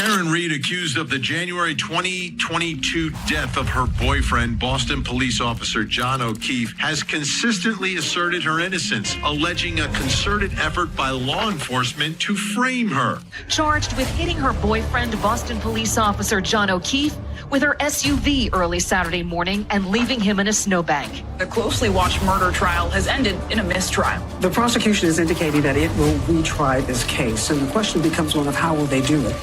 Karen Reed, accused of the January 2022 death of her boyfriend, Boston police officer John O'Keefe, has consistently asserted her innocence, alleging a concerted effort by law enforcement to frame her. Charged with hitting her boyfriend, Boston police officer John O'Keefe, with her SUV early Saturday morning and leaving him in a snowbank. The closely watched murder trial has ended in a mistrial. The prosecution is indicating that it will retry this case, and the question becomes one of how will they do it.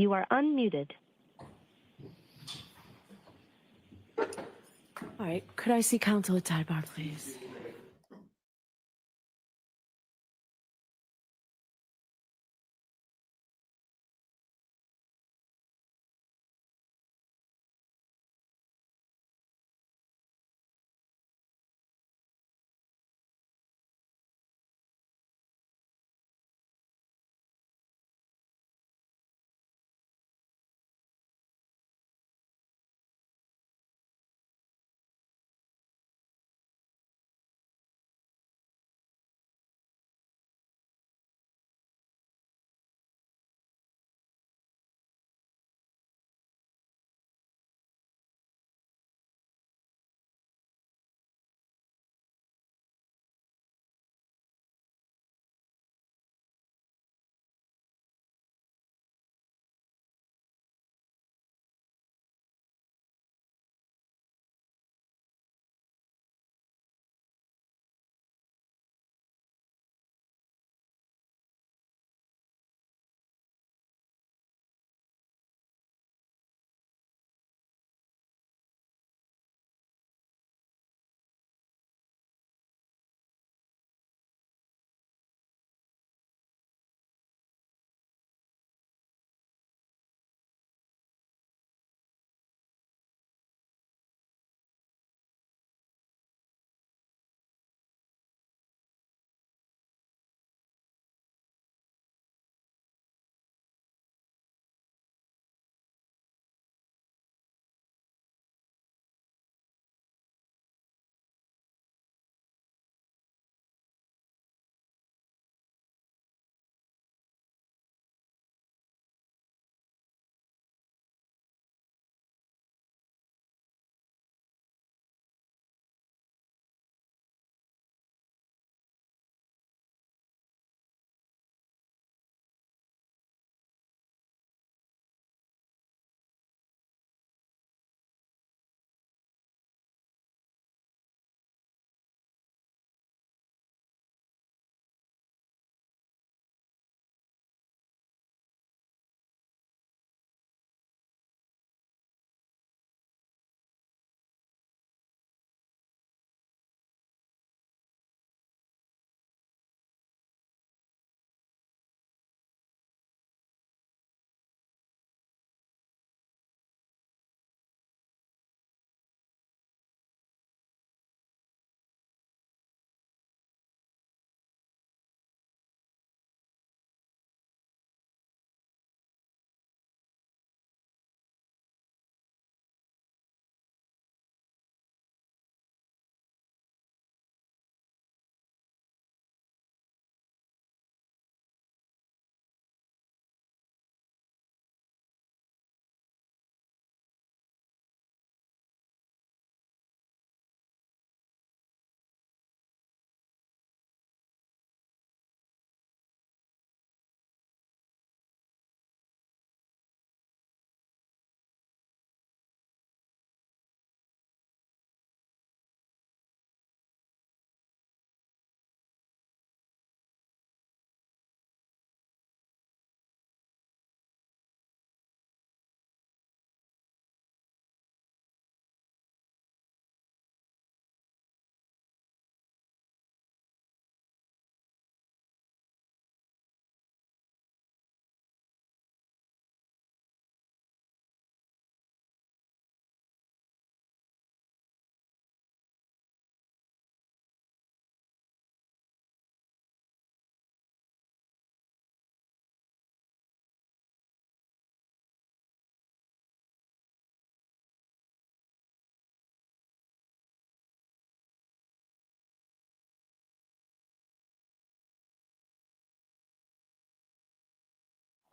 You are unmuted. All right, could I see counsel at sidebar, please?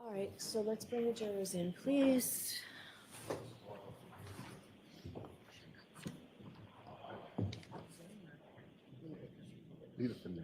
All right, so let's bring the jurors in, please. Leave it for now.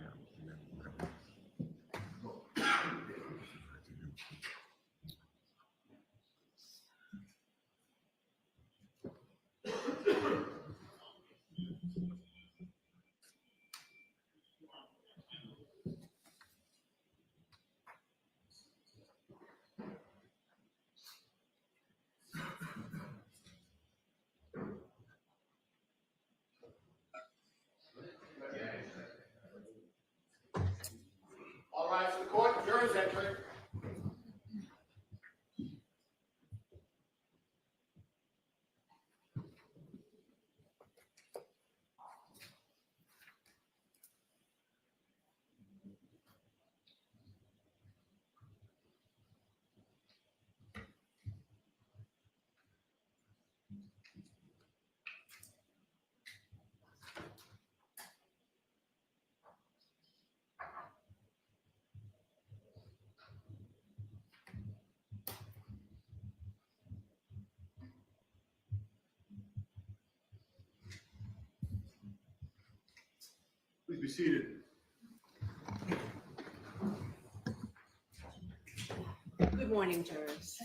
be seated. Good morning, jurors.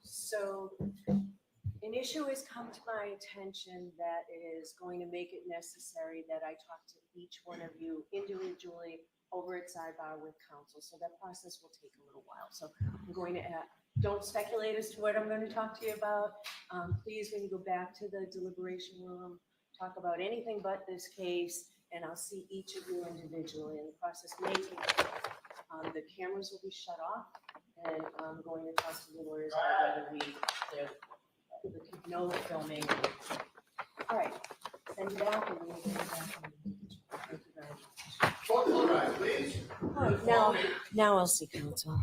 So, an issue has come to my attention that is going to make it necessary that I talk to each one of you individually over at sidebar with counsel. So that process will take a little while. So I'm going to, don't speculate as to what I'm going to talk to you about. Please, when you go back to the deliberation room, talk about anything but this case, and I'll see each of you individually. And the process may take, the cameras will be shut off, and I'm going to talk to the lawyers about whether no filming. All right, send it out and we'll get it back. Thank you very much. Talk to the right, please. All right, now I'll see counsel.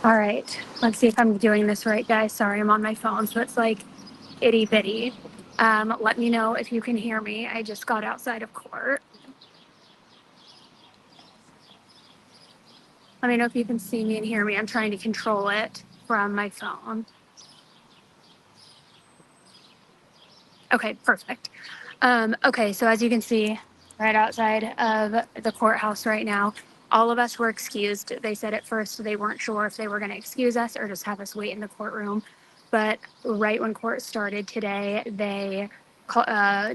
All right, let's see if I'm doing this right, guys. Sorry, I'm on my phone, so it's like itty bitty. Let me know if you can hear me. I just got outside of court. Let me know if you can see me and hear me. I'm trying to control it from my phone. Okay, perfect. Okay, so as you can see, right outside of the courthouse right now, all of us were excused. They said at first they weren't sure if they were going to excuse us or just have us wait in the courtroom. But right when court started today,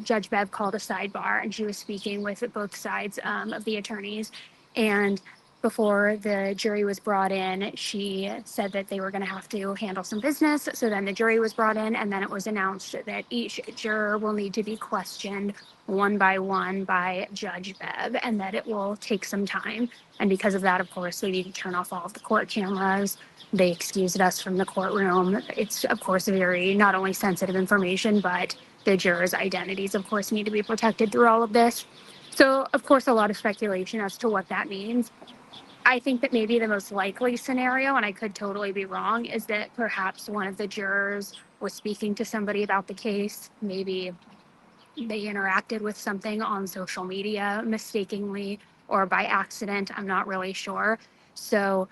Judge Bev called a sidebar and she was speaking with both sides of the attorneys. And before the jury was brought in, she said that they were going to have to handle some business. So then the jury was brought in, and then it was announced that each juror will need to be questioned one by Judge Bev, and that it will take some time. And because of that, of course, we need to turn off all of the court cameras. They excused us from the courtroom. It's, of course, very not only sensitive information, but the jurors' identities, of course, need to be protected through all of this. So, of course, a lot of speculation as to what that means. I think that maybe the most likely scenario, and I could totally be wrong, is that perhaps one of the jurors was speaking to somebody about the case. Maybe they interacted with something on social media mistakenly or by accident. I'm not really sure. So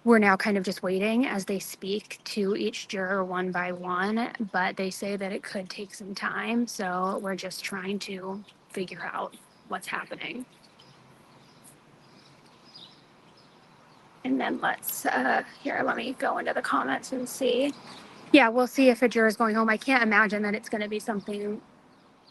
we're now kind of just waiting as they speak to each juror one by one, but they say that it could take some time. So we're just trying to figure out what's happening. And then let me go into the comments and see. Yeah, we'll see if a juror is going home. I can't imagine that it's going to be something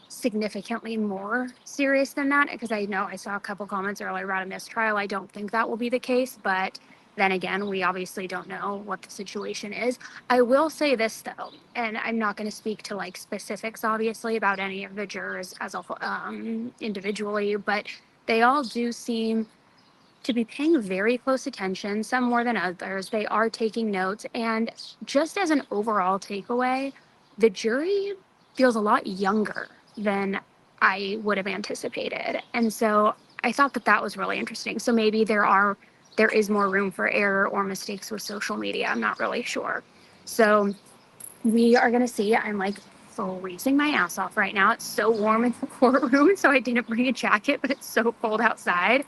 significantly more serious than that, because I know I saw a couple comments earlier about a mistrial. I don't think that will be the case, but then again, we obviously don't know what the situation is. I will say this though, and I'm not going to speak to like specifics, obviously, about any of the jurors as a individually, but they all do seem to be paying very close attention, some more than others. They are taking notes. And just as an overall takeaway, the jury feels a lot younger than I would have anticipated. And so I thought that that was really interesting. So maybe there is more room for error or mistakes with social media. I'm not really sure. So we are going to see. I'm like freezing my ass off right now. It's so warm in the courtroom. So I didn't bring a jacket, but it's so cold outside.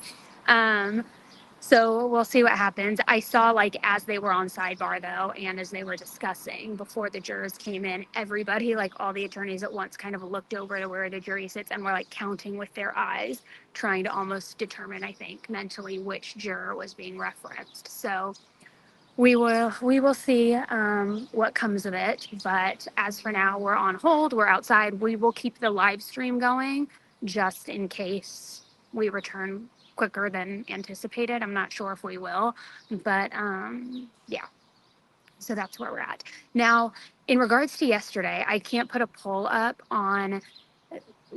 So we'll see what happens. I saw like as they were on sidebar though, and as they were discussing before the jurors came in, everybody, like all the attorneys at once kind of looked over to where the jury sits and were like counting with their eyes, trying to almost determine, I think, mentally which juror was being referenced. So we will see what comes of it. But as for now, we're on hold. We're outside. We will keep the live stream going just in case we return quicker than anticipated. I'm not sure if we will, but yeah. So that's where we're at. Now, in regards to yesterday, I can't put a poll up on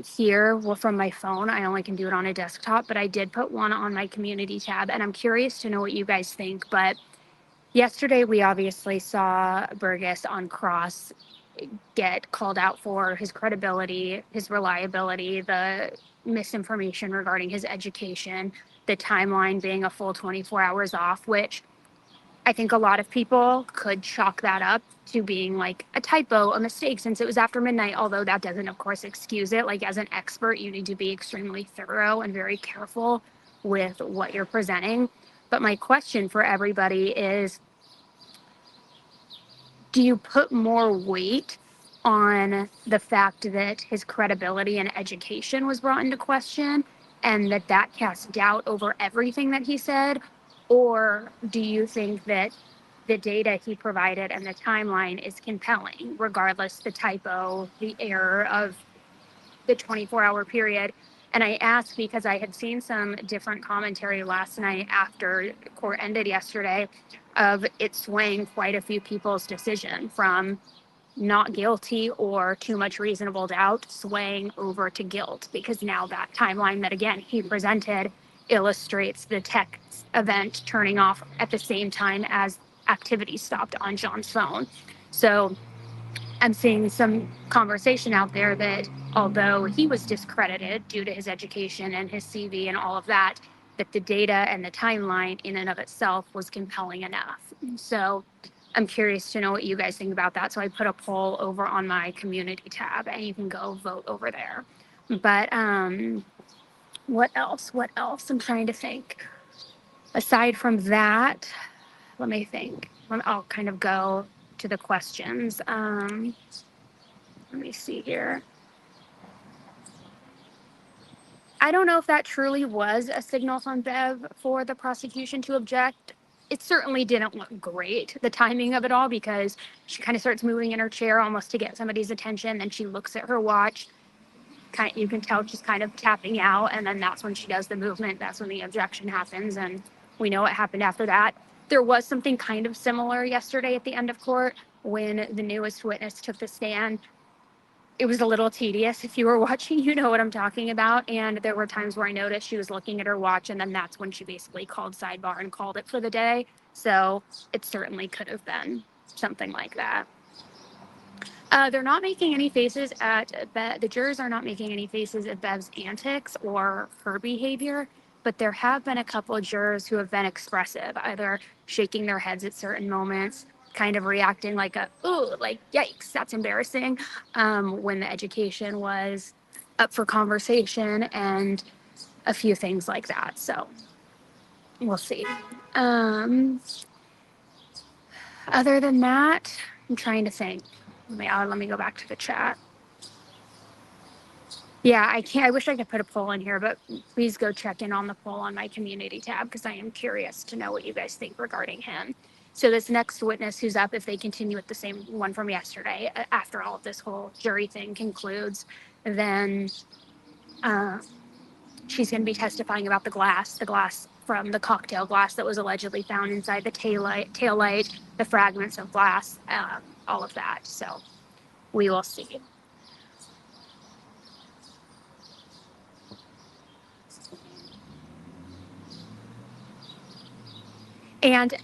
here from my phone. I only can do it on a desktop, but I did put one on my community tab, and I'm curious to know what you guys think. But yesterday, we obviously saw Burgess on cross get called out for his credibility, his reliability, the misinformation regarding his education, the timeline being a full 24 hours off, which I think a lot of people could chalk that up to being like a typo, a mistake, since it was after midnight, although that doesn't, of course, excuse it. Like as an expert, you need to be extremely thorough and very careful with what you're presenting. But my question for everybody is, do you put more weight on the fact that his credibility and education was brought into question and that casts doubt over everything that he said? Or do you think that the data he provided and the timeline is compelling, regardless the typo, the error of the 24-hour period? And I asked because I had seen some different commentary last night after court ended yesterday of it swaying quite a few people's decision from not guilty or too much reasonable doubt swaying over to guilt, because now that timeline that, again, he presented illustrates the tech event turning off at the same time as activity stopped on John's phone. So I'm seeing some conversation out there that although he was discredited due to his education and his CV and all of that, that the data and the timeline in and of itself was compelling enough. So I'm curious to know what you guys think about that. So I put a poll over on my community tab, and you can go vote over there. But what else? What else? I'm trying to think. Aside from that, let me think. I'll kind of go to the questions. Let me see here. I don't know if that truly was a signal from Bev for the prosecution to object. It certainly didn't look great, the timing of it all, because she kind of starts moving in her chair almost to get somebody's attention. Then she looks at her watch. You can tell she's kind of tapping out. And then that's when she does the movement. That's when the objection happens. And we know what happened after that. There was something kind of similar yesterday at the end of court when the newest witness took the stand. It was a little tedious. If you were watching, you know what I'm talking about. And there were times where I noticed she was looking at her watch, and then that's when she basically called sidebar and called it for the day. So it certainly could have been something like that. They're not making any faces at the jurors are not making any faces at Bev's antics or her behavior, but there have been a couple of jurors who have been expressive, either shaking their heads at certain moments, kind of reacting like ooh, like yikes, that's embarrassing, when the education was up for conversation, and a few things like that. So we'll see. Other than that, I'm trying to think. Let me go back to the chat. Yeah, I can't. I wish I could put a poll in here, but please go check in on the poll on my community tab, because I am curious to know what you guys think regarding him. So this next witness who's up, if they continue with the same one from yesterday, after all of this whole jury thing concludes, then she's going to be testifying about the glass from the cocktail glass that was allegedly found inside the tail light, the fragments of glass, all of that. So we will see. And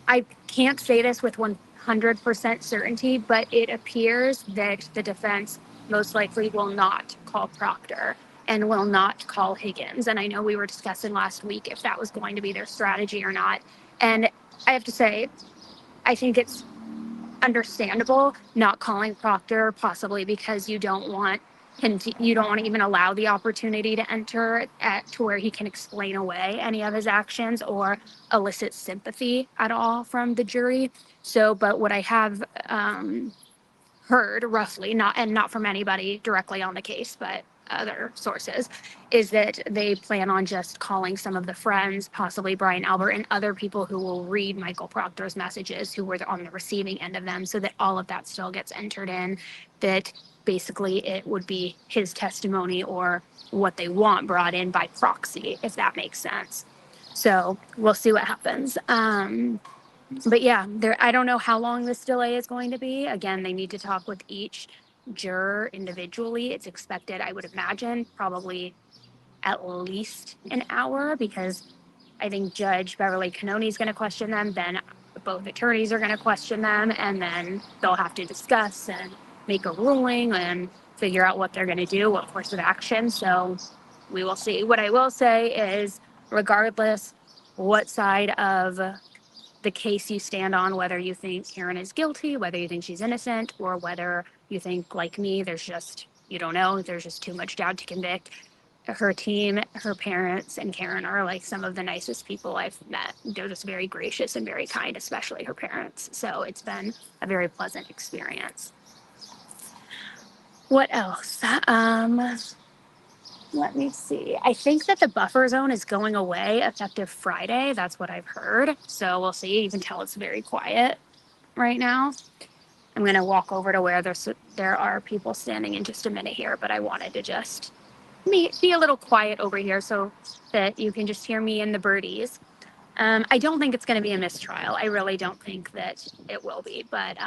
I can't say this with 100% certainty, but it appears that the defense most likely will not call Proctor and will not call Higgins. And I know we were discussing last week if that was going to be their strategy or not. And I have to say, I think it's understandable not calling Proctor, possibly because you don't want to even allow the opportunity to enter to where he can explain away any of his actions or elicit sympathy at all from the jury. So, but what I have heard roughly, not from anybody directly on the case, but other sources, is that they plan on just calling some of the friends, possibly Brian Albert and other people who will read Michael Proctor's messages, who were on the receiving end of them, so that all of that still gets entered in, that basically it would be his testimony or what they want brought in by proxy, if that makes sense. So we'll see what happens. But yeah, I don't know how long this delay is going to be. Again, they need to talk with each juror individually. It's expected, I would imagine, probably at least an hour, because I think Judge Beverly Cannoni is going to question them. Then both attorneys are going to question them, and then they'll have to discuss and make a ruling and figure out what they're going to do, what course of action. So we will see. What I will say is, regardless what side of the case you stand on, whether you think Karen is guilty, whether you think she's innocent, or whether you think, like me, you don't know, there's just too much doubt to convict. Her team, her parents, and Karen are like some of the nicest people I've met. They're just very gracious and very kind, especially her parents. So it's been a very pleasant experience. What else? Let me see. I think that the buffer zone is going away effective Friday. That's what I've heard. So we'll see. You can tell it's very quiet right now. I'm going to walk over to where there are people standing in just a minute here, but I wanted to just be a little quiet over here so that you can just hear me and the birdies. I don't think it's going to be a mistrial. I really don't think that it will be, but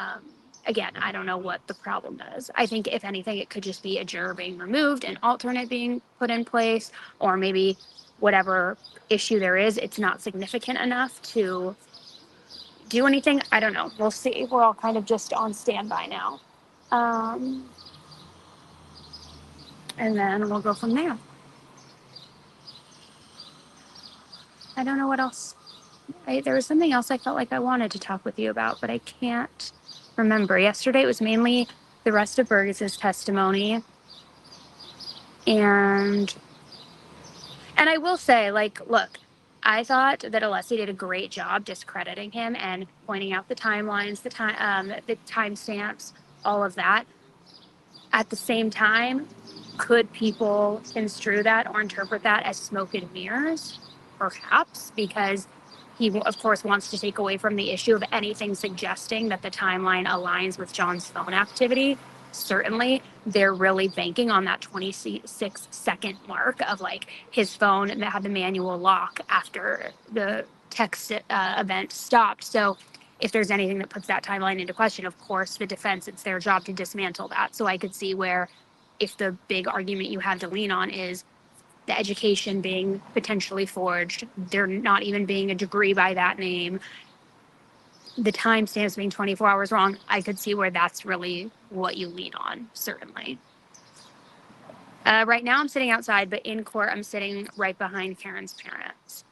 again, I don't know what the problem is. I think if anything, it could just be a juror being removed, an alternate being put in place, or maybe whatever issue there is, it's not significant enough to do anything. I don't know. We'll see. We're all kind of just on standby now. And then we'll go from there. I don't know what else. There was something else I felt like I wanted to talk with you about, but I can't remember. Yesterday it was mainly the rest of Burgess's testimony, and I will say, like, look, I thought that Alessi did a great job discrediting him and pointing out the timelines, the timestamps, all of that. At the same time, could people construe that or interpret that as smoke and mirrors? Perhaps, because he, of course, wants to take away from the issue of anything suggesting that the timeline aligns with John's phone activity. Certainly, they're really banking on that 26-second mark of like his phone that had the manual lock after the text event stopped. So if there's anything that puts that timeline into question, of course, the defense, it's their job to dismantle that. So I could see where if the big argument you have to lean on is the education being potentially forged, there not even being a degree by that name, the timestamps being 24 hours wrong, I could see where that's really what you lean on, certainly. Right now I'm sitting outside, but in court I'm sitting right behind Karen's parents.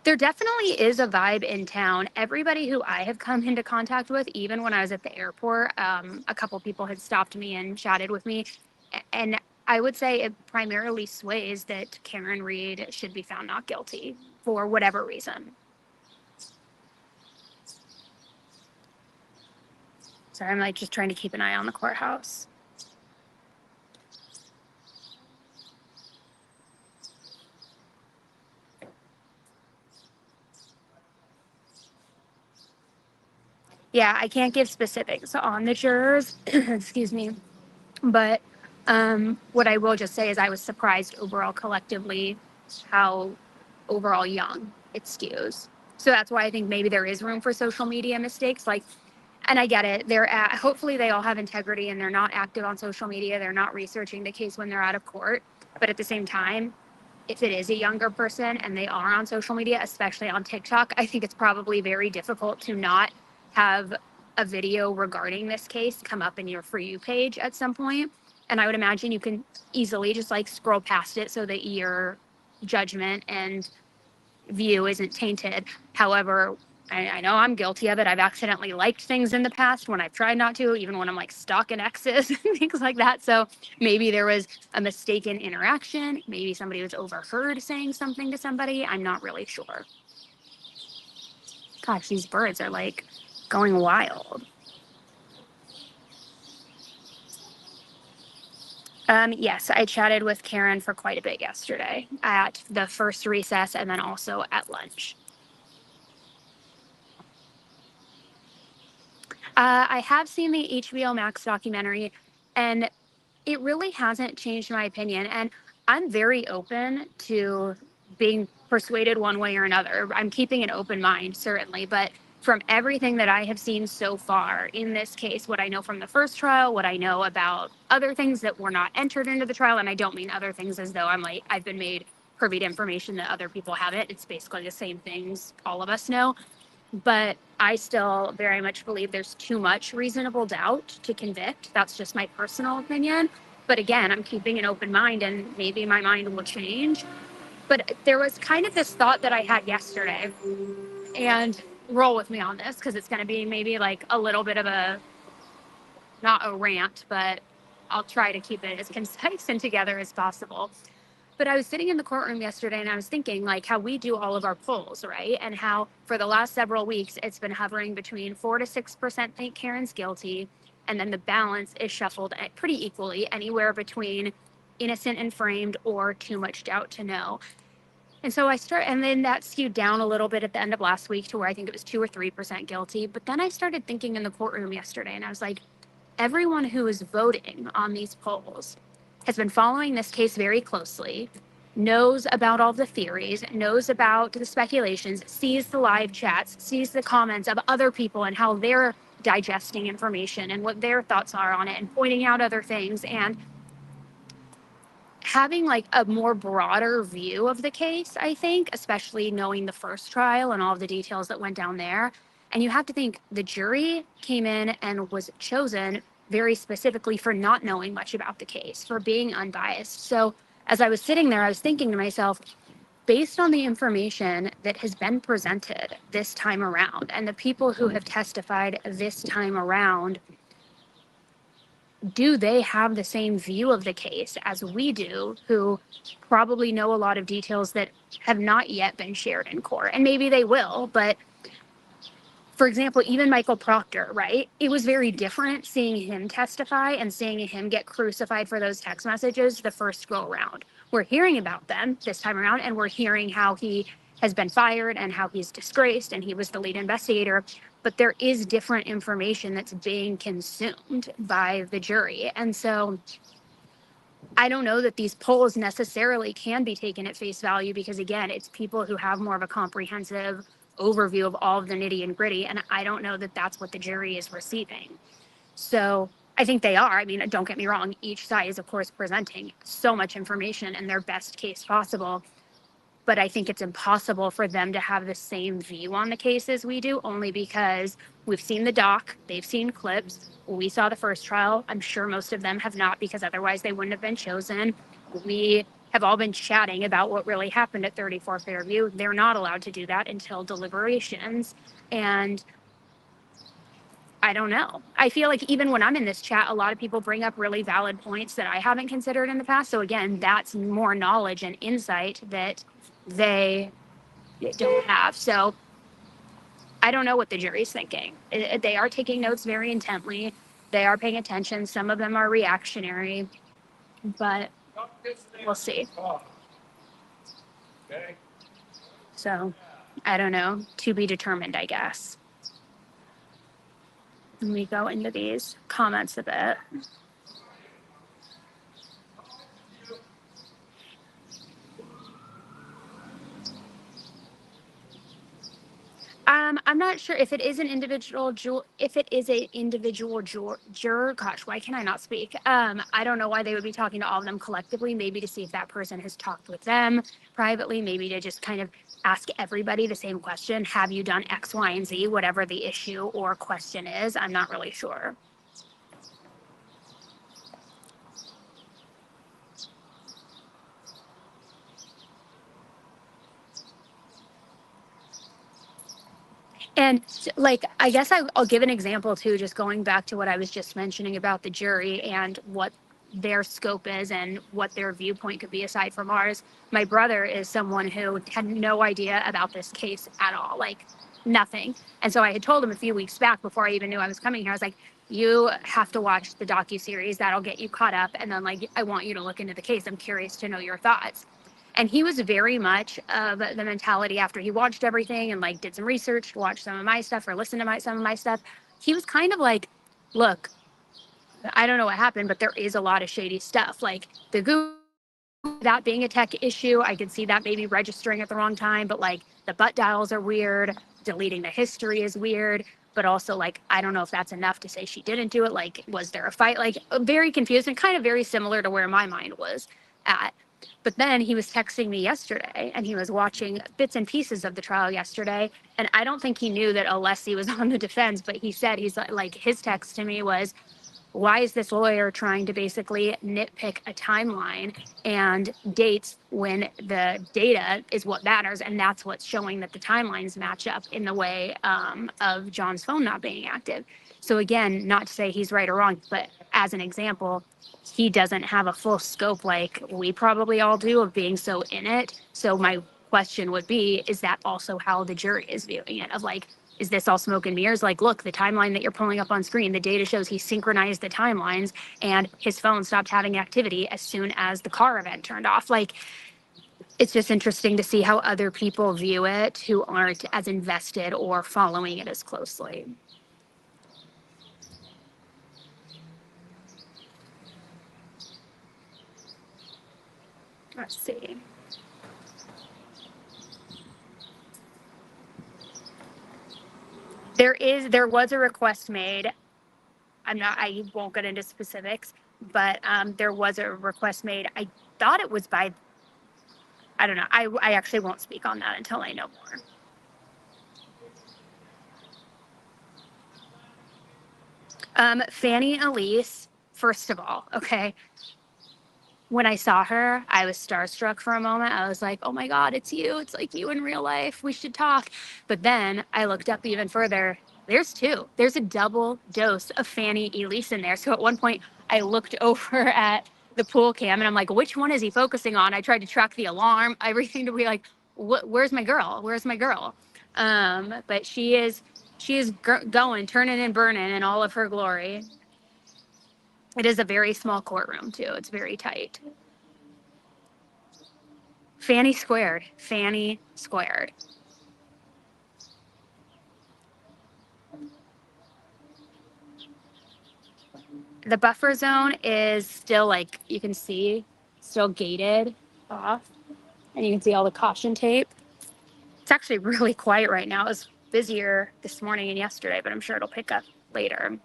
There definitely is a vibe in town. Everybody who I have come into contact with, even when I was at the airport, a couple people had stopped me and chatted with me. And I would say it primarily sways that Karen Reed should be found not guilty for whatever reason. Sorry, I'm like just trying to keep an eye on the courthouse. Yeah, I can't give specifics on the jurors, excuse me. But what I will just say is I was surprised overall collectively how overall young it skews. So that's why I think maybe there is room for social media mistakes. Like, and I get it. Hopefully they all have integrity and they're not active on social media. They're not researching the case when they're out of court. But at the same time, if it is a younger person and they are on social media, especially on TikTok, I think it's probably very difficult to not have a video regarding this case come up in your For You page at some point. And I would imagine you can easily just like scroll past it so that your judgment and view isn't tainted. However, I know I'm guilty of it. I've accidentally liked things in the past when I've tried not to, even when I'm like stuck in exes and things like that. So maybe there was a mistaken interaction. Maybe somebody was overheard saying something to somebody. I'm not really sure. Gosh, these birds are like going wild. Yes, I chatted with Karen for quite a bit yesterday at the first recess and then also at lunch. I have seen the HBO Max documentary, and it really hasn't changed my opinion. And I'm very open to being persuaded one way or another. I'm keeping an open mind, certainly. But from everything that I have seen so far in this case, what I know from the first trial, what I know about other things that were not entered into the trial, and I don't mean other things as though I've been made privy to information that other people haven't. It's basically the same things all of us know. But I still very much believe there's too much reasonable doubt to convict. That's just my personal opinion. But again, I'm keeping an open mind and maybe my mind will change. But there was kind of this thought that I had yesterday, and roll with me on this because it's going to be maybe like a little bit of not a rant, but I'll try to keep it as concise and together as possible. But I was sitting in the courtroom yesterday and I was thinking like how we do all of our polls, right? And how for the last several weeks, it's been hovering between 4 to 6% think Karen's guilty. And then the balance is shuffled pretty equally, anywhere between innocent and framed or too much doubt to know. And so and then that skewed down a little bit at the end of last week to where I think it was 2 or 3% guilty. But then I started thinking in the courtroom yesterday and I was like, everyone who is voting on these polls has been following this case very closely, knows about all the theories, knows about the speculations, sees the live chats, sees the comments of other people and how they're digesting information and what their thoughts are on it and pointing out other things and having like a more broader view of the case, I think, especially knowing the first trial and all of the details that went down there. And you have to think the jury came in and was chosen very specifically for not knowing much about the case, for being unbiased. So as I was sitting there, I was thinking to myself, based on the information that has been presented this time around and the people who have testified this time around, do they have the same view of the case as we do, who probably know a lot of details that have not yet been shared in court? And maybe they will, but for example, even Michael Proctor, right? It was very different seeing him testify and seeing him get crucified for those text messages the first go around. We're hearing about them this time around, and we're hearing how he has been fired and how he's disgraced and he was the lead investigator. But there is different information that's being consumed by the jury. And so I don't know that these polls necessarily can be taken at face value because, again, it's people who have more of a comprehensive overview of all of the nitty and gritty. And I don't know that that's what the jury is receiving. So I think they are. I mean, don't get me wrong. Each side is, of course, presenting so much information in their best case possible. But I think it's impossible for them to have the same view on the case as we do, only because we've seen the doc, they've seen clips. We saw the first trial. I'm sure most of them have not, because otherwise they wouldn't have been chosen. We have all been chatting about what really happened at 34 Fairview. They're not allowed to do that until deliberations. And I don't know. I feel like even when I'm in this chat, a lot of people bring up really valid points that I haven't considered in the past. So again, that's more knowledge and insight that they don't have. So I don't know what the jury's thinking. They are taking notes very intently. They are paying attention. Some of them are reactionary, but we'll see. So I don't know. To be determined, I guess. Let me go into these comments a bit. I'm not sure if it is an individual juror. Gosh, why can I not speak? I don't know why they would be talking to all of them collectively. Maybe to see if that person has talked with them privately. Maybe to just kind of ask everybody the same question: have you done X, Y, and Z, whatever the issue or question is? I'm not really sure. And like, I guess I'll give an example too, just going back to what I was just mentioning about the jury and what their scope is and what their viewpoint could be aside from ours. My brother is someone who had no idea about this case at all, like nothing. And so I had told him a few weeks back before I even knew I was coming here, I was like, you have to watch the docuseries. That'll get you caught up. And then like, I want you to look into the case. I'm curious to know your thoughts. And he was very much of the mentality after he watched everything and like did some research, watched some of my stuff or listened to some of my stuff. He was kind of like, look, I don't know what happened, but there is a lot of shady stuff. Like the Google, that being a tech issue, I could see that maybe registering at the wrong time, but like the butt dials are weird. Deleting the history is weird. But also like, I don't know if that's enough to say she didn't do it. Like, was there a fight? Like very confused and kind of very similar to where my mind was at. But then he was texting me yesterday and he was watching bits and pieces of the trial yesterday. And I don't think he knew that Alessi was on the defense, but he said, he's like, his text to me was, why is this lawyer trying to basically nitpick a timeline and dates when the data is what matters? And that's what's showing that the timelines match up in the way of John's phone not being active. So again, not to say he's right or wrong, but as an example, he doesn't have a full scope like we probably all do of being so in it. So my question would be, is that also how the jury is viewing it? Of like, is this all smoke and mirrors? Like, look, the timeline that you're pulling up on screen, the data shows he synchronized the timelines and his phone stopped having activity as soon as the car event turned off. Like, it's just interesting to see how other people view it who aren't as invested or following it as closely. Let's see. There was a request made. I won't get into specifics, but there was a request made. I thought it was by, I don't know. I actually won't speak on that until I know more. Fanny and Elise, first of all, okay. when I saw her, I was starstruck for a moment. I was like, oh my God, it's you. It's like you in real life. We should talk. But then I looked up even further. There's two. There's a double dose of Fanny Elise in there. So at one point, I looked over at the pool cam and I'm like, which one is he focusing on? I tried to track the alarm, everything to be like, where's my girl? Where's my girl? But she is going, turning and burning in all of her glory. It is a very small courtroom too. It's very tight. Fanny squared. Fanny squared. The buffer zone is still, like you can see, still gated off. And you can see all the caution tape. It's actually really quiet right now. It was busier this morning and yesterday, but I'm sure it'll pick up later.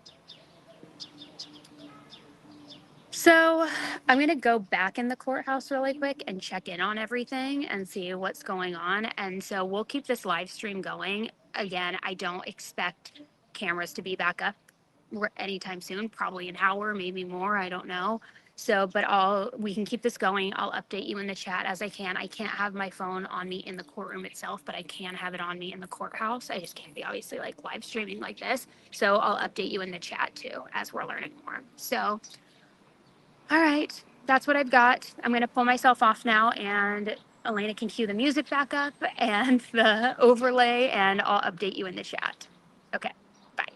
So I'm going to go back in the courthouse really quick and check in on everything and see what's going on. And so we'll keep this live stream going. Again, I don't expect cameras to be back up anytime soon, probably an hour, maybe more. I don't know. So, but we can keep this going. I'll update you in the chat as I can. I can't have my phone on me in the courtroom itself, but I can have it on me in the courthouse. I just can't be obviously like live streaming like this. So I'll update you in the chat too as we're learning more. So, all right, that's what I've got. I'm going to pull myself off now and Elena can cue the music back up and the overlay and I'll update you in the chat. Okay, bye.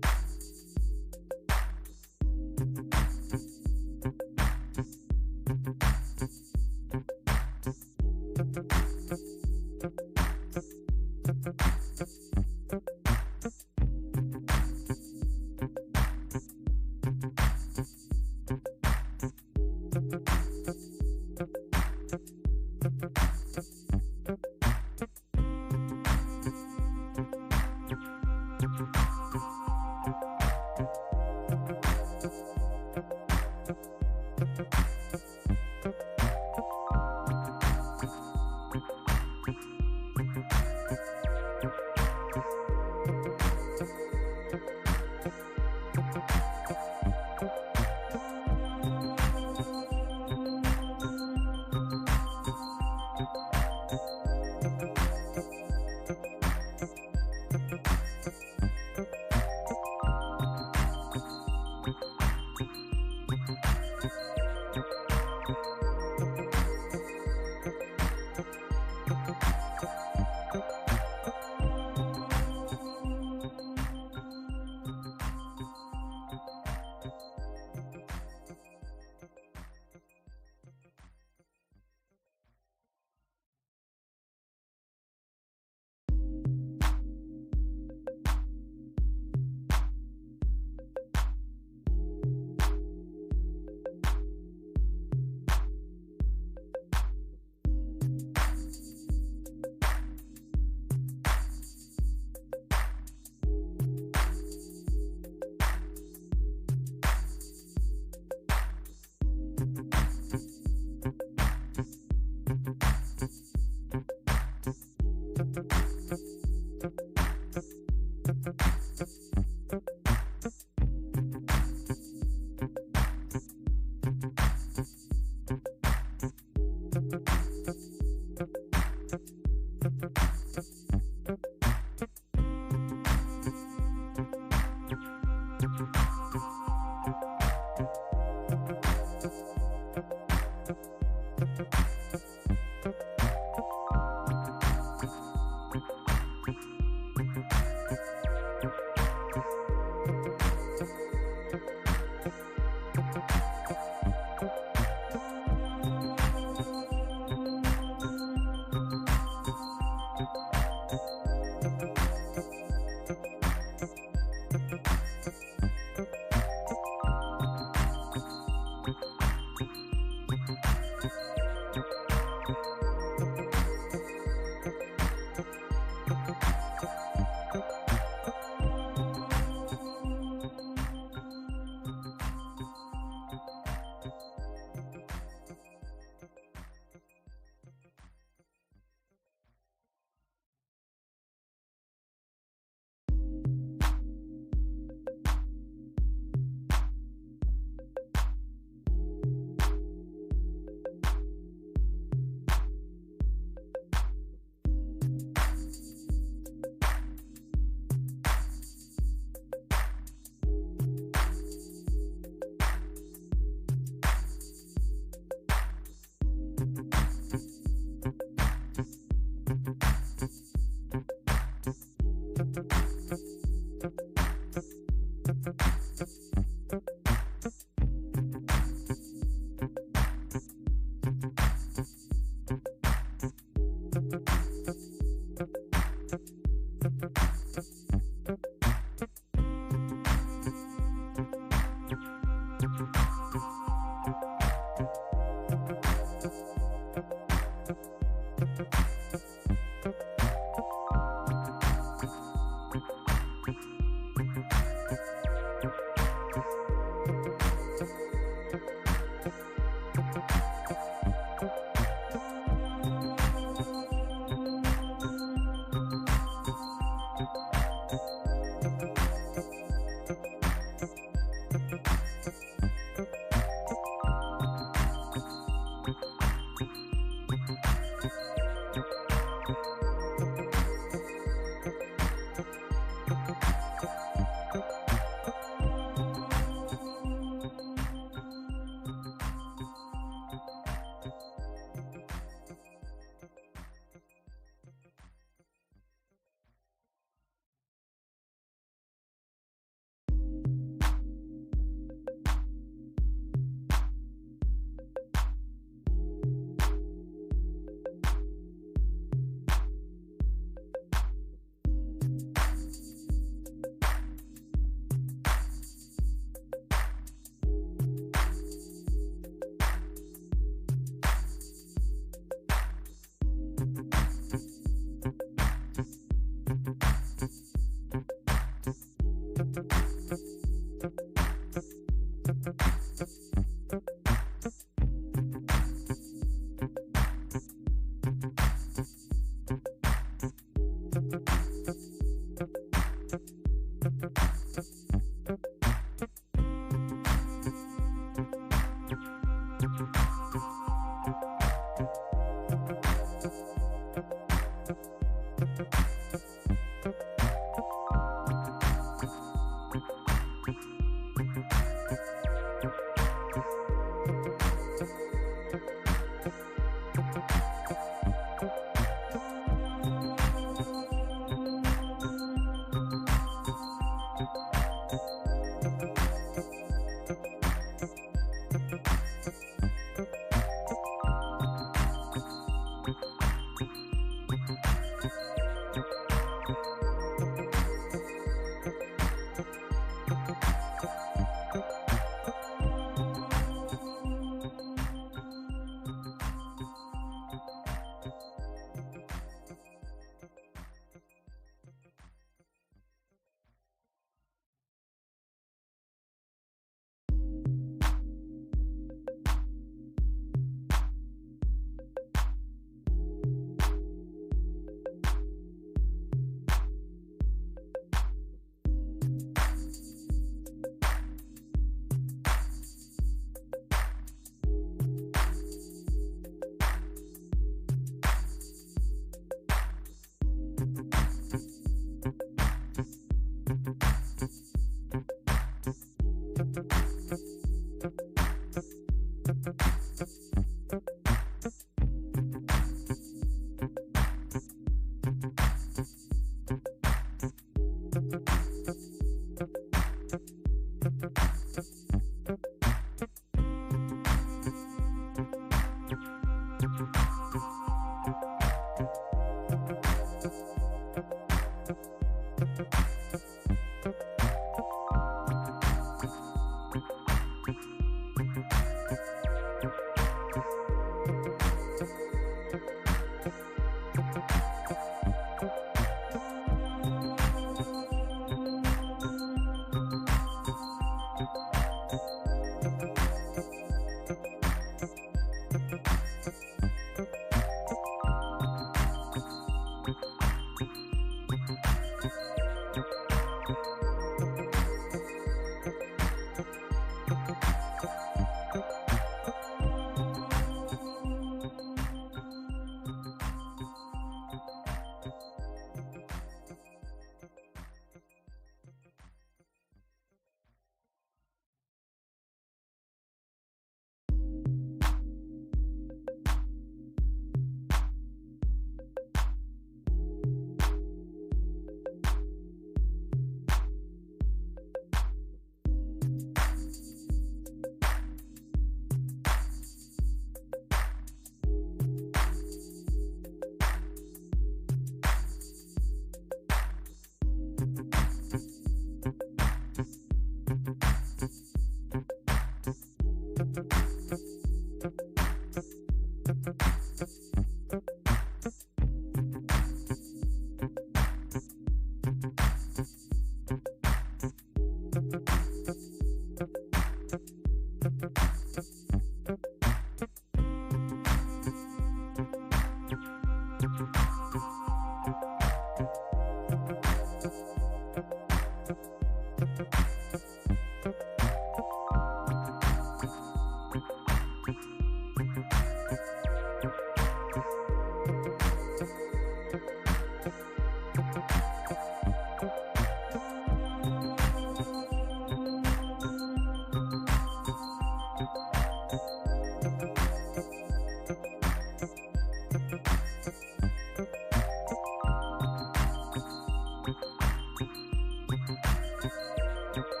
you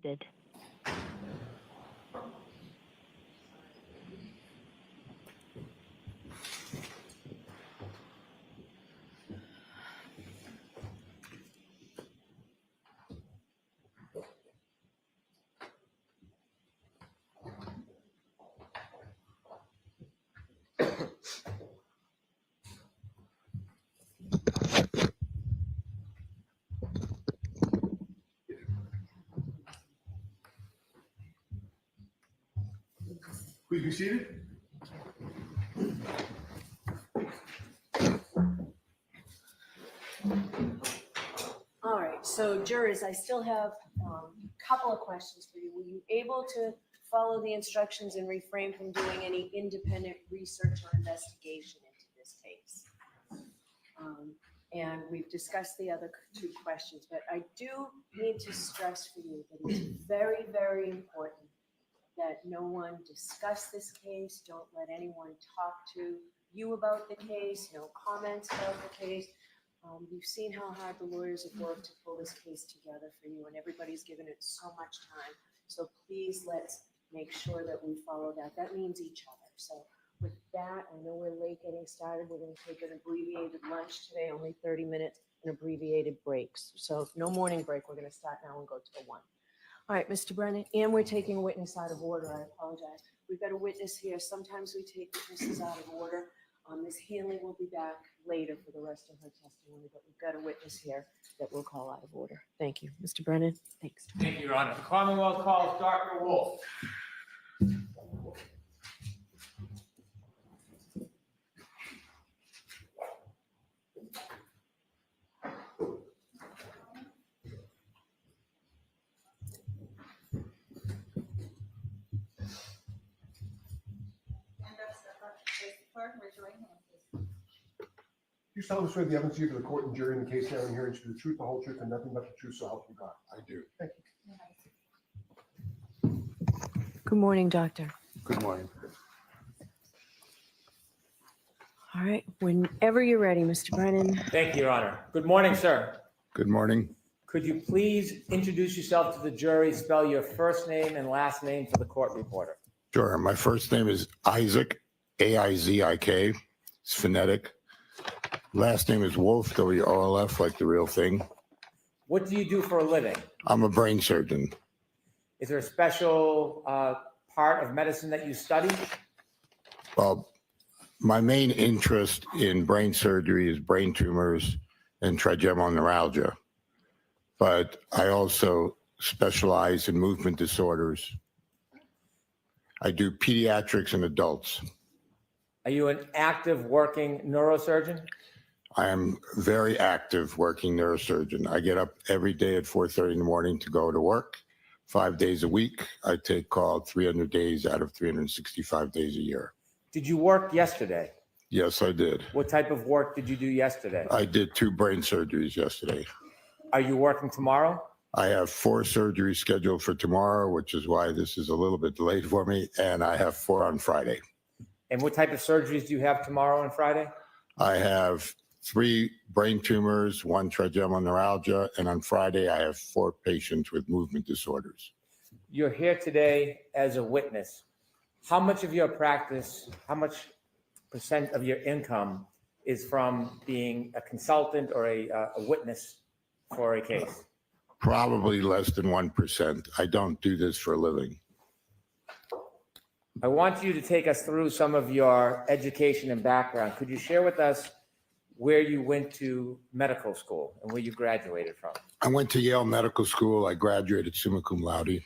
ended. Please be seated. All right, so jurors, I still have a couple of questions for you. Were you able to follow the instructions and refrain from doing any independent research or investigation into this case? And we've discussed the other two questions, but I do need to stress for you that it's very, very important that no one discuss this case. Don't let anyone talk to you about the case, no comments about the case. You've seen how hard the lawyers have worked to pull this case together for you, and everybody's given it so much time. So please, let's make sure that we follow that. That means each other. So with that, I know we're late getting started. We're going to take an abbreviated lunch today, only 30 minutes, and abbreviated breaks. So no morning break. We're going to start now and go till 1. All right, Mr. Brennan, and we're taking a witness out of order. I apologize. We've got a witness here. Sometimes we take witnesses out of order. Ms. Hanley will be back later for the rest of her testimony, but we've got a witness here that we'll call out of order. Thank you. Mr. Brennan, thanks. Thank you, Your Honor. The Commonwealth calls Dr. Wolf. You solemnly swear the evidence you give to the court and jury in the case now and hearing to the truth, the whole truth, and nothing but the truth, so help you God. I do. Thank you. Good morning, doctor. Good morning. All right, whenever you're ready, Mr. Brennan. Thank you, Your Honor. Good morning, sir. Good morning. Could you please introduce yourself to the jury, spell your first name and last name for the court reporter? Sure. My first name is Isaac, Aizik. It's phonetic. Last name is Wolf, W-O-L-F, like the real thing. What do you do for a living? I'm a brain surgeon. Is there a special part of medicine that you study? Well, my main interest in brain surgery is brain tumors and trigeminal neuralgia, but I also specialize in movement disorders. I do pediatrics and adults. Are you an active working neurosurgeon? I am very active working neurosurgeon. I get up every day at 4:30 in the morning to go to work, 5 days a week. I take call 300 days out of 365 days a year. Did you work yesterday? Yes, I did. What type of work did you do yesterday? I did 2 brain surgeries yesterday. Are you working tomorrow? I have 4 surgeries scheduled for tomorrow, which is why this is a little bit delayed for me, and I have 4 on Friday. And what type of surgeries do you have tomorrow and Friday? I have 3 brain tumors, 1 trigeminal neuralgia, and on Friday I have 4 patients with movement disorders. You're here today as a witness. How much of your practice, how much percent of your income is from being a consultant or a witness for a case? Probably less than 1%. I don't do this for a living. I want you to take us through some of your education and background. Could you share with us where you went to medical school and where you graduated from? I went to Yale Medical School. I graduated summa cum laude.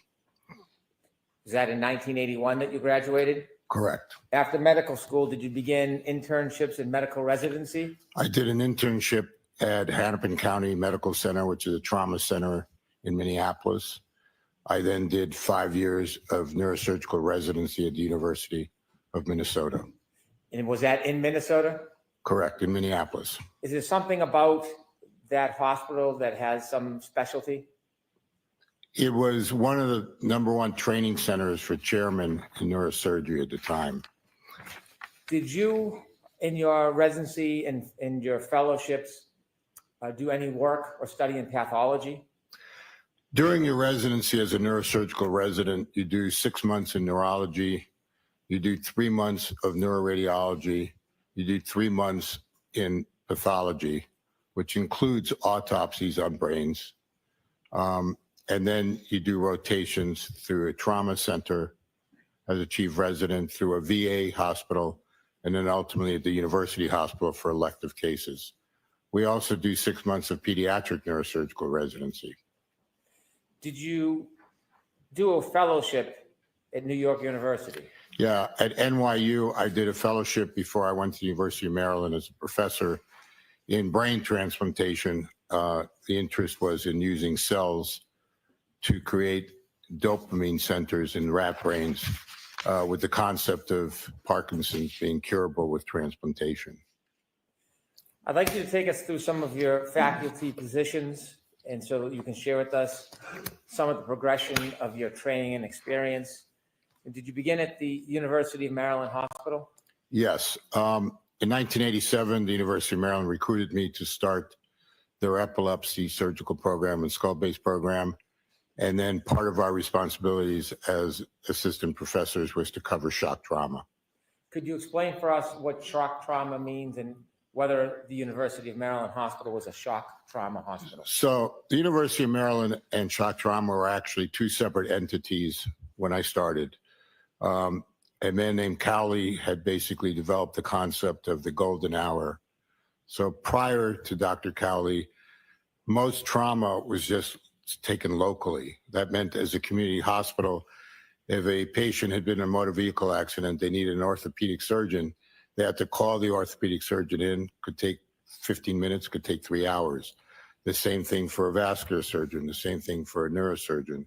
Is that in 1981 that you graduated? Correct. After medical school, did you begin internships in medical residency? I did an internship at Hennepin County Medical Center, which is a trauma center in Minneapolis. I then did 5 years of neurosurgical residency at the University of Minnesota. And was that in Minnesota? Correct, in Minneapolis. Is there something about that hospital that has some specialty? It was one of the #1 training centers for chairmen in neurosurgery at the time. Did you, in your residency and in your fellowships, do any work or study in pathology? During your residency as a neurosurgical resident, you do 6 months in neurology, you do 3 months of neuroradiology, you do 3 months in pathology, which includes autopsies on brains. And then you do rotations through a trauma center as a chief resident, through a VA hospital, and then ultimately at the university hospital for elective cases. We also do 6 months of pediatric neurosurgical residency. Did you do a fellowship at New York University? Yeah, at NYU, I did a fellowship before I went to the University of Maryland as a professor in brain transplantation. The interest was in using cells to create dopamine centers in rat brains with the concept of Parkinson's being curable with transplantation. I'd like you to take us through some of your faculty positions, and so that you can share with us some of the progression of your training and experience. And did you begin at the University of Maryland Hospital? Yes. In 1987, the University of Maryland recruited me to start their epilepsy surgical program and skull-based program. And then part of our responsibilities as assistant professors was to cover shock trauma. Could you explain for us what shock trauma means and whether the University of Maryland Hospital was a shock trauma hospital? So the University of Maryland and shock trauma were actually two separate entities when I started. A man named Cowley had basically developed the concept of the golden hour. So prior to Dr. Cowley, most trauma was just taken locally. That meant as a community hospital, if a patient had been in a motor vehicle accident, they needed an orthopedic surgeon, they had to call the orthopedic surgeon in, could take 15 minutes, could take 3 hours. The same thing for a vascular surgeon, the same thing for a neurosurgeon.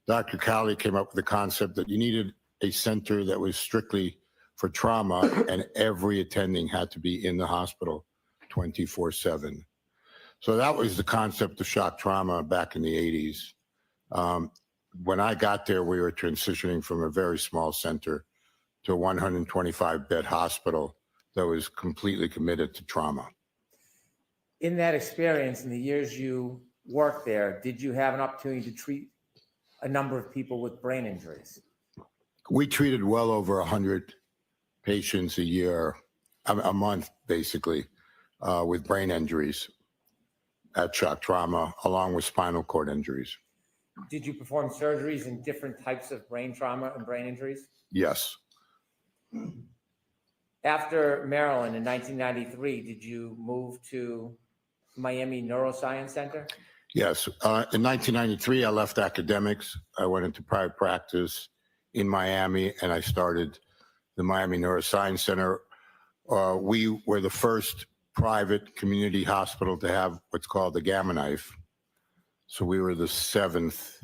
Dr. Cowley came up with the concept that you needed a center that was strictly for trauma, and every attending had to be in the hospital 24/7. So that was the concept of shock trauma back in the 80s. When I got there, we were transitioning from a very small center to a 125-bed hospital that was completely committed to trauma. In that experience, in the years you worked there, did you have an opportunity to treat a number of people with brain injuries? We treated well over 100 patients a year, a month basically, with brain injuries at shock trauma, along with spinal cord injuries. Did you perform surgeries in different types of brain trauma and brain injuries? Yes. After Maryland in 1993, did you move to Miami Neuroscience Center? Yes. In 1993, I left academics. I went into private practice in Miami, and I started the Miami Neuroscience Center. We were the first private community hospital to have what's called the Gamma Knife. So we were the 13th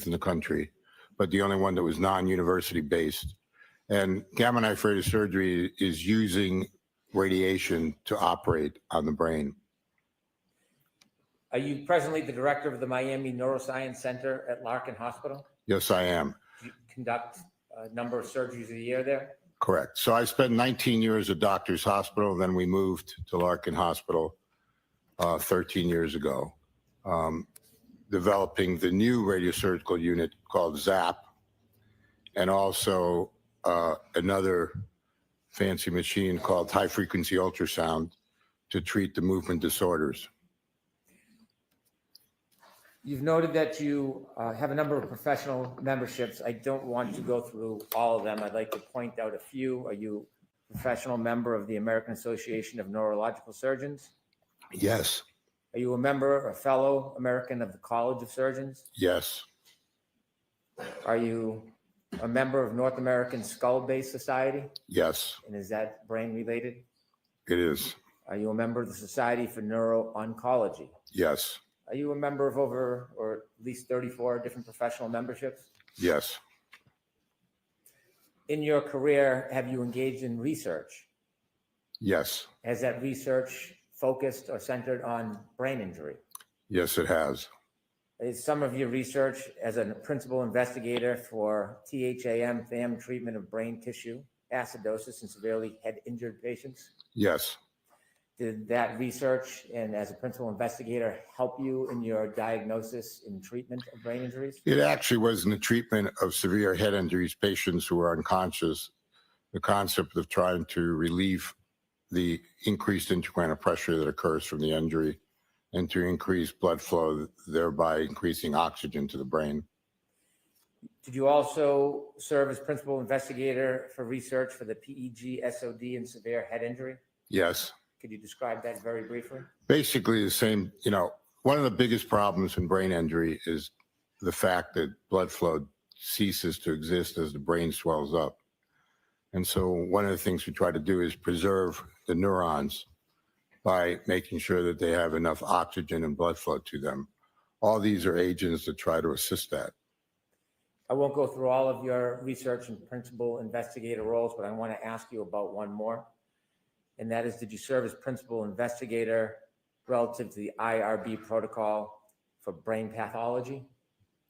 in the country, but the only one that was non-university based. And Gamma Knife radiosurgery is using radiation to operate on the brain. Are you presently the director of the Miami Neuroscience Center at Larkin Hospital? Yes, I am. Do you conduct a number of surgeries a year there? Correct. So I spent 19 years at Doctors Hospital. Then we moved to Larkin Hospital 13 years ago, developing the new radiosurgical unit called ZAP, and also another fancy machine called high frequency ultrasound to treat the movement disorders. You've noted that you have a number of professional memberships. I don't want to go through all of them. I'd like to point out a few. Are you a professional member of the American Association of Neurological Surgeons? Yes. Are you a member, a fellow American of the College of Surgeons? Yes. Are you a member of North American Skull-Based Society? Yes. And is that brain related? It is. Are you a member of the Society for Neuro-Oncology? Yes. Are you a member of over, or at least 34 different professional memberships? Yes. In your career, have you engaged in research? Yes. Has that research focused or centered on brain injury? Yes, it has. Is some of your research as a principal investigator for THAM treatment of brain tissue, acidosis in severely head injured patients? Yes. Did that research and as a principal investigator help you in your diagnosis and treatment of brain injuries? It actually was in the treatment of severe head injuries, patients who are unconscious, the concept of trying to relieve the increased intracranial pressure that occurs from the injury and to increase blood flow, thereby increasing oxygen to the brain. Did you also serve as principal investigator for research for the PEG, SOD, and severe head injury? Yes. Could you describe that very briefly? Basically the same, one of the biggest problems in brain injury is the fact that blood flow ceases to exist as the brain swells up. And so one of the things we try to do is preserve the neurons by making sure that they have enough oxygen and blood flow to them. All these are agents that try to assist that. I won't go through all of your research and principal investigator roles, but I want to ask you about one more. And that is, did you serve as principal investigator relative to the IRB protocol for brain pathology?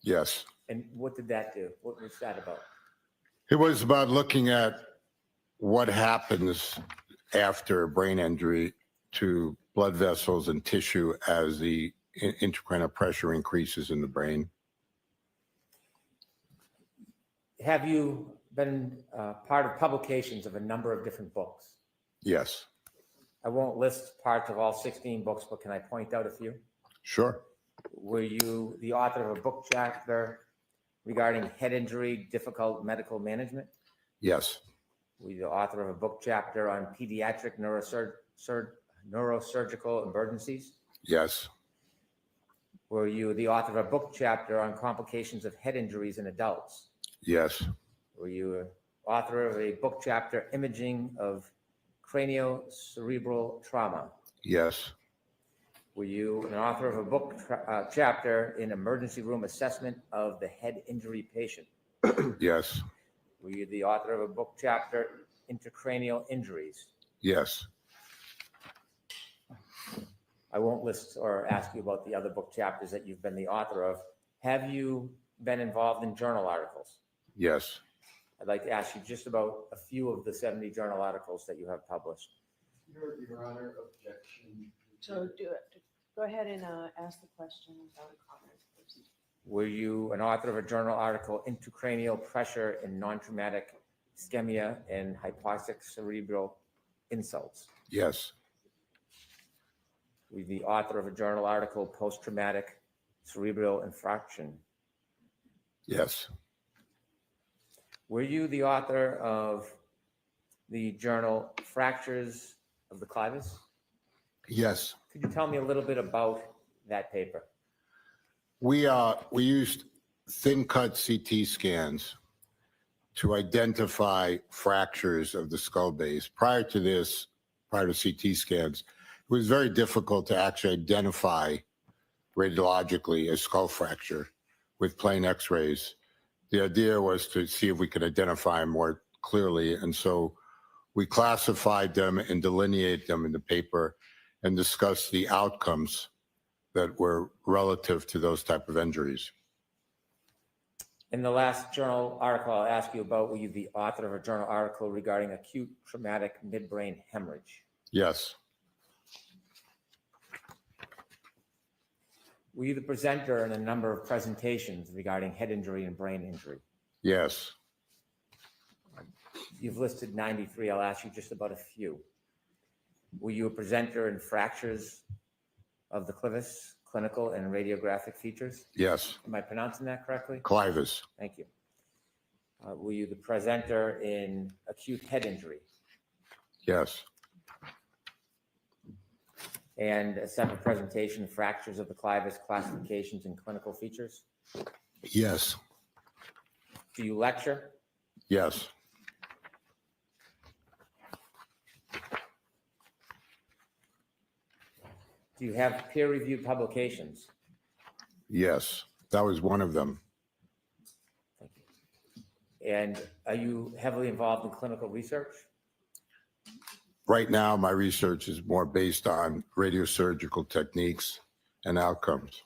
Yes. And what did that do? What was that about? It was about looking at what happens after a brain injury to blood vessels and tissue as the intracranial pressure increases in the brain. Have you been part of publications of a number of different books? Yes. I won't list parts of all 16 books, but can I point out a few? Sure. Were you the author of a book chapter regarding head injury, difficult medical management? Yes. Were you the author of a book chapter on pediatric neurosurgical emergencies? Yes. Were you the author of a book chapter on complications of head injuries in adults? Yes. Were you author of a book chapter, imaging of craniocerebral trauma? Yes. Were you an author of a book chapter in emergency room assessment of the head injury patient? Yes. Were you the author of a book chapter, intracranial injuries? Yes. I won't list or ask you about the other book chapters that you've been the author of. Have you been involved in journal articles? Yes. I'd like to ask you just about a few of the 70 journal articles that you have published. Your Honor, objection. So go ahead and ask the question without a comment, please. Were you an author of a journal article, Intracranial Pressure in Non-Traumatic Ischemia and Hypoxic Cerebral Insults? Yes. Were you the author of a journal article, Post-Traumatic Cerebral Infarction? Yes. Were you the author of the journal Fractures of the Clivus? Yes. Could you tell me a little bit about that paper? We used thin cut CT scans to identify fractures of the skull base. Prior to this, prior to CT scans, it was very difficult to actually identify radiologically a skull fracture with plain x-rays. The idea was to see if we could identify them more clearly. And so we classified them and delineated them in the paper and discussed the outcomes that were relative to those type of injuries. In the last journal article I'll ask you about, were you the author of a journal article regarding acute traumatic midbrain hemorrhage? Yes. Were you the presenter in a number of presentations regarding head injury and brain injury? Yes. You've listed 93. I'll ask you just about a few. Were you a presenter in fractures of the clivus, clinical and radiographic features? Yes. Am I pronouncing that correctly? Clivus. Thank you. Were you the presenter in acute head injury? Yes. And a separate presentation, fractures of the clivus, classifications and clinical features? Yes. Do you lecture? Yes. Do you have peer-reviewed publications? Yes. That was one of them. Thank you. And are you heavily involved in clinical research? Right now, my research is more based on radiosurgical techniques and outcomes.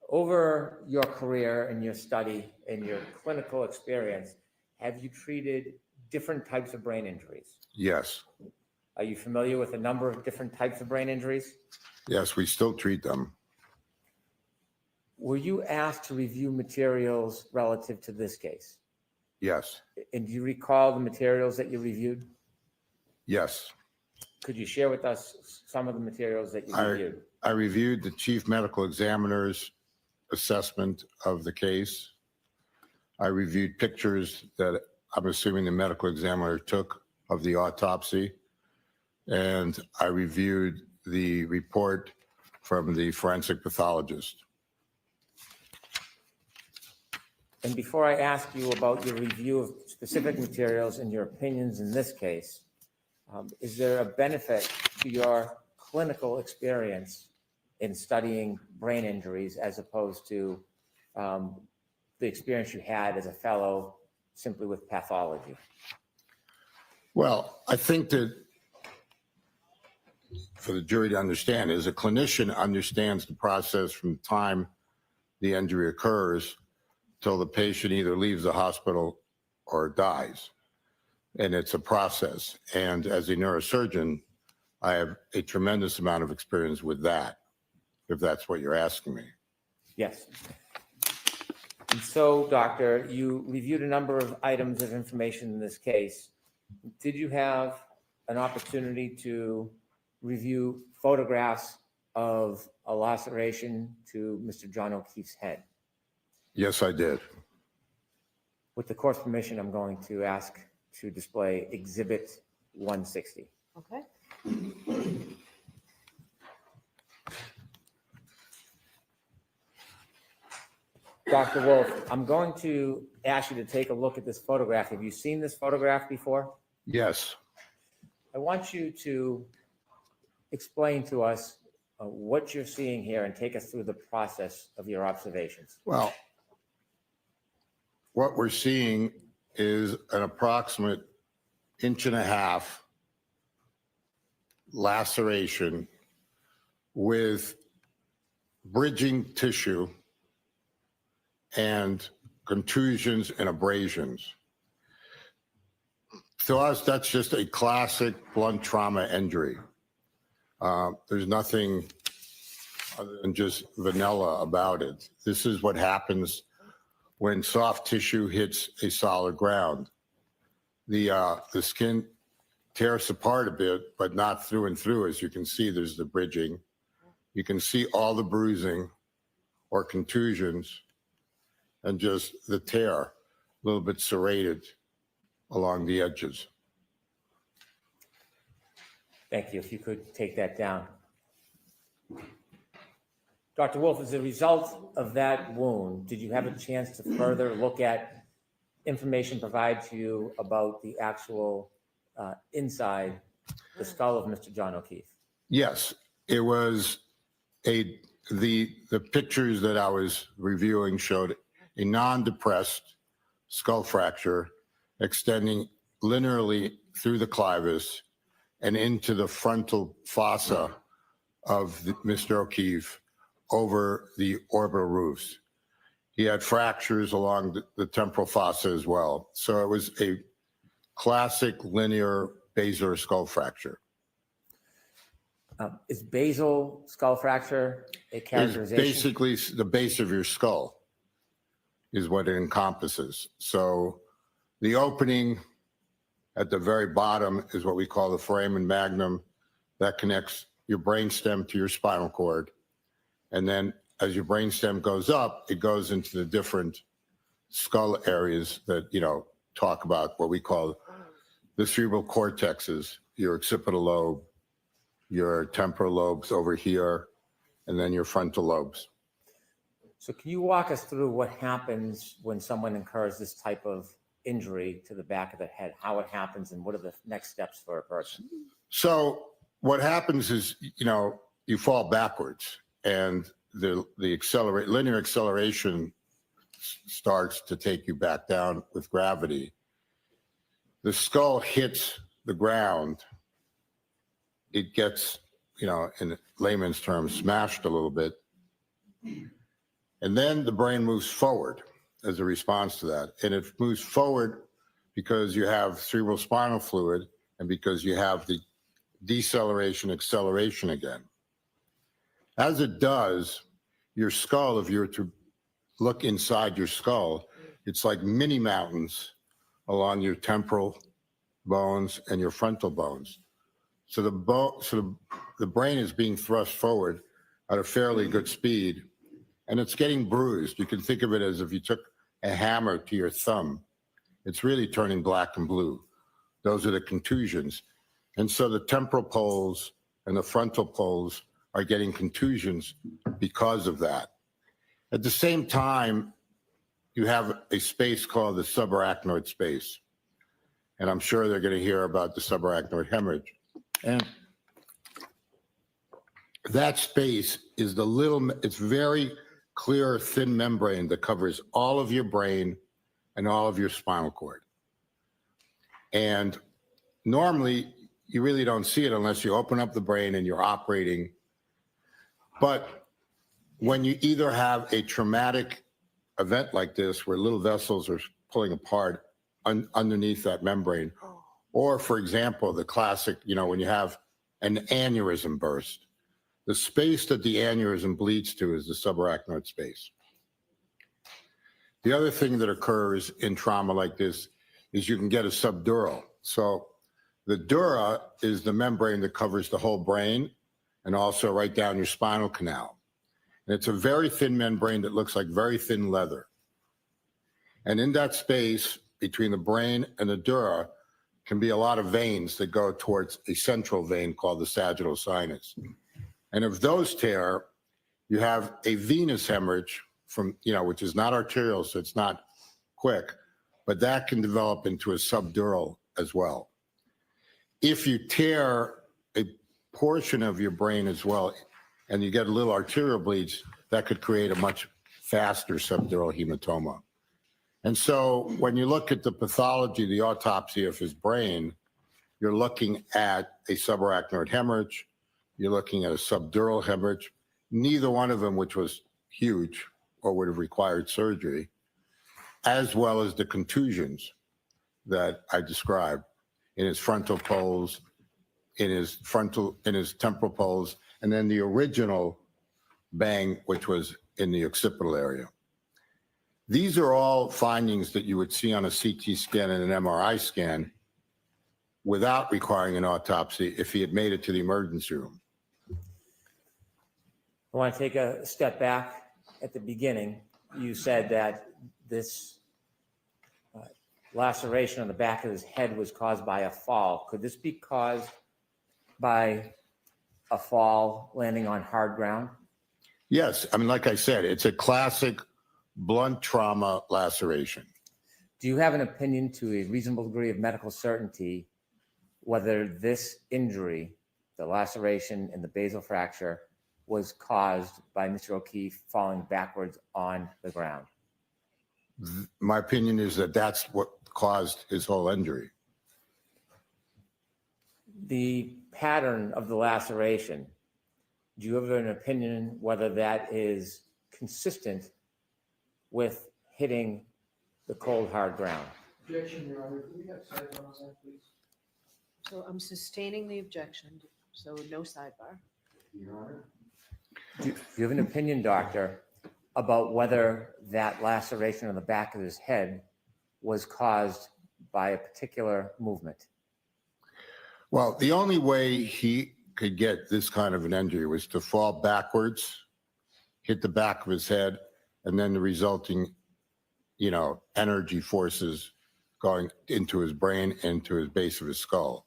Over your career and your study and your clinical experience, have you treated different types of brain injuries. Yes. Are you familiar with a number of different types of brain injuries? Yes, we still treat them. Were you asked to review materials relative to this case? Yes. And do you recall the materials that you reviewed? Yes. Could you share with us some of the materials that you reviewed? I reviewed the chief medical examiner's assessment of the case. I reviewed pictures that I'm assuming the medical examiner took of the autopsy. And I reviewed the report from the forensic pathologist. And before I ask you about your review of specific materials and your opinions in this case, is there a benefit to your clinical experience in studying brain injuries as opposed to the experience you had as a fellow simply with pathology? Well, I think that for the jury to understand, as a clinician understands the process from the time the injury occurs till the patient either leaves the hospital or dies. And it's a process. And as a neurosurgeon, I have a tremendous amount of experience with that, if that's what you're asking me. Yes. And so, doctor, you reviewed a number of items of information in this case. Did you have an opportunity to review photographs of a laceration to Mr. John O'Keefe's head? Yes, I did. With the court's permission, I'm going to ask to display Exhibit 160. Okay. Dr. Wolf, I'm going to ask you to take a look at this photograph. Have you seen this photograph before? Yes. I want you to explain to us what you're seeing here and take us through the process of your observations. Well, what we're seeing is an approximate 1.5 inch laceration with bridging tissue and contusions and abrasions. To us, that's just a classic blunt trauma injury. There's nothing other than just vanilla about it. This is what happens when soft tissue hits a solid ground. The skin tears apart a bit, but not through and through. As you can see, there's the bridging. You can see all the bruising or contusions and just the tear, a little bit serrated along the edges. Thank you. If you could take that down. Dr. Wolf, as a result of that wound, did you have a chance to further look at information provided to you about the actual inside the skull of Mr. John O'Keefe? Yes, it was the pictures that I was reviewing showed a non-depressed skull fracture extending linearly through the clivus and into the frontal fossa of Mr. O'Keefe over the orbital roofs. He had fractures along the temporal fossa as well. So it was a classic linear basilar skull fracture. Is basal skull fracture a It's characterization? basically the base of your skull is what it encompasses. So the opening at the very bottom is what we call the foramen magnum that connects your brainstem to your spinal cord. And then as your brainstem goes up, it goes into the different skull areas that, talk about what we call the cerebral cortexes, your occipital lobe, your temporal lobes over here, and then your frontal lobes. So can you walk us through what happens when someone incurs this type of injury to the back of the head, how it happens, and what are the next steps for a person? So what happens is, you fall backwards, and the linear acceleration starts to take you back down with gravity. The skull hits the ground. It gets, in layman's terms, smashed a little bit. And then the brain moves forward as a response to that. And it moves forward because you have cerebral spinal fluid and because you have the deceleration, acceleration again. As it does, your skull, if you were to look inside your skull, it's like mini mountains along your temporal bones and your frontal bones. So the brain is being thrust forward at a fairly good speed, and it's getting bruised. You can think of it as if you took a hammer to your thumb. It's really turning black and blue. Those are the contusions. And so the temporal poles and the frontal poles are getting contusions because of that. At the same time, you have a space called the subarachnoid space. And I'm sure they're going to hear about the subarachnoid hemorrhage. And that space is it's very clear, thin membrane that covers all of your brain and all of your spinal cord. And normally, you really don't see it unless you open up the brain and you're operating. But when you either have a traumatic event like this, where little vessels are pulling apart underneath that membrane, or for example, the classic, when you have an aneurysm burst, the space that the aneurysm bleeds to is the subarachnoid space. The other thing that occurs in trauma like this is you can get a subdural. So the dura is the membrane that covers the whole brain and also right down your spinal canal. And it's a very thin membrane that looks like very thin leather. And in that space between the brain and the dura can be a lot of veins that go towards a central vein called the sagittal sinus. And if those tear, you have a venous hemorrhage from, which is not arterial, so it's not quick, but that can develop into a subdural as well. If you tear a portion of your brain as well, and you get a little arterial bleeds, that could create a much faster subdural hematoma. And so when you look at the pathology, the autopsy of his brain, you're looking at a subarachnoid hemorrhage, you're looking at a subdural hemorrhage, neither one of them which was huge or would have required surgery, as well as the contusions that I described in his frontal poles, in his temporal poles, and then the original bang, which was in the occipital area. These are all findings that you would see on a CT scan and an MRI scan without requiring an autopsy if he had made it to the emergency room. I want to take a step back. At the beginning, you said that this laceration on the back of his head was caused by a fall. Could this be caused by a fall landing on hard ground? Yes. I mean, like I said, it's a classic blunt trauma laceration. Do you have an opinion to a reasonable degree of medical certainty whether this injury, the laceration and the basal fracture, was caused by Mr. O'Keefe falling backwards on the ground? My opinion is that that's what caused his whole injury. The pattern of the laceration, do you have an opinion whether that is consistent with hitting the cold, hard ground? Objection, Your Honor. Can we have sidebar on that, please? So I'm sustaining the objection, so no sidebar. Your Honor. Do you have an opinion, doctor, about whether that laceration on the back of his head was caused by a particular movement? Well, the only way he could get this kind of an injury was to fall backwards, hit the back of his head, and then the resulting, energy forces going into his brain and to his base of his skull.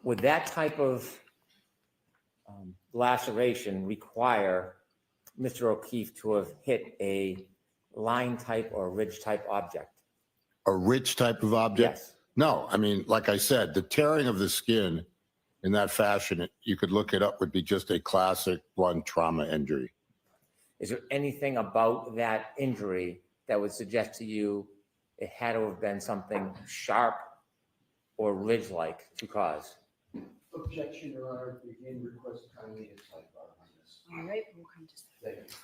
Would that type of laceration require Mr. O'Keefe to have hit a line type or ridge type object? A ridge type of object? Yes. No, I mean, like I said, the tearing of the skin in that fashion, you could look it up, would be just a classic blunt trauma injury. Is there anything about that injury that would suggest to you it had to have been something sharp or ridge-like to cause? Objection, Your Honor. Again, request kindly a sidebar on this. All right, we'll come to that. Thank you.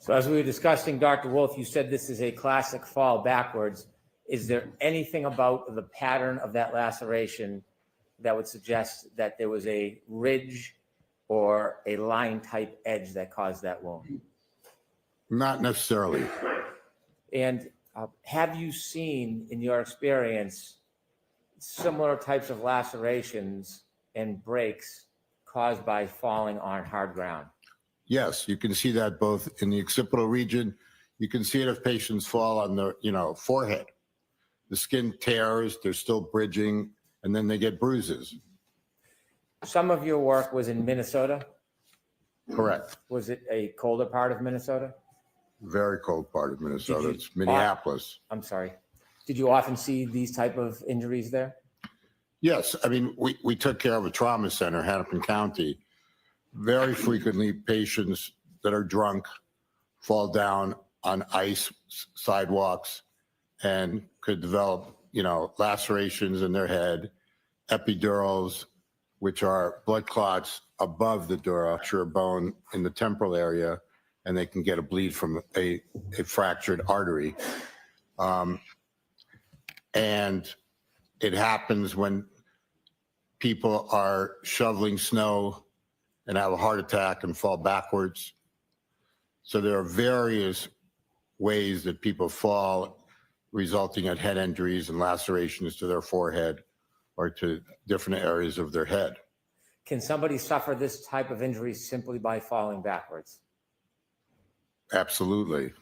So as we were discussing, Dr. Wolf, you said this is a classic fall backwards. Is there anything about the pattern of that laceration that would suggest that there was a ridge or a line type edge that caused that wound? Not necessarily. And have you seen, in your experience, similar types of lacerations and breaks caused by falling on hard ground? Yes, you can see that both in the occipital region. You can see it if patients fall on the, forehead. The skin tears, they're still bridging, and then they get bruises. Some of your work was in Minnesota. Correct. Was it a colder part of Minnesota? Very cold part of Minnesota. Did you- It's Minneapolis. I'm sorry. Did you often see these type of injuries there? Yes, I mean, we took care of a trauma center, Hennepin County. Very frequently, patients that are drunk fall down on ice sidewalks and could develop, lacerations in their head, epidurals, which are blood clots above the dura, fracture a bone in the temporal area, and they can get a bleed from a fractured artery. And it happens when people are shoveling snow and have a heart attack and fall backwards. So there are various ways that people fall, resulting in head injuries and lacerations to their forehead or to different areas of their head. Can somebody suffer this type of injury simply by falling backwards? Absolutely.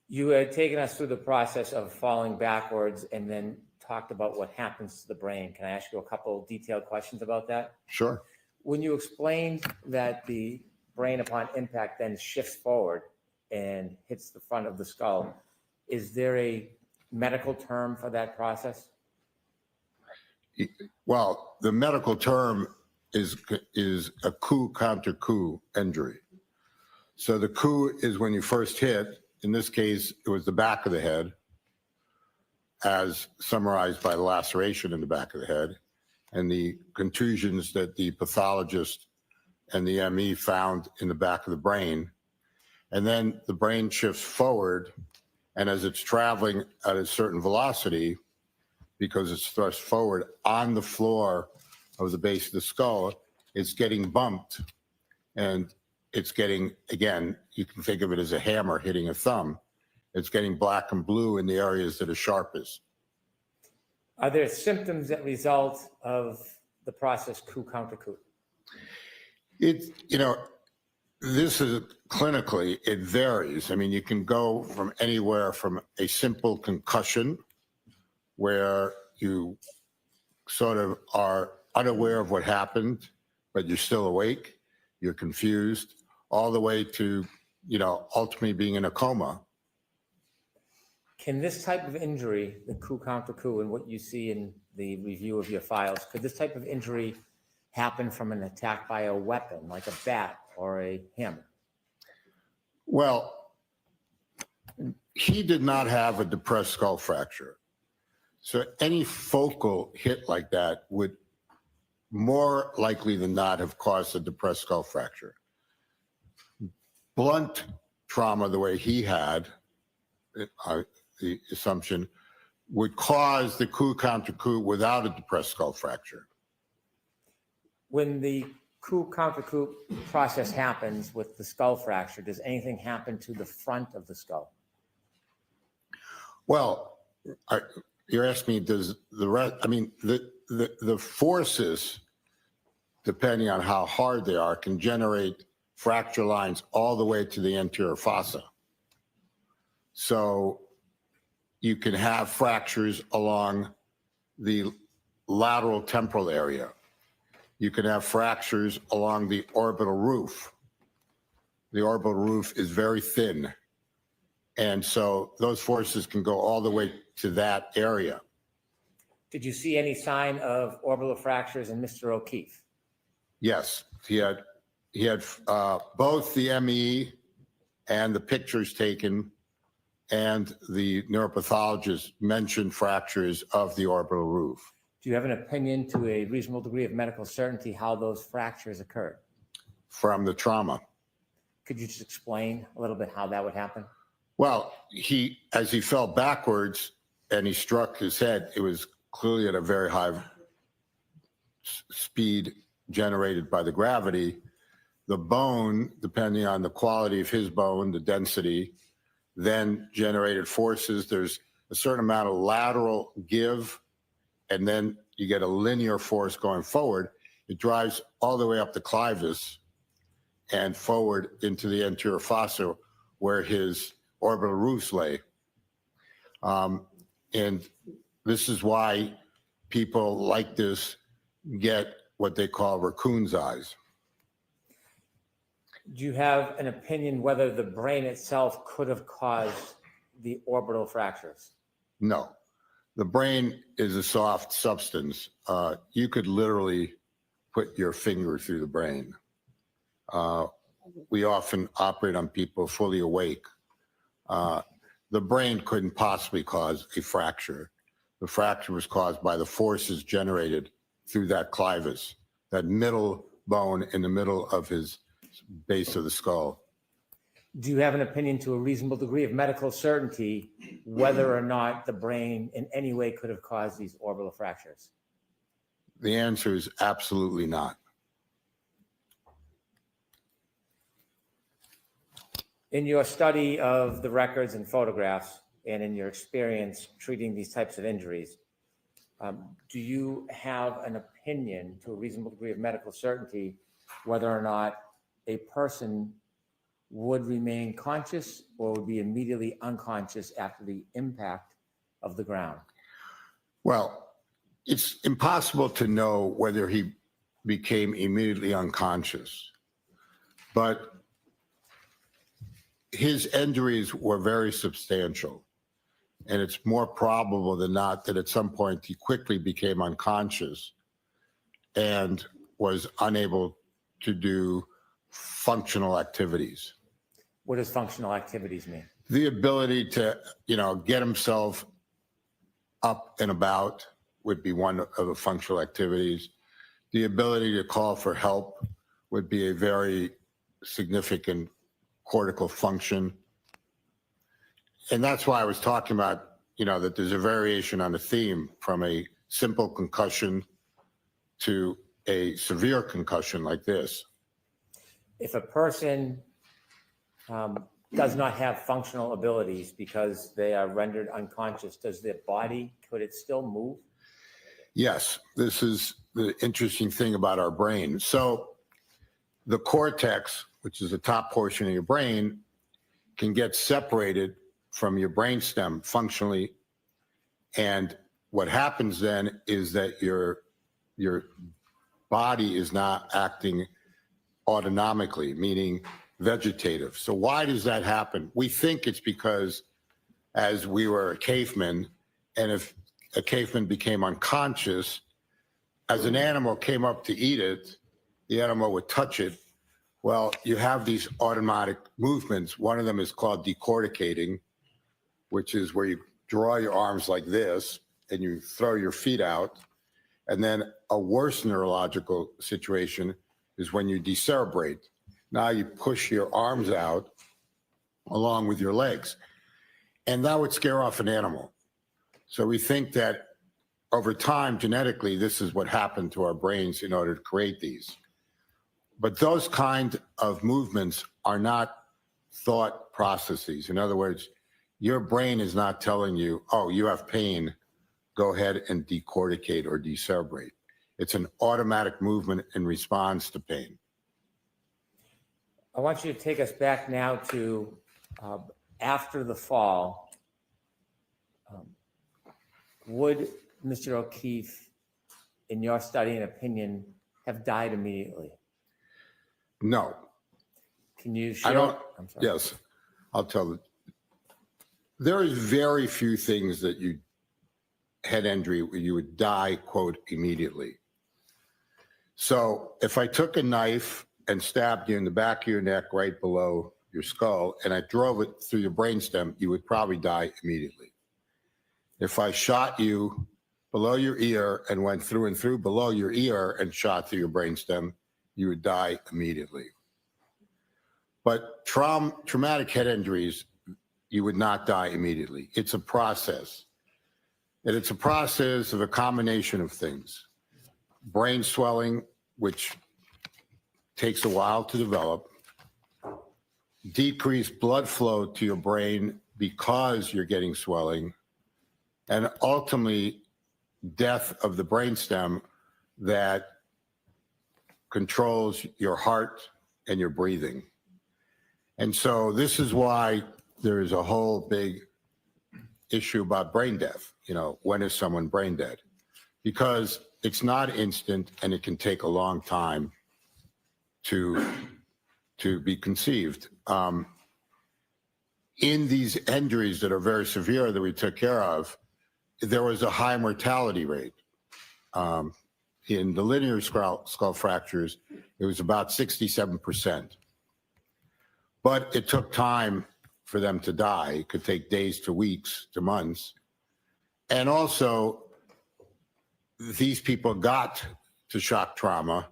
You had taken us through the process of falling backwards and then talked about what happens to the brain. Can I ask you a couple detailed questions about that? Sure. When you explained that the brain upon impact then shifts forward and hits the front of the skull, is there a medical term for that process? Well, the medical term is a coup counter coup injury. So the coup is when you first hit. In this case, it was the back of the head, as summarized by the laceration in the back of the head, and the contusions that the pathologist and the ME found in the back of the brain. And then the brain shifts forward, and as it's traveling at a certain velocity, because it's thrust forward on the floor of the base of the skull, it's getting bumped, and it's getting, again, you can think of it as a hammer hitting a thumb. It's getting black and blue in the areas that are sharpest. Are there symptoms that result of the process coup counter coup? This is clinically, it varies. I mean, you can go from anywhere from a simple concussion where you sort of are unaware of what happened, but you're still awake, you're confused, all the way to, ultimately being in a coma. Can this type of injury, the coup counter coup, and what you see in the review of your files, could this type of injury happen from an attack by a weapon, like a bat or a hammer? Well, he did not have a depressed skull fracture. So any focal hit like that would more likely than not have caused a depressed skull fracture. Blunt trauma, the way he had, the assumption, would cause the coup counter coup without a depressed skull fracture. When the coup counter coup process happens with the skull fracture, does anything happen to the front of the skull? Well, you're asking me, does the rest, I mean, the forces, depending on how hard they are, can generate fracture lines all the way to the anterior fossa. So you can have fractures along the lateral temporal area. You can have fractures along the orbital roof. The orbital roof is very thin. And so those forces can go all the way to that area. Did you see any sign of orbital fractures in Mr. O'Keefe? Yes, he had both the ME and the pictures taken, and the neuropathologist mentioned fractures of the orbital roof. Do you have an opinion to a reasonable degree of medical certainty how those fractures occurred? From the trauma. Could you just explain a little bit how that would happen? Well, as he fell backwards and he struck his head, it was clearly at a very high speed generated by the gravity. The bone, depending on the quality of his bone, the density, then generated forces. There's a certain amount of lateral give, and then you get a linear force going forward. It drives all the way up the clivus and forward into the anterior fossa where his orbital roofs lay. And this is why people like this get what they call raccoon's eyes. Do you have an opinion whether the brain itself could have caused the orbital fractures? No. The brain is a soft substance. You could literally put your finger through the brain. We often operate on people fully awake. The brain couldn't possibly cause a fracture. The fracture was caused by the forces generated through that clivus, that middle bone in the middle of his base of the skull. Do you have an opinion to a reasonable degree of medical certainty whether or not the brain in any way could have caused these orbital fractures? The answer is absolutely not. In your study of the records and photographs and in your experience treating these types of injuries, do you have an opinion to a reasonable degree of medical certainty whether or not a person would remain conscious or would be immediately unconscious after the impact of the ground? Well, it's impossible to know whether he became immediately unconscious, but his injuries were very substantial, and it's more probable than not that at some point he quickly became unconscious and was unable to do functional activities. What does functional activities mean? The ability to, get himself up and about would be one of the functional activities. The ability to call for help would be a very significant cortical function. And that's why I was talking about, that there's a variation on the theme from a simple concussion to a severe concussion like this. If a person does not have functional abilities because they are rendered unconscious, does their body, could it still move? Yes, this is the interesting thing about our brain. So the cortex, which is the top portion of your brain, can get separated from your brainstem functionally. And what happens then is that your body is not acting autonomically, meaning vegetative. So why does that happen? We think it's because as we were a caveman, and if a caveman became unconscious, as an animal came up to eat it, the animal would touch it. Well, you have these automatic movements. One of them is called decorticating, which is where you draw your arms like this and you throw your feet out. And then a worse neurological situation is when you decerebrate. Now you push your arms out along with your legs. And that would scare off an animal. So we think that over time, genetically, this is what happened to our brains in order to create these. But those kind of movements are not thought processes. In other words, your brain is not telling you, oh, you have pain, go ahead and decorticate or decerebrate. It's an automatic movement in response to pain. I want you to take us back now to after the fall. Would Mr. O'Keefe, in your study and opinion, have died immediately? No. Can you share? I'm sorry. Yes, I'll tell you. There is very few things that you head injury where you would die, quote, immediately. So if I took a knife and stabbed you in the back of your neck right below your skull and I drove it through your brainstem, you would probably die immediately. If I shot you below your ear and went through and through below your ear and shot through your brainstem, you would die immediately. But traumatic head injuries, you would not die immediately. It's a process. And it's a process of a combination of things. Brain swelling, which takes a while to develop. Decreased blood flow to your brain because you're getting swelling. And ultimately, death of the brainstem that controls your heart and your breathing. And so this is why there is a whole big issue about brain death. You know, when is someone brain dead? Because it's not instant and it can take a long time to be conceived. In these injuries that are very severe that we took care of, there was a high mortality rate. In the linear skull fractures, it was about 67%. But it took time for them to die. It could take days to weeks to months. And also, these people got to shock trauma.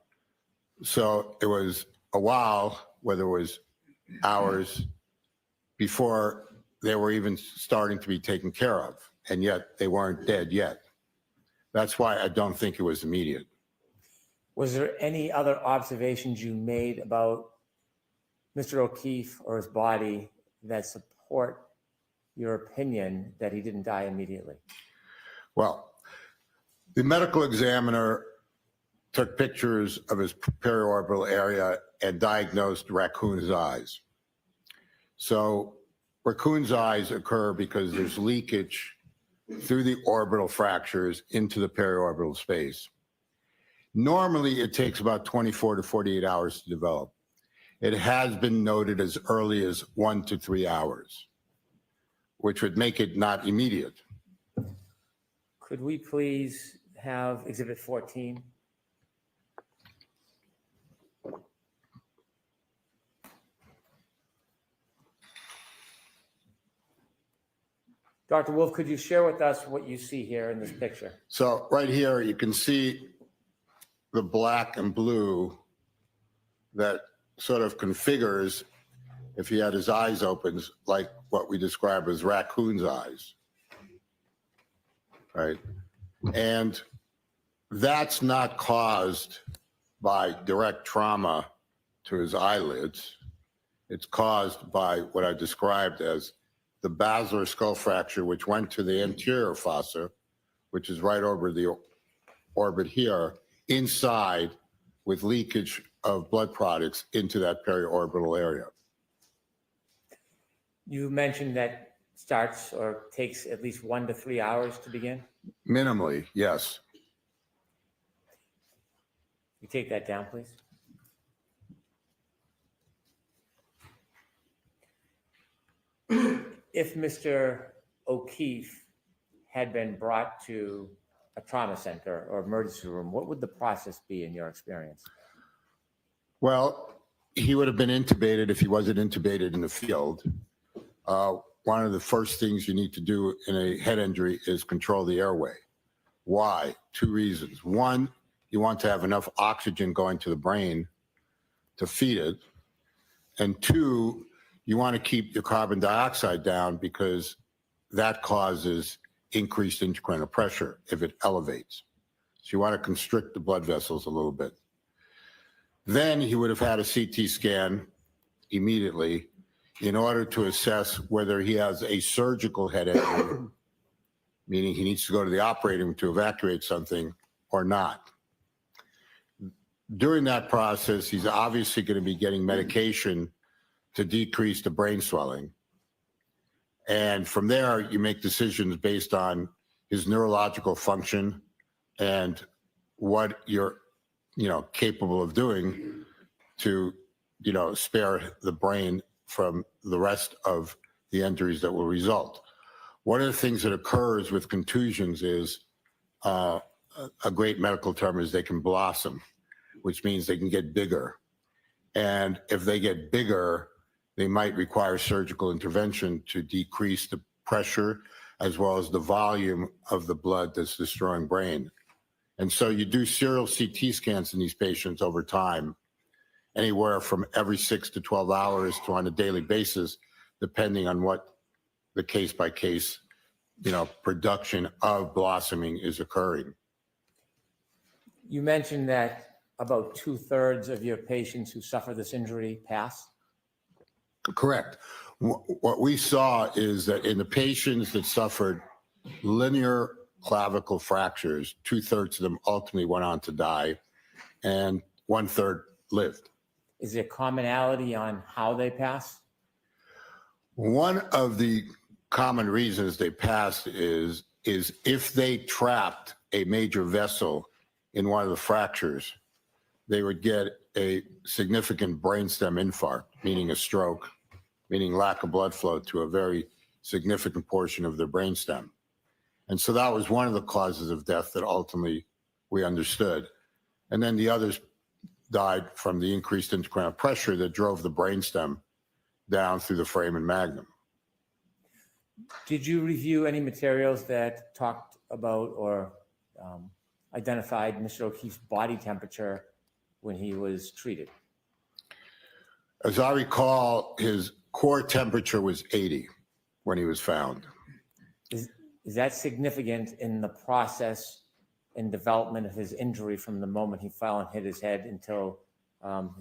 So it was a while, whether it was hours, before they were even starting to be taken care of. And yet they weren't dead yet. That's why I don't think it was immediate. Was there any other observations you made about Mr. O'Keefe or his body that support your opinion that he didn't die immediately? Well, the medical examiner took pictures of his periorbital area and diagnosed raccoon's eyes. So raccoon's eyes occur because there's leakage through the orbital fractures into the periorbital space. Normally, it takes about 24 to 48 hours to develop. It has been noted as early as 1 to 3 hours, which would make it not immediate. Could we please have Exhibit 14? Dr. Wolf, could you share with us what you see here in this picture? So right here, you can see the black and blue that sort of configures, if he had his eyes open, like what we describe as raccoon's eyes, right? And that's not caused by direct trauma to his eyelids. It's caused by what I described as the basilar skull fracture, which went to the anterior fossa, which is right over the orbit here, inside with leakage of blood products into that periorbital area. You mentioned that starts or takes at least 1 to 3 hours to begin. Minimally, yes. You take that down, please. If Mr. O'Keefe had been brought to a trauma center or emergency room, what would the process be in your experience? Well, he would have been intubated if he wasn't intubated in the field. One of the first things you need to do in a head injury is control the airway. Why? 2 reasons. One, you want to have enough oxygen going to the brain to feed it. And 2, you want to keep your carbon dioxide down because that causes increased intracranial pressure if it elevates. So you want to constrict the blood vessels a little bit. Then he would have had a CT scan immediately in order to assess whether he has a surgical head injury, meaning he needs to go to the operating room to evacuate something or not. During that process, he's obviously going to be getting medication to decrease the brain swelling. And from there, you make decisions based on his neurological function and what you're, capable of doing to, spare the brain from the rest of the injuries that will result. One of the things that occurs with contusions is a great medical term is they can blossom, which means they can get bigger. And if they get bigger, they might require surgical intervention to decrease the pressure as well as the volume of the blood that's destroying brain. And so you do serial CT scans in these patients over time, anywhere from every 6 to 12 hours to on a daily basis, depending on what the case by case, production of blossoming is occurring. You mentioned that about 2/3 of your patients who suffer this injury pass. Correct. What we saw is that in the patients that suffered linear clavicle fractures, 2/3 of them ultimately went on to die, and 1/3 lived. Is there commonality on how they pass? One of the common reasons they passed is if they trapped a major vessel in one of the fractures, they would get a significant brainstem infarct, meaning a stroke, meaning lack of blood flow to a very significant portion of their brainstem. And so that was one of the causes of death that ultimately we understood. And then the others died from the increased intracranial pressure that drove the brainstem down through the foramen magnum. Did you review any materials that talked about or identified Mr. O'Keefe's body temperature when he was treated? As I recall, his core temperature was 80 when he was found. Is that significant in the process and development of his injury from the moment he fell and hit his head until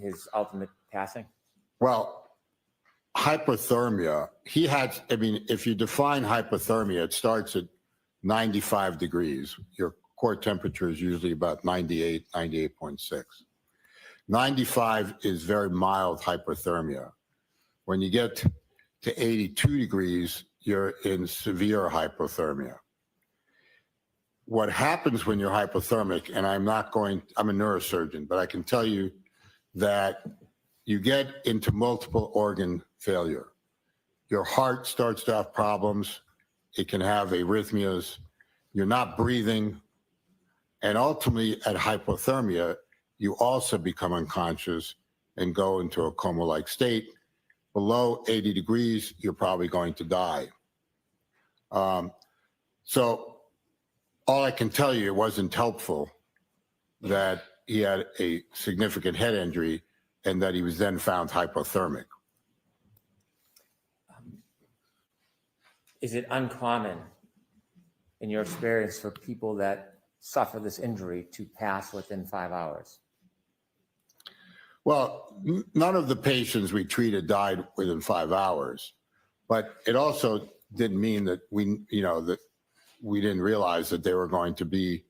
his ultimate passing? Well, hypothermia, if you define hypothermia, it starts at 95 degrees. Your core temperature is usually about 98, 98.6. 95 is very mild hypothermia. When you get to 82 degrees, you're in severe hypothermia. What happens when you're hypothermic, and I'm a neurosurgeon, but I can tell you that you get into multiple organ failure. Your heart starts to have problems. It can have arrhythmias. You're not breathing. And ultimately, at hypothermia, you also become unconscious and go into a coma-like state. Below 80 degrees, you're probably going to die. So all I can tell you, it wasn't helpful that he had a significant head injury and that he was then found hypothermic. Is it uncommon in your experience for people that suffer this injury to pass within 5 hours? Well, none of the patients we treated died within 5 hours, but it also didn't mean that we didn't realize that they were going to be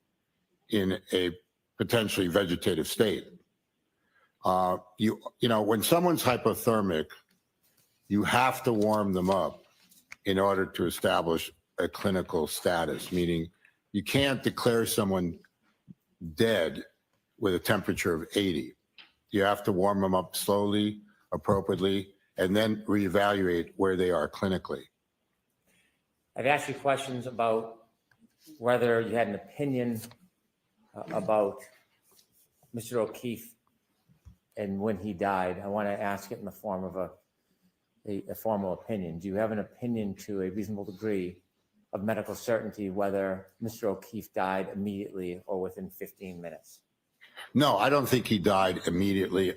in a potentially vegetative state. When someone's hypothermic, you have to warm them up in order to establish a clinical status, meaning you can't declare someone dead with a temperature of 80. You have to warm them up slowly, appropriately, and then reevaluate where they are clinically. I've asked you questions about whether you had an opinion about Mr. O'Keefe and when he died. I want to ask it in the form of a formal opinion. Do you have an opinion to a reasonable degree of medical certainty whether Mr. O'Keefe died immediately or within 15 minutes? No, I don't think he died immediately.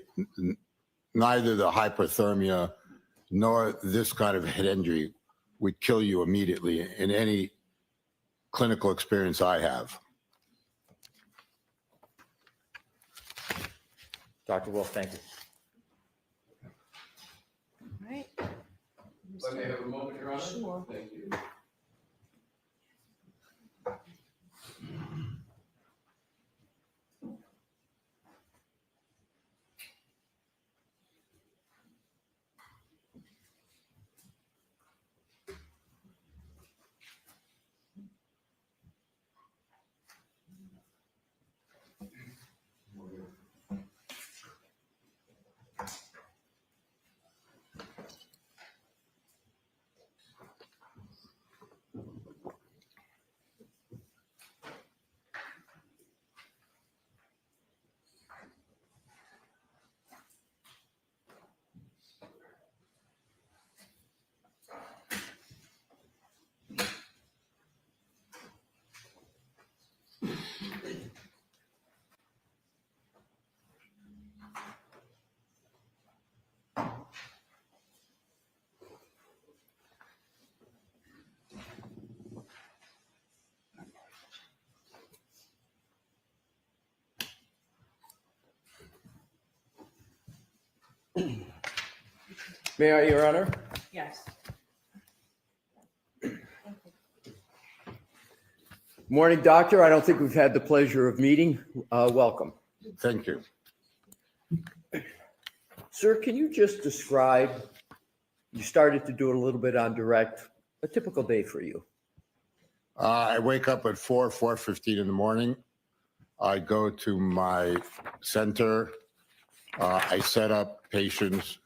Neither the hypothermia nor this kind of head injury would kill you immediately in any clinical experience I have. Dr. Wolf, thank you. All right. Let me have a moment, Your Honor. Sure. Thank you. May I, Your Honor? Yes. Morning, Doctor. I don't think we've had the pleasure of meeting. Welcome. Thank you. Sir, can you just describe, you started to do it a little bit on direct, a typical day for you? I wake up at 4:15 in the morning. I go to my center. I set up patients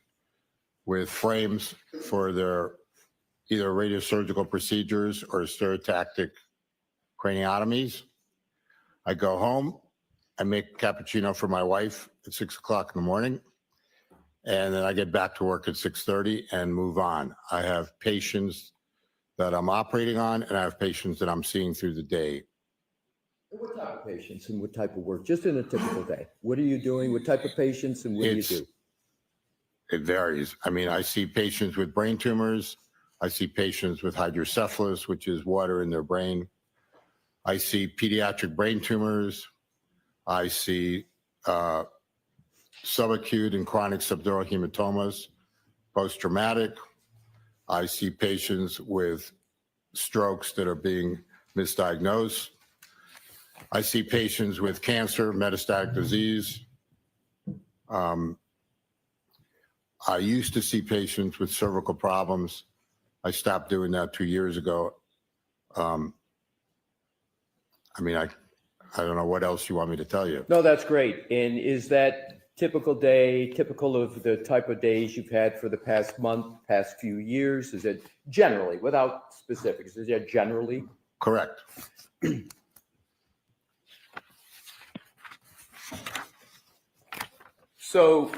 with frames for their either radiosurgical procedures or stereotactic craniotomies. I go home. I make cappuccino for my wife at 6 o'clock in the morning. And then I get back to work at 6:30 and move on. I have patients that I'm operating on, and I have patients that I'm seeing through the day. What type of patients and what type of work? Just in a typical day. What are you doing? What type of patients and what do you do? It varies. I mean, I see patients with brain tumors. I see patients with hydrocephalus, which is water in their brain. I see pediatric brain tumors. I see subacute and chronic subdural hematomas, post-traumatic. I see patients with strokes that are being misdiagnosed. I see patients with cancer, metastatic disease. I used to see patients with cervical problems. I stopped doing that 2 years ago. I mean, I don't know what else you want me to tell you. No, that's great. And is that typical day, typical of the type of days you've had for the past month, past few years? Is it generally, without specifics, is it generally? Correct. So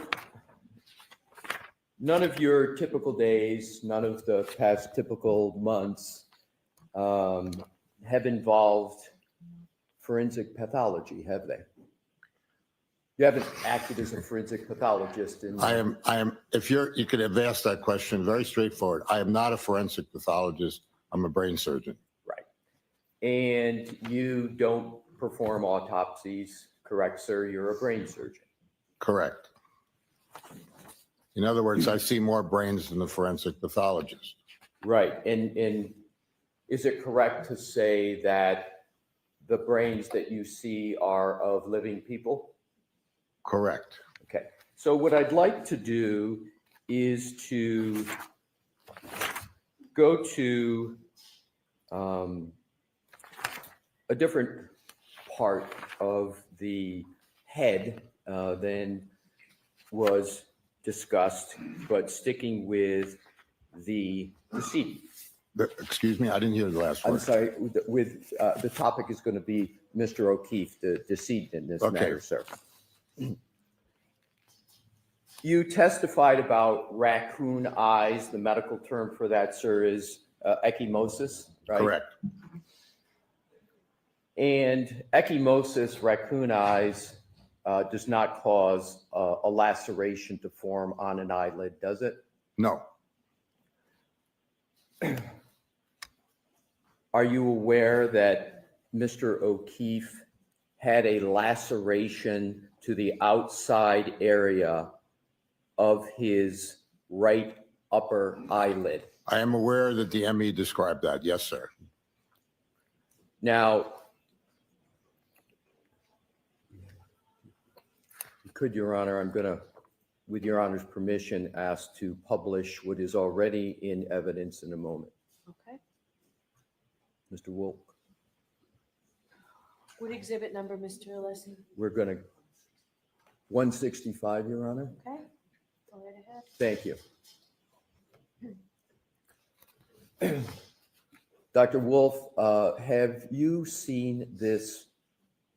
none of your typical days, none of the past typical months have involved forensic pathology, have they? You haven't acted as a forensic pathologist in. I am, if you could have asked that question, very straightforward. I am not a forensic pathologist. I'm a brain surgeon. Right. And you don't perform autopsies, correct, sir? You're a brain surgeon. Correct. In other words, I see more brains than the forensic pathologist. Right. And is it correct to say that the brains that you see are of living people? Correct. Okay. So what I'd like to do is to go to a different part of the head than was discussed, but sticking with the decedent. Excuse me, I didn't hear the last word. I'm sorry, with the topic is going to be Mr. O'Keefe, the decedent in this matter, sir. You testified about raccoon eyes. The medical term for that, sir, is ecchymosis, right? Correct. And ecchymosis, raccoon eyes, does not cause a laceration to form on an eyelid, does it? No. Are you aware that Mr. O'Keefe had a laceration to the outside area of his right upper eyelid? I am aware that the ME described that. Yes, sir. Now, could, Your Honor, I'm going to, with Your Honor's permission, ask to publish what is already in evidence in a moment. Okay. Mr. Wolk, What exhibit number, Mr. Elise? we're going to, 165, Your Honor. Okay, go right ahead. Thank you. Dr. Wolf, have you seen this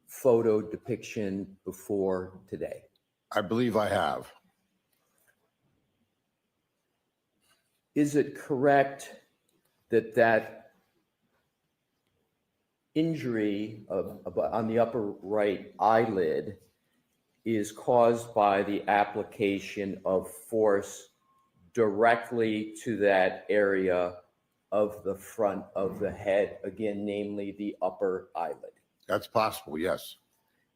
photo depiction before today? I believe I have. Is it correct that that injury on the upper right eyelid is caused by the application of force directly to that area of the front of the head, again, namely the upper eyelid? That's possible, yes.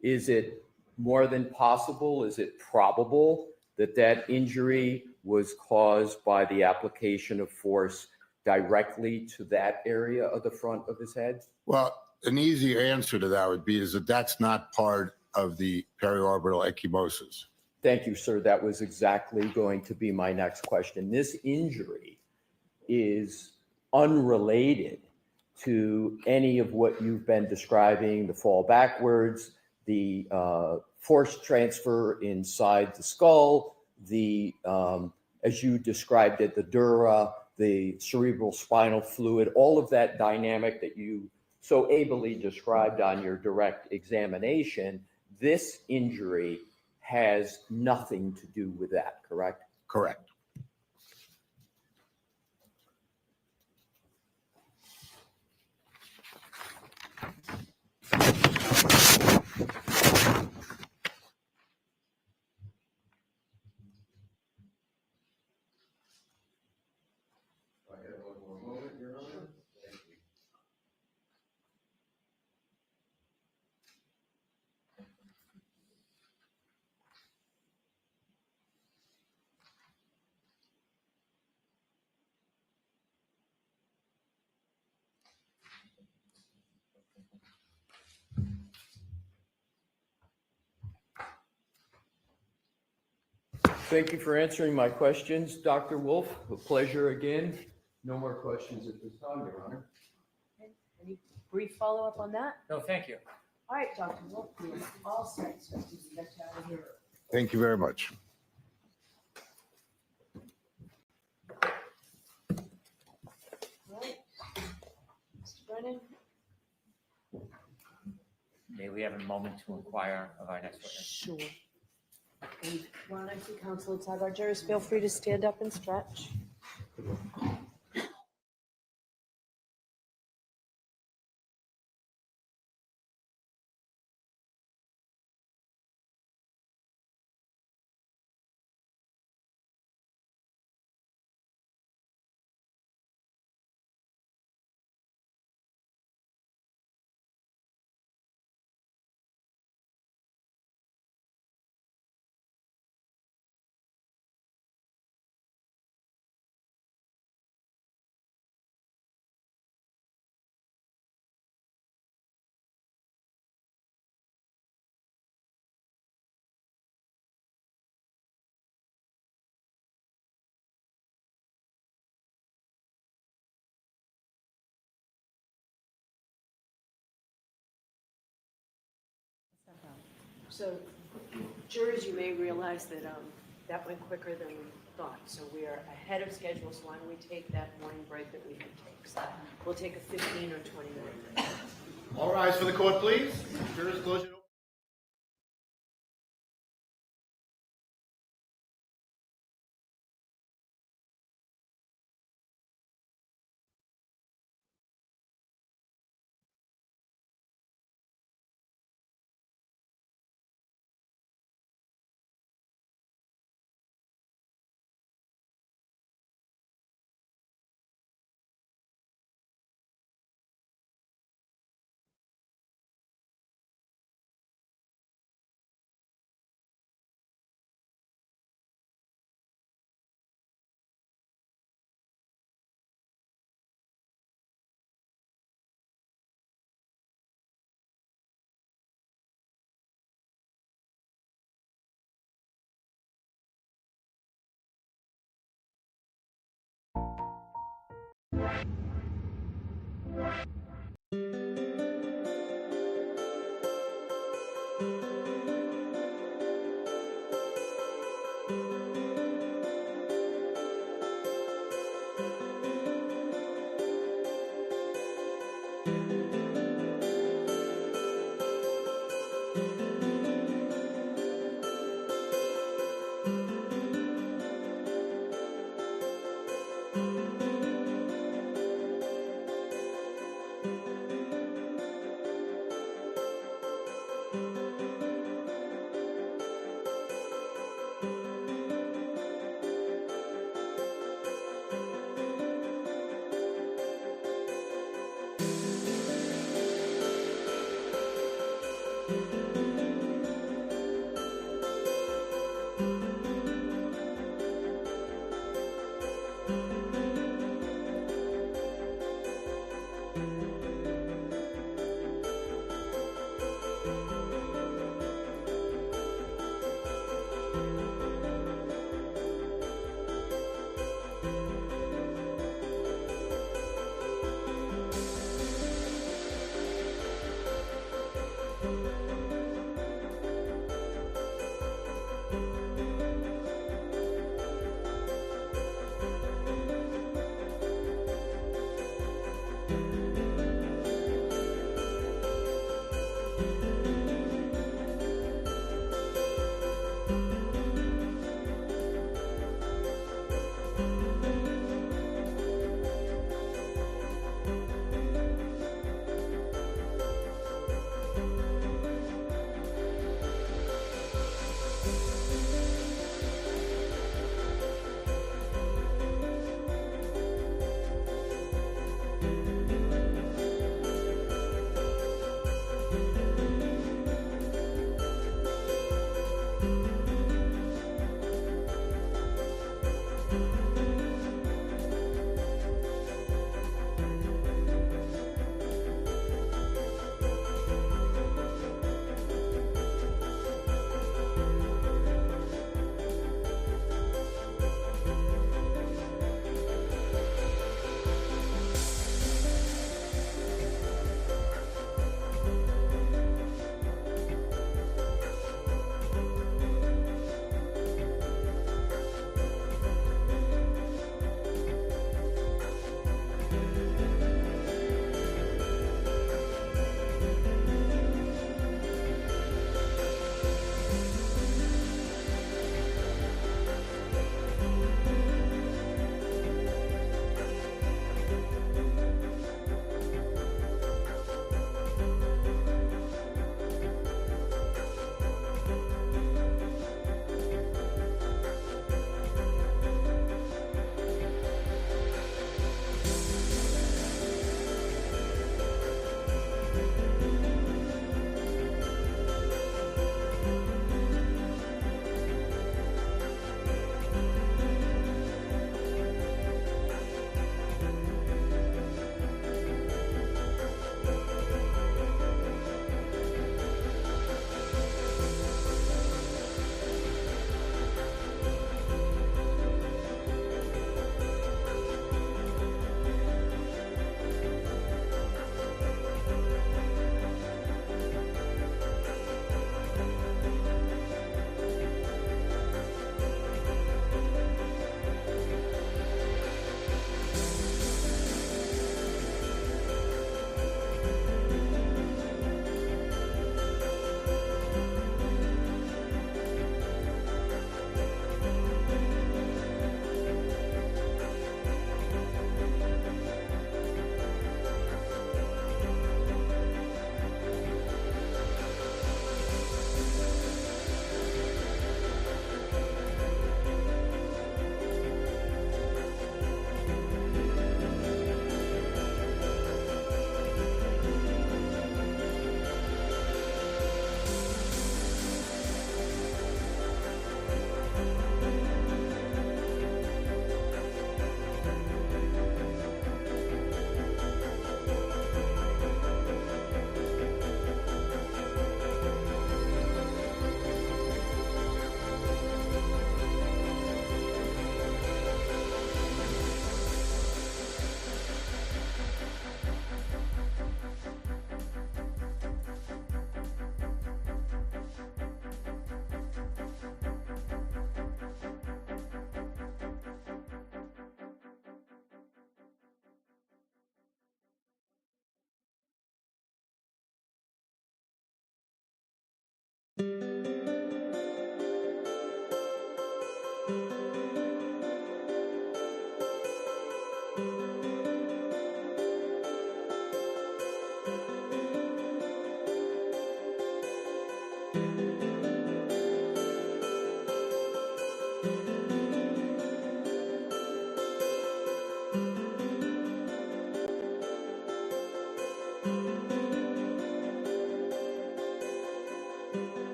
Is it more than possible? Is it probable that that injury was caused by the application of force directly to that area of the front of his head? Well, an easy answer to that would be is that that's not part of the periorbital ecchymosis. Thank you, sir. That was exactly going to be my next question. This injury is unrelated to any of what you've been describing, the fall backwards, the force transfer inside the skull, the, as you described it, the dura, the cerebral spinal fluid, all of that dynamic that you so ably described on your direct examination. This injury has nothing to do with that, correct? Correct. Thank you for answering my questions, Dr. Wolf. A pleasure again. No more questions at this time, Your Honor. Any brief follow-up on that? No, thank you. All right, Dr. Wolf, we are all set, so we can get you out of here. Thank you very much. All right. Mr. Brennan? May we have a moment to inquire of our next witness? Sure. And when I see counsel outside our jurors, feel free to stand up and stretch. So, jurors, you may realize that that went quicker than we thought. So we are ahead of schedule. So why don't we take that morning break that we can take? So we'll take a 15 or 20-minute break. All rise for the court, please. Jurors, close your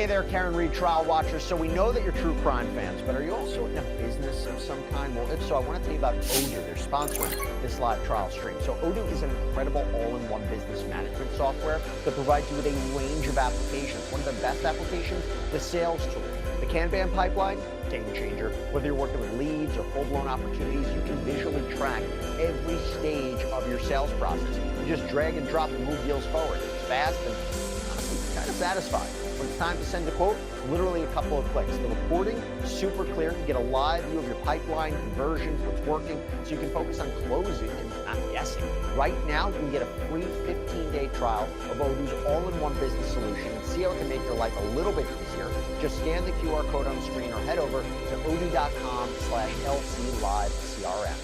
Hey there, Karen Retrial watchers. So we know that you're true crime fans, but are you also in a business of some kind? Well, if so, I want to tell you about Odoo. They're sponsoring this live trial stream. So Odoo is an incredible all-in-one business management software that provides you with a range of applications. One of the best applications, the sales tool. The Kanban pipeline, game changer. Whether you're working with leads or full-blown opportunities, you can visually track every stage of your sales process. You just drag and drop and move deals forward. It's fast and honestly kind of satisfying. When it's time to send a quote, literally a couple of clicks. The reporting, super clear. You get a live view of your pipeline, conversions, what's working, so you can focus on closing and not guessing. Right now, you can get a free 15-day trial of Odoo's all-in-one business solution and see how it can make your life a little bit easier. Just scan the QR code on the screen or head over to odoo.com/LCLiveCRM.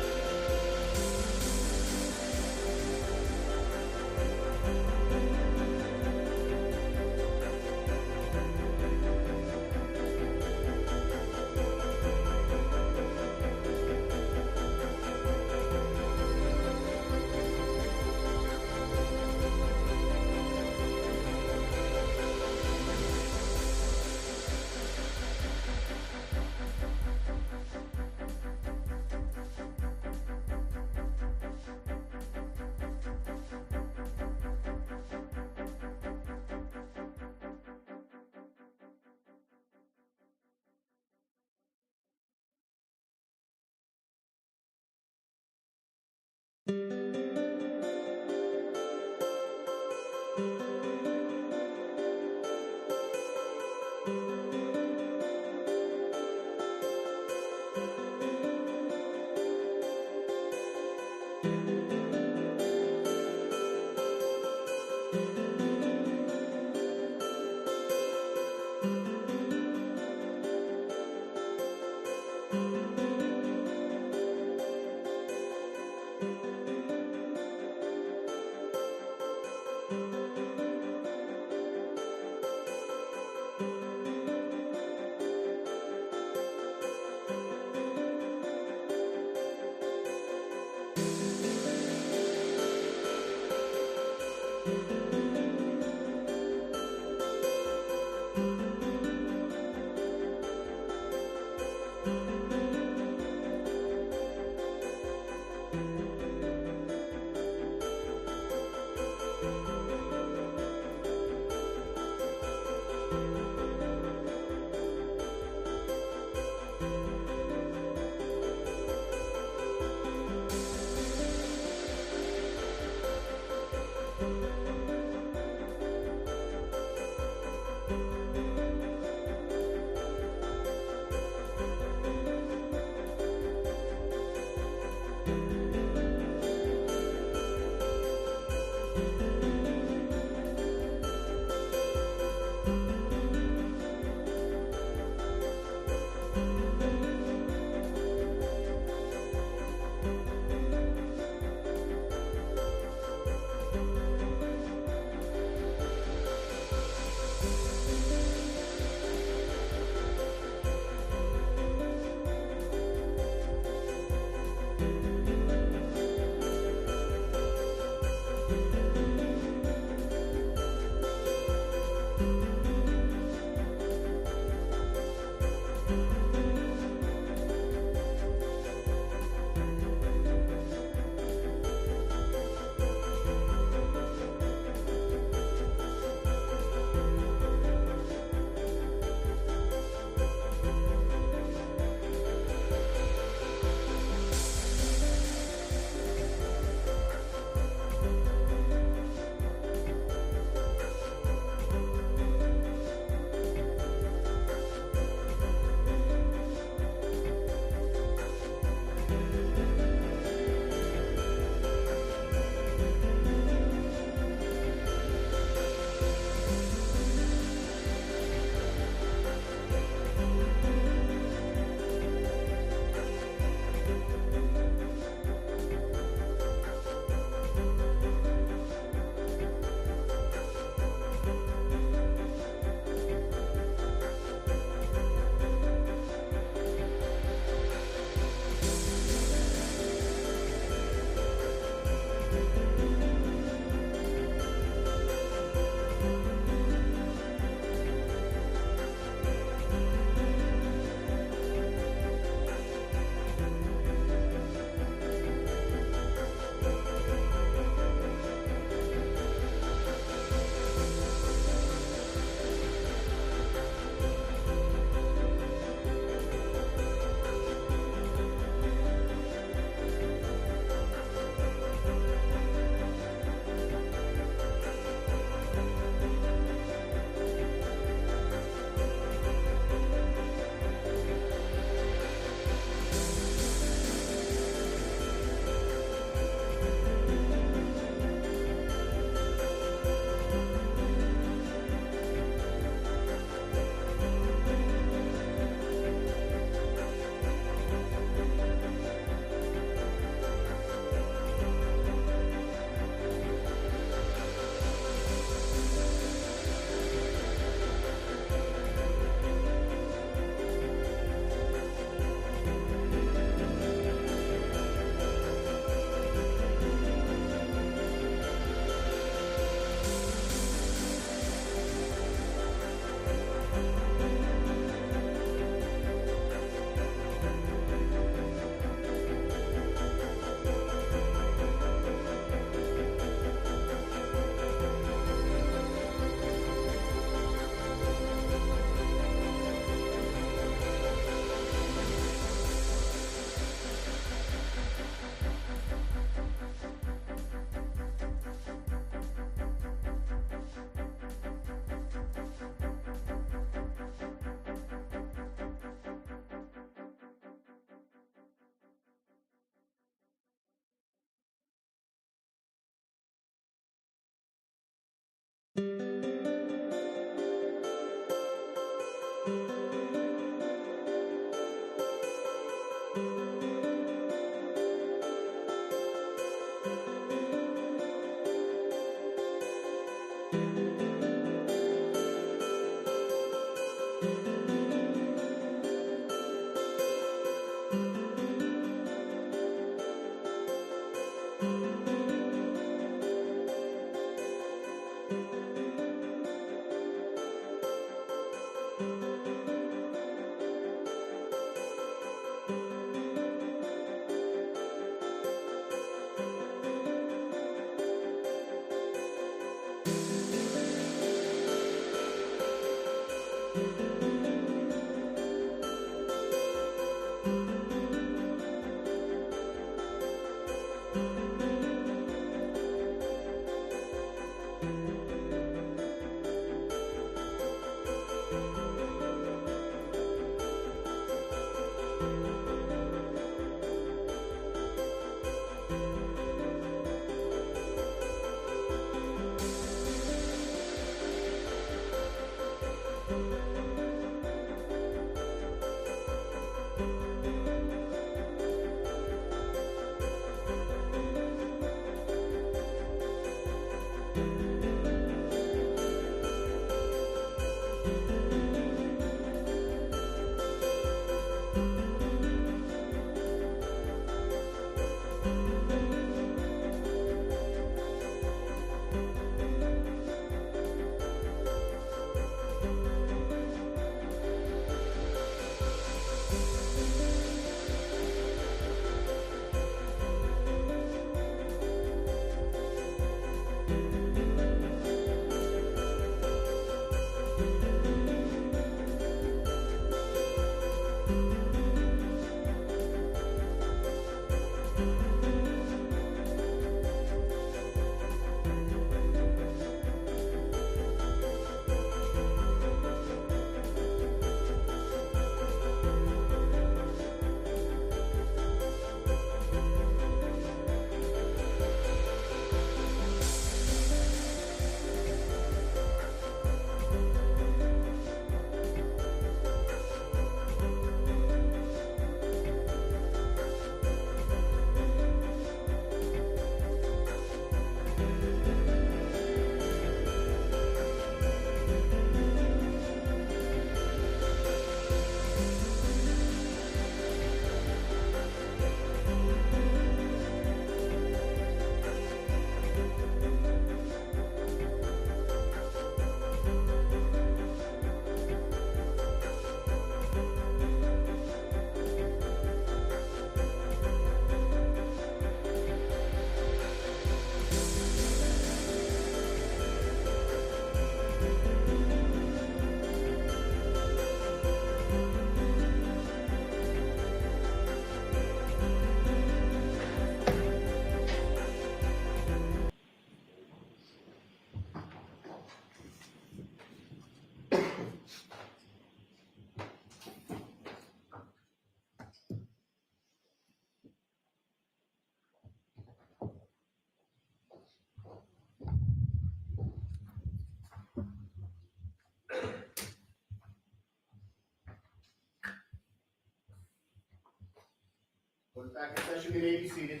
Put it back in session, you may be seated.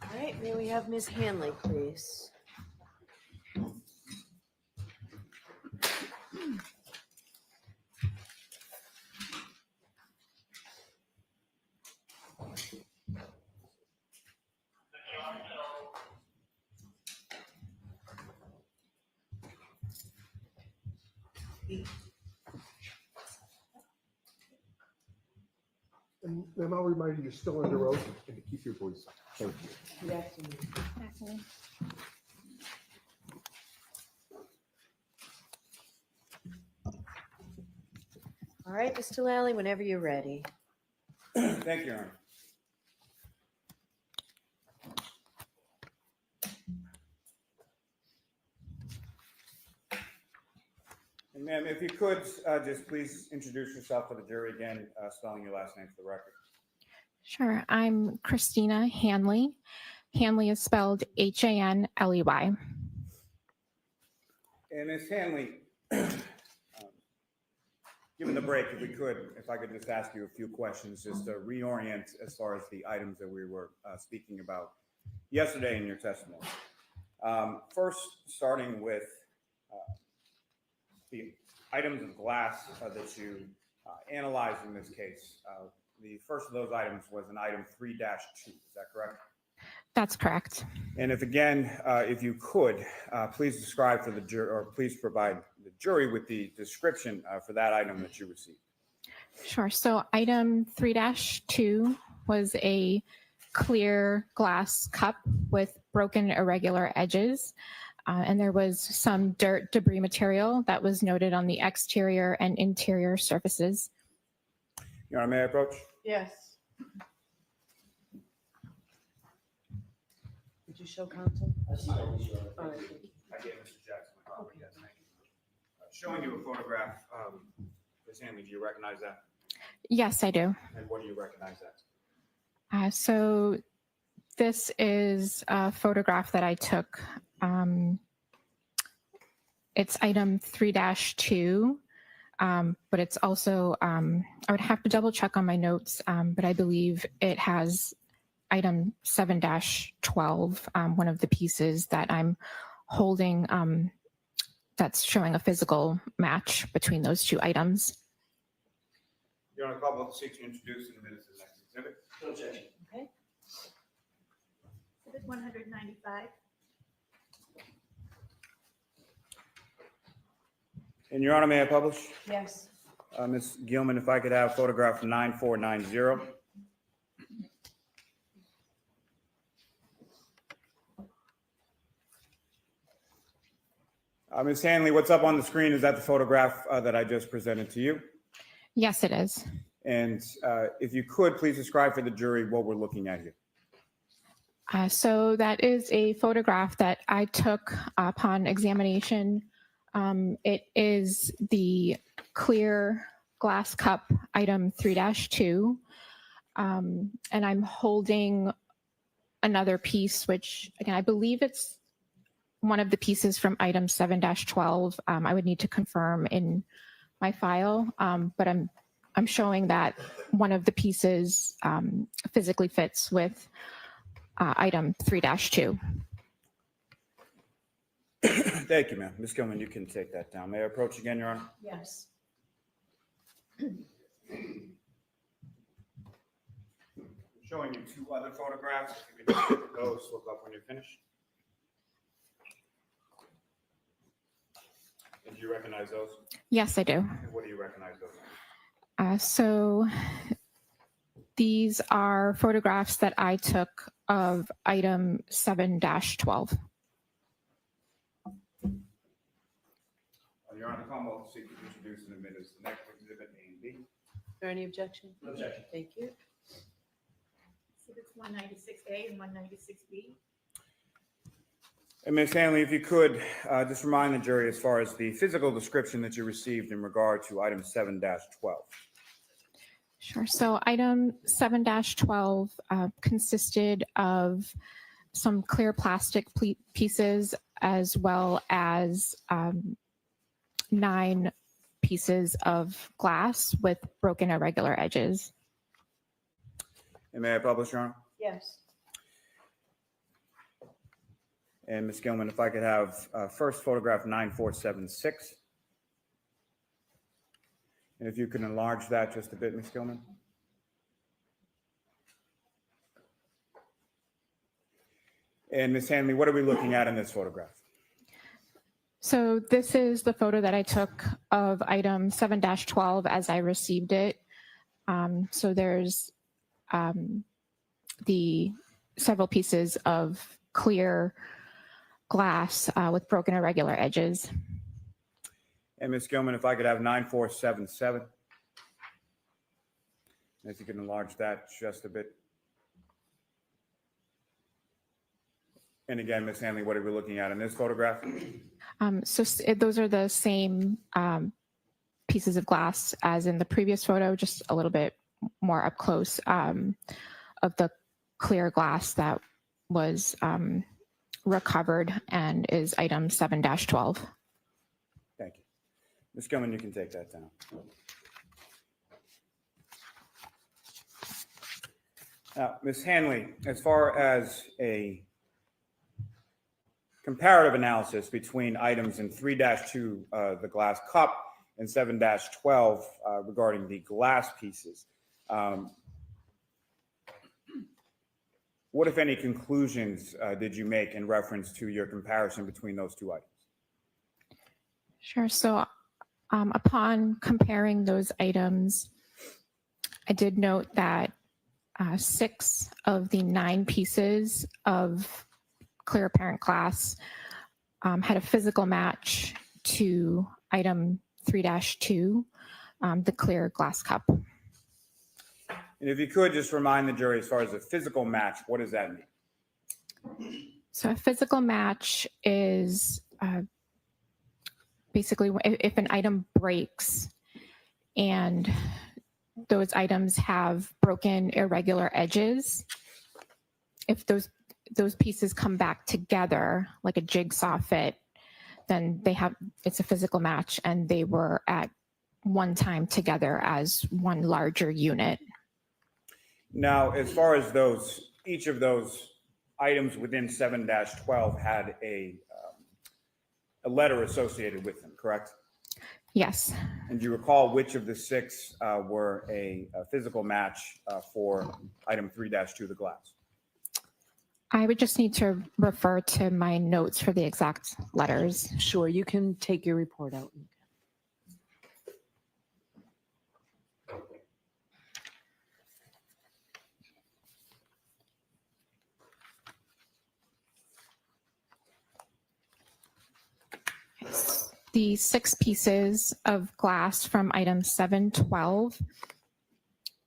All right, may we have Ms. Hanley, please? And then I'll remind you, you're still under oath and to keep your voice up. Thank you. Actually. All right, Mr. Lally, whenever you're ready. Thank you, Your Honor. And ma'am, if you could just please introduce yourself to the jury again, spelling your last name for the record. Sure. I'm Christina Hanley. Hanley is spelled Hanley. And Ms. Hanley, given the break, if I could just ask you a few questions, just to reorient as far as the items that we were speaking about yesterday in your testimony. First, starting with the items of glass that you analyzed in this case. The first of those items was an item 3-2, is that correct? That's correct. And if you could, please describe for the jury, or please provide the jury with the description for that item that you received. Sure. So item 3-2 was a clear glass cup with broken irregular edges. And there was some dirt debris material that was noted on the exterior and interior surfaces. Your Honor, may I approach? Yes. show counsel? I see all these, All right. I gave Mr. Jackson my copy, yes, thank you. Showing you a photograph, Ms. Hanley, do you recognize that? Yes, I do. And what do you recognize that? So this is a photograph that I took. It's item 3-2, but it's also, I would have to double check on my notes, but I believe it has item 7-12, one of the pieces that I'm holding, that's showing a physical match between those two items. Your Honor, call both the seat to introduce and admit to the next exhibit. No objection. Okay. Exhibit 195. And Your Honor, may I publish? Yes. Ms. Gilman, if I could have photograph 9490. Ms. Hanley, what's up on the screen? Is that the photograph that I just presented to you? Yes, it is. And if you could, please describe for the jury what we're looking at here. So that is a photograph that I took upon examination. It is the clear glass cup item 3-2. And I'm holding another piece, which again, I believe it's one of the pieces from item 7-12. I would need to confirm in my file, but I'm showing that one of the pieces physically fits with item 3-2. Thank you, ma'am. Ms. Gilman, you can take that down. May I approach again, Your Honor? Yes. Showing you two other photographs. If you could just look at those, look up when you're finished. And do you recognize those? Yes, I do. And what do you recognize those? So these are photographs that I took of item 7-12. Your Honor, call both seek to introduce and admit as the next exhibit A and B. Is there any objection? No objection. Thank you. Exhibits 196A and 196B. And Ms. Hanley, if you could just remind the jury as far as the physical description that you received in regard to item 7-12. Sure. So item 7-12 consisted of some clear plastic pieces as well as 9 pieces of glass with broken irregular edges. And may I publish, Your Honor? Yes. And Ms. Gilman, if I could have first photograph 9476. And if you can enlarge that just a bit, Ms. Gilman. And Ms. Hanley, what are we looking at in this photograph? So this is the photo that I took of item 7-12 as I received it. So there's the several pieces of clear glass with broken irregular edges. And Ms. Gilman, if I could have 9477. And if you can enlarge that just a bit. And again, Ms. Hanley, what are we looking at in this photograph? Those are the same pieces of glass as in the previous photo, just a little bit more up close of the clear glass that was recovered and is item 7-12. Thank you. Ms. Gilman, you can take that down. Now, Ms. Hanley, as far as a comparative analysis between items in 3-2, the glass cup, and 7-12 regarding the glass pieces, what, if any, conclusions did you make in reference to your comparison between those two items? Sure. So upon comparing those items, I did note that 6 of the 9 pieces of clear apparent glass had a physical match to item 3-2, the clear glass cup. And if you could just remind the jury as far as a physical match, what does that mean? So a physical match is basically if an item breaks and those items have broken irregular edges, if those pieces come back together like a jigsaw fit, then it's a physical match and they were at one time together as one larger unit. Now, as far as each of those items within 7-12 had a letter associated with them, correct? Yes. And do you recall which of the 6 were a physical match for item 3-2, the glass? I would just need to refer to my notes for the exact letters. Sure, you can take your report out. The 6 pieces of glass from item 7-12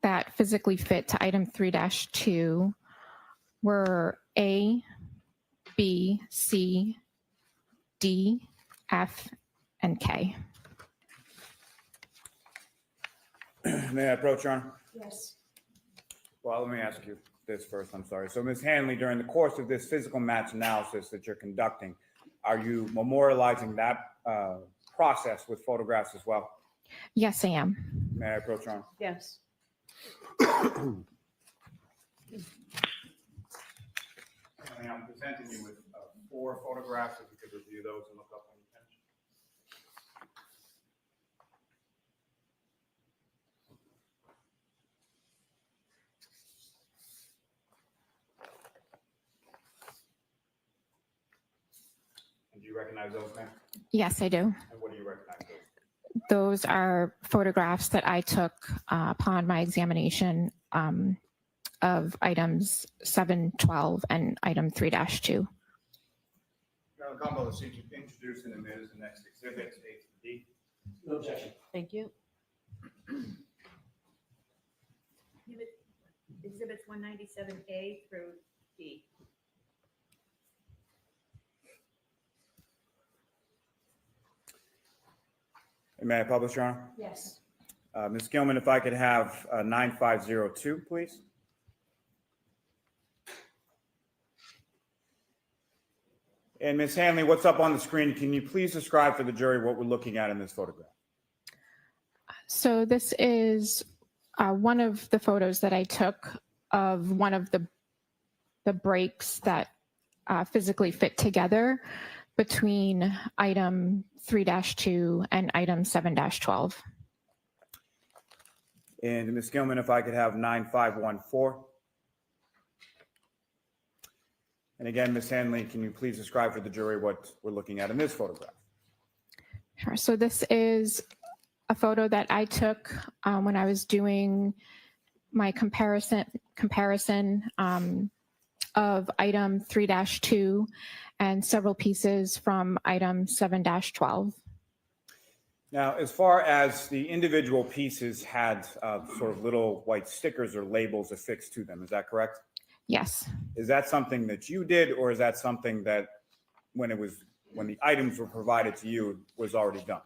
that physically fit to item 3-2 were A, B, C, D, F, and K. May I approach, Your Honor? Yes. Well, let me ask you this first. I'm sorry. So, Ms. Hanley, during the course of this physical match analysis that you're conducting, are you memorializing that process with photographs as well? Yes, I am. May I approach, Your Honor? Yes. I'm presenting you with 4 photographs. If you could review those and look up when you finish. And do you recognize those, ma'am? Yes, I do. And what do you recognize those? Those are photographs that I took upon my examination of items 7-12 and item 3-2. Your Honor, the combo is introduced and admitted as the next exhibit, A through D. No objection. Thank you. Exhibits 197A through D. May I publish, Your Honor? Yes. Ms. Gilman, if I could have 9502, please. And Ms. Hanley, what's up on the screen? Can you please describe for the jury what we're looking at in this photograph? So this is one of the photos that I took of one of the breaks that physically fit together between item 3-2 and item 7-12. And Ms. Gilman, if I could have 9514. And again, Ms. Hanley, can you please describe for the jury what we're looking at in this photograph? Sure. So this is a photo that I took when I was doing my comparison of item 3-2 and several pieces from item 7-12. Now, as far as the individual pieces had sort of little white stickers or labels affixed to them, is that correct? Yes. Is that something that you did, or is that something that when the items were provided to you was already done?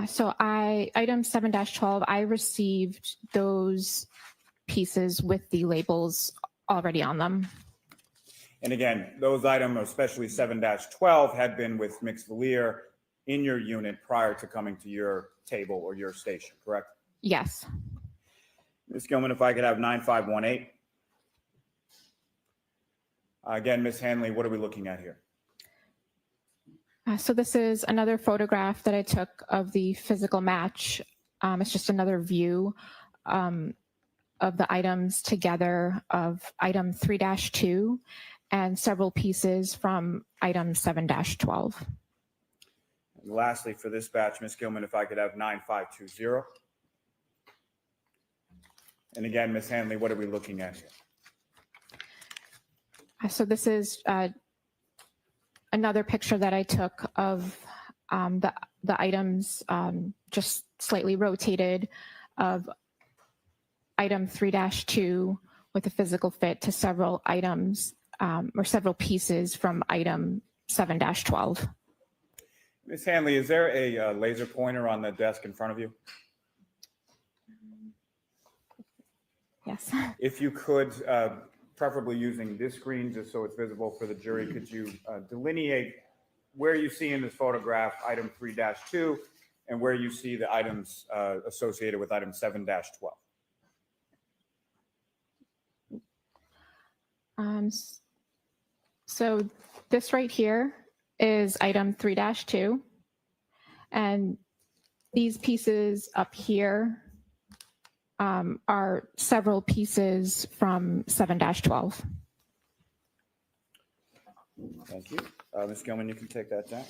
So item 7-12, I received those pieces with the labels already on them. And again, those items, especially 7-12, had been with mixed veneer in your unit prior to coming to your table or your station, correct? Yes. Ms. Gilman, if I could have 9518. Again, Ms. Hanley, what are we looking at here? So this is another photograph that I took of the physical match. It's just another view of the items together of item 3-2 and several pieces from item 7-12. And lastly, for this batch, Ms. Gilman, if I could have 9520. And again, Ms. Hanley, what are we looking at here? So this is another picture that I took of the items just slightly rotated of item 3-2 with a physical fit to several items or several pieces from item 7-12. Ms. Hanley, is there a laser pointer on the desk in front of you? Yes. If you could, preferably using this screen just so it's visible for the jury, could you delineate where you see in this photograph item 3-2 and where you see the items associated with item 7-12? So this right here is item 3-2. And these pieces up here are several pieces from 7-12. Thank you. Ms. Gilman, you can take that down.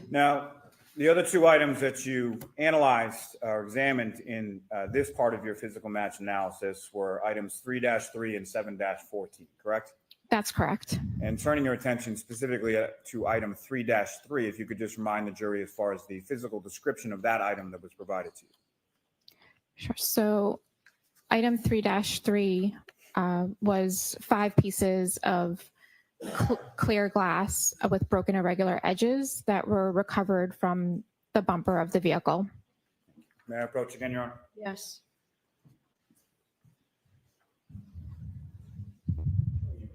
Now, the other two items that you analyzed or examined in this part of your physical match analysis were items 3-3 and 7-14, correct? That's correct. And turning your attention specifically to item 3-3, if you could just remind the jury as far as the physical description of that item that was provided to you. Sure. So item 3-3 was 5 pieces of clear glass with broken irregular edges that were recovered from the bumper of the vehicle. May I approach again, Your Honor? Yes.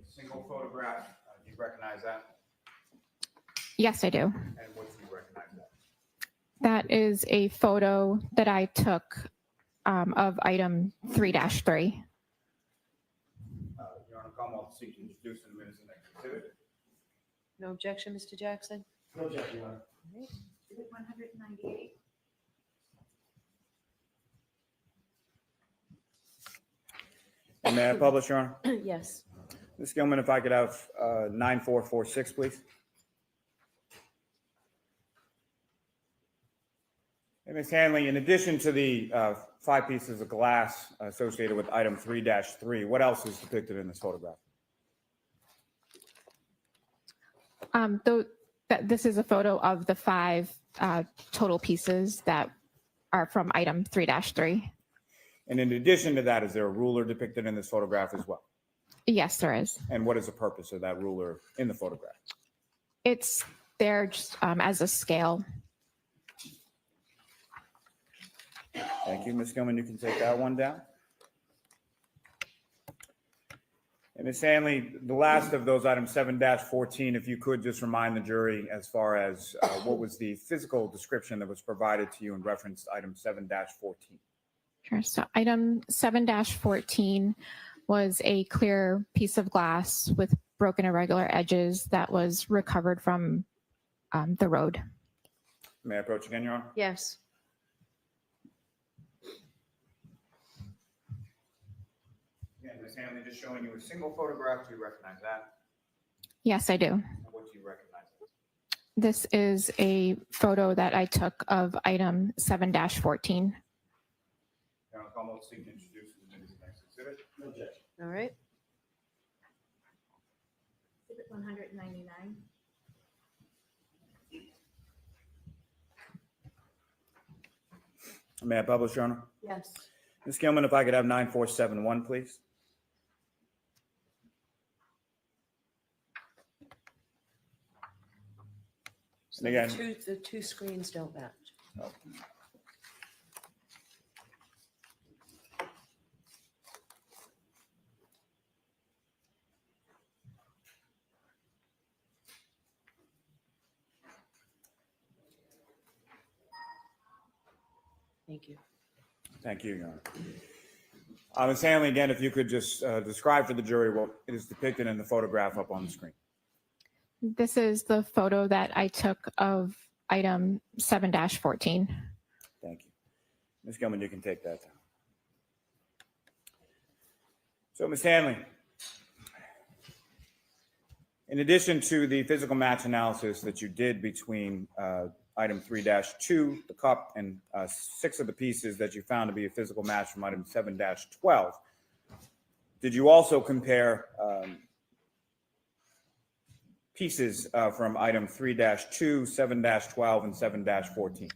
Single photograph, do you recognize that? Yes, I do. And what do you recognize that? That is a photo that I took of item 3-3. Your Honor, Commonwealth seek to introduce in a minute the next exhibit. No objection, Mr. Jackson? No objection, Your Honor. Exhibit 198. And may I publish, Your Honor? Yes. Ms. Gilman, if I could have 9446, please. And Ms. Hanley, in addition to the 5 pieces of glass associated with item 3-3, what else is depicted in this photograph? This is a photo of the 5 total pieces that are from item 3-3. And in addition to that, is there a ruler depicted in this photograph as well? Yes, there is. And what is the purpose of that ruler in the photograph? It's there just as a scale. Thank you, Ms. Gilman. You can take that one down. And Ms. Hanley, the last of those items, 7-14, if you could just remind the jury as far as what was the physical description that was provided to you in reference to item 7-14. Sure. So item 7-14 was a clear piece of glass with broken irregular edges that was recovered from the road. May I approach again, Your Honor? Yes. Again, Ms. Hanley, just showing you a single photograph. Do you recognize that? Yes, I do. And what do you recognize? This is a photo that I took of item 7-14. Your Honor, I'll seek to introduce the next exhibit. No objection. All right. Exhibit 199. May I publish, Your Honor? Yes. Ms. Gilman, if I could have 9471, please. So And again, the two screens don't match. oh, Thank you. thank you, Your Honor. Ms. Hanley, again, if you could just describe for the jury what is depicted in the photograph up on the screen. This is the photo that I took of item 7-14. Thank you. Ms. Gilman, you can take that down. So, Ms. Hanley, in addition to the physical match analysis that you did between item 3-2, the cup, and 6 of the pieces that you found to be a physical match from item 7-12, did you also compare pieces from item 3-2, 7-12, and 7-14?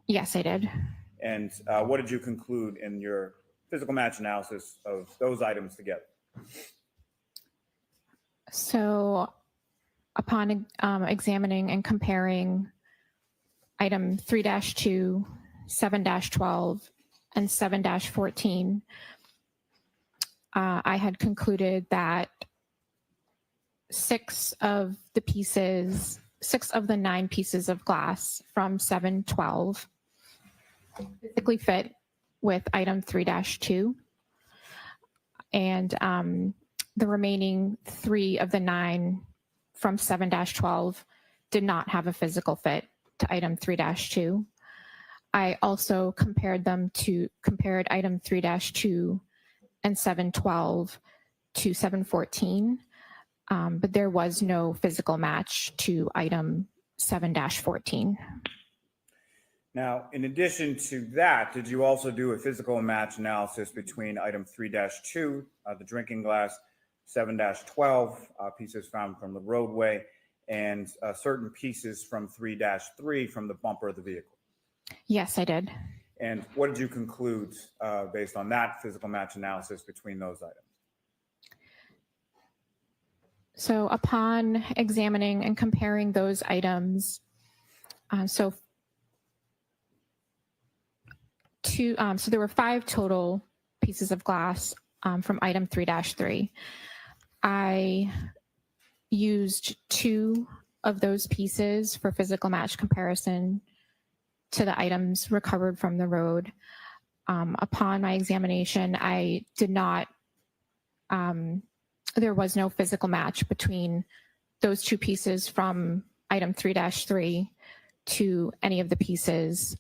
Yes, I did. And what did you conclude in your physical match analysis of those items together. So upon examining and comparing item 3-2, 7-12, and 7-14, I had concluded that 6 of the 9 pieces of glass from 7-12 physically fit with item 3-2, and the remaining 3 of the 9 from 7-12 did not have a physical fit to item 3-2. I also compared item 3-2 and 7-12 to 7-14, but there was no physical match to item 7-14. Now, in addition to that, did you also do a physical match analysis between item 3-2, the drinking glass, 7-12, pieces found from the roadway, and certain pieces from 3-3 from the bumper of the vehicle? Yes, I did. And what did you conclude based on that physical match analysis between those items? So upon examining and comparing those items, so there were 5 total pieces of glass from item 3-3. I used 2 of those pieces for physical match comparison to the items recovered from the road. Upon my examination, I did not, there was no physical match between those 2 pieces from item 3-3 to any of the pieces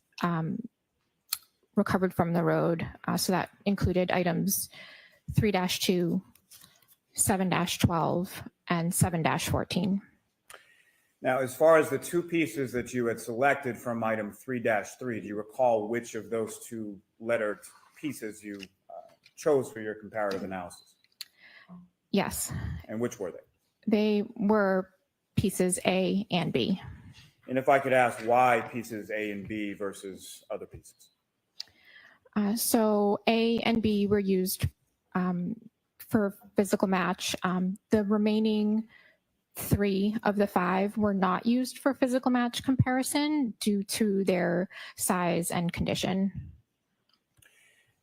recovered from the road. So that included items 3-2, 7-12, and 7-14. Now, as far as the 2 pieces that you had selected from item 3-3, do you recall which of those 2 lettered pieces you chose for your comparative analysis? Yes. And which were they? They were pieces A and B. And if I could ask why pieces A and B versus other pieces? So A and B were used for physical match. The remaining 3 of the 5 were not used for physical match comparison due to their size and condition.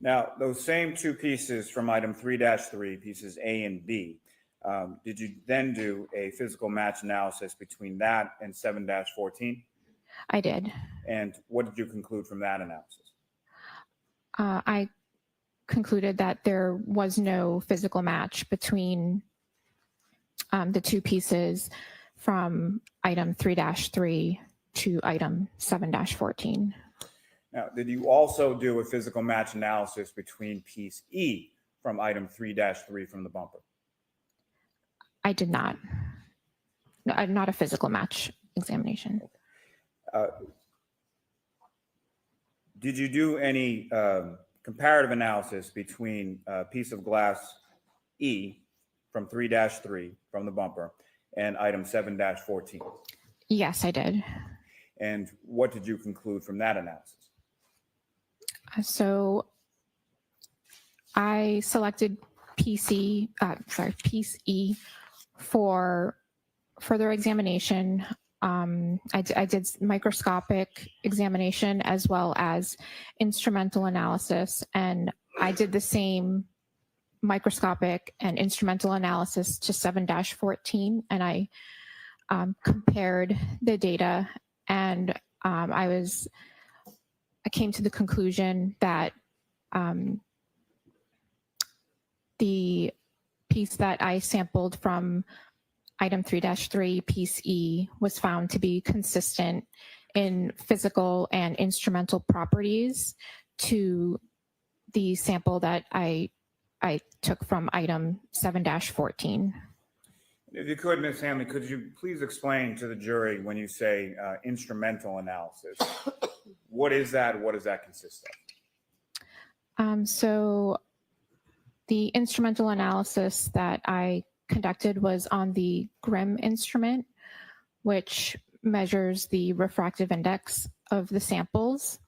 Now, those same 2 pieces from item 3-3, pieces A and B, did you then do a physical match analysis between that and 7-14? I did. And what did you conclude from that analysis? I concluded that there was no physical match between the 2 pieces from item 3-3 to item 7-14. Now, did you also do a physical match analysis between piece E from item 3-3 from the bumper? I did not. No, not a physical match examination. Did you do any comparative analysis between a piece of glass E from 3-3 from the bumper and item 7-14? Yes, I did. And what did you conclude from that analysis? So I selected piece E for further examination. I did microscopic examination as well as instrumental analysis, and I did the same microscopic and instrumental analysis to 7-14, and I compared the data, and I came to the conclusion that the piece that I sampled from item 3-3, piece E, was found to be consistent in physical and instrumental properties to the sample that I took from item 7-14. If you could, Ms. Hanley, could you please explain to the jury when you say instrumental analysis, what is that? What does that consist of? So the instrumental analysis that I conducted was on the GRIM instrument, which measures the refractive index of the samples.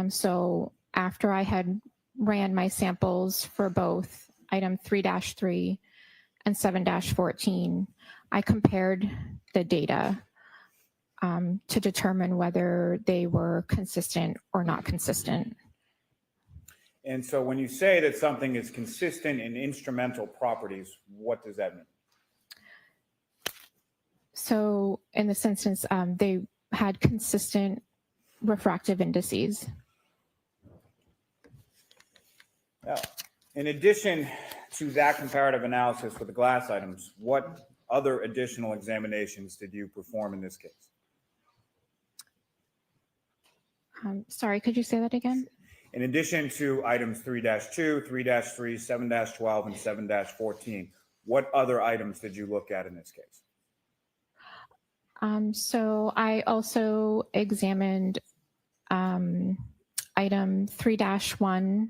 So after I had ran my samples for both item 3-3 and 7-14, I compared the data to determine whether they were consistent or not consistent. And so when you say that something is consistent in instrumental properties, what does that mean? So in this instance, they had consistent refractive indices. Now, in addition to that comparative analysis for the glass items, what other additional examinations did you perform in this case? Sorry, could you say that again? In addition to items 3-2, 3-3, 7-12, and 7-14, what other items did you look at in this case? So I also examined item 3-1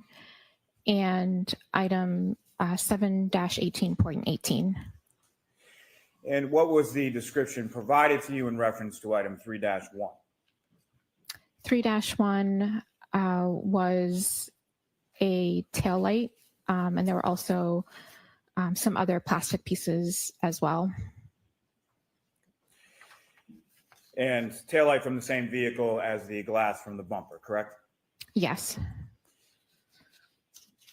and item 7-18.18. And what was the description provided to you in reference to item 3-1? 3-1 was a taillight, and there were also some other plastic pieces as well. And taillight from the same vehicle as the glass from the bumper, correct? Yes.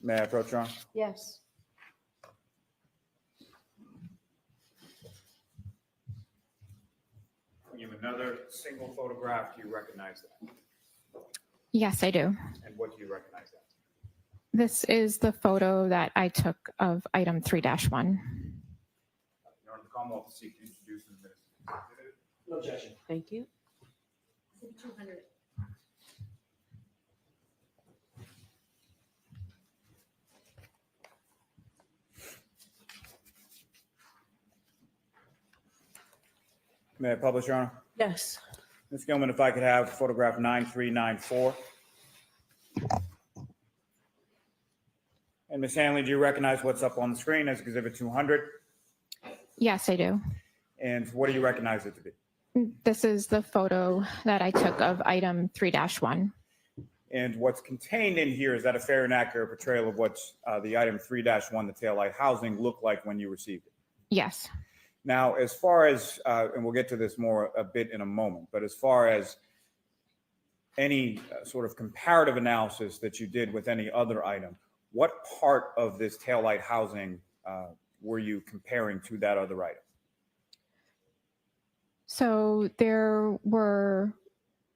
May I approach, Your Honor? Yes. You have another single photograph. Do you recognize that? Yes, I do. And what do you recognize that? This is the photo that I took of item 3-1. Your Honor, the Commonwealth will seek to introduce in the minutes. No objection. Thank you. 200. May I publish, Your Honor? Yes. Ms. Gilman, if I could have photograph 9394. And Ms. Hanley, do you recognize what's up on the screen as Exhibit 200? Yes, I do. And what do you recognize it to be? This is the photo that I took of item 3-1. And what's contained in here, is that a fair and accurate portrayal of what the item 3-1, the taillight housing, looked like when you received it? Yes. Now, as far as, and we'll get to this more a bit in a moment, but as far as any sort of comparative analysis that you did with any other item, what part of this taillight housing were you comparing to that other item? So there were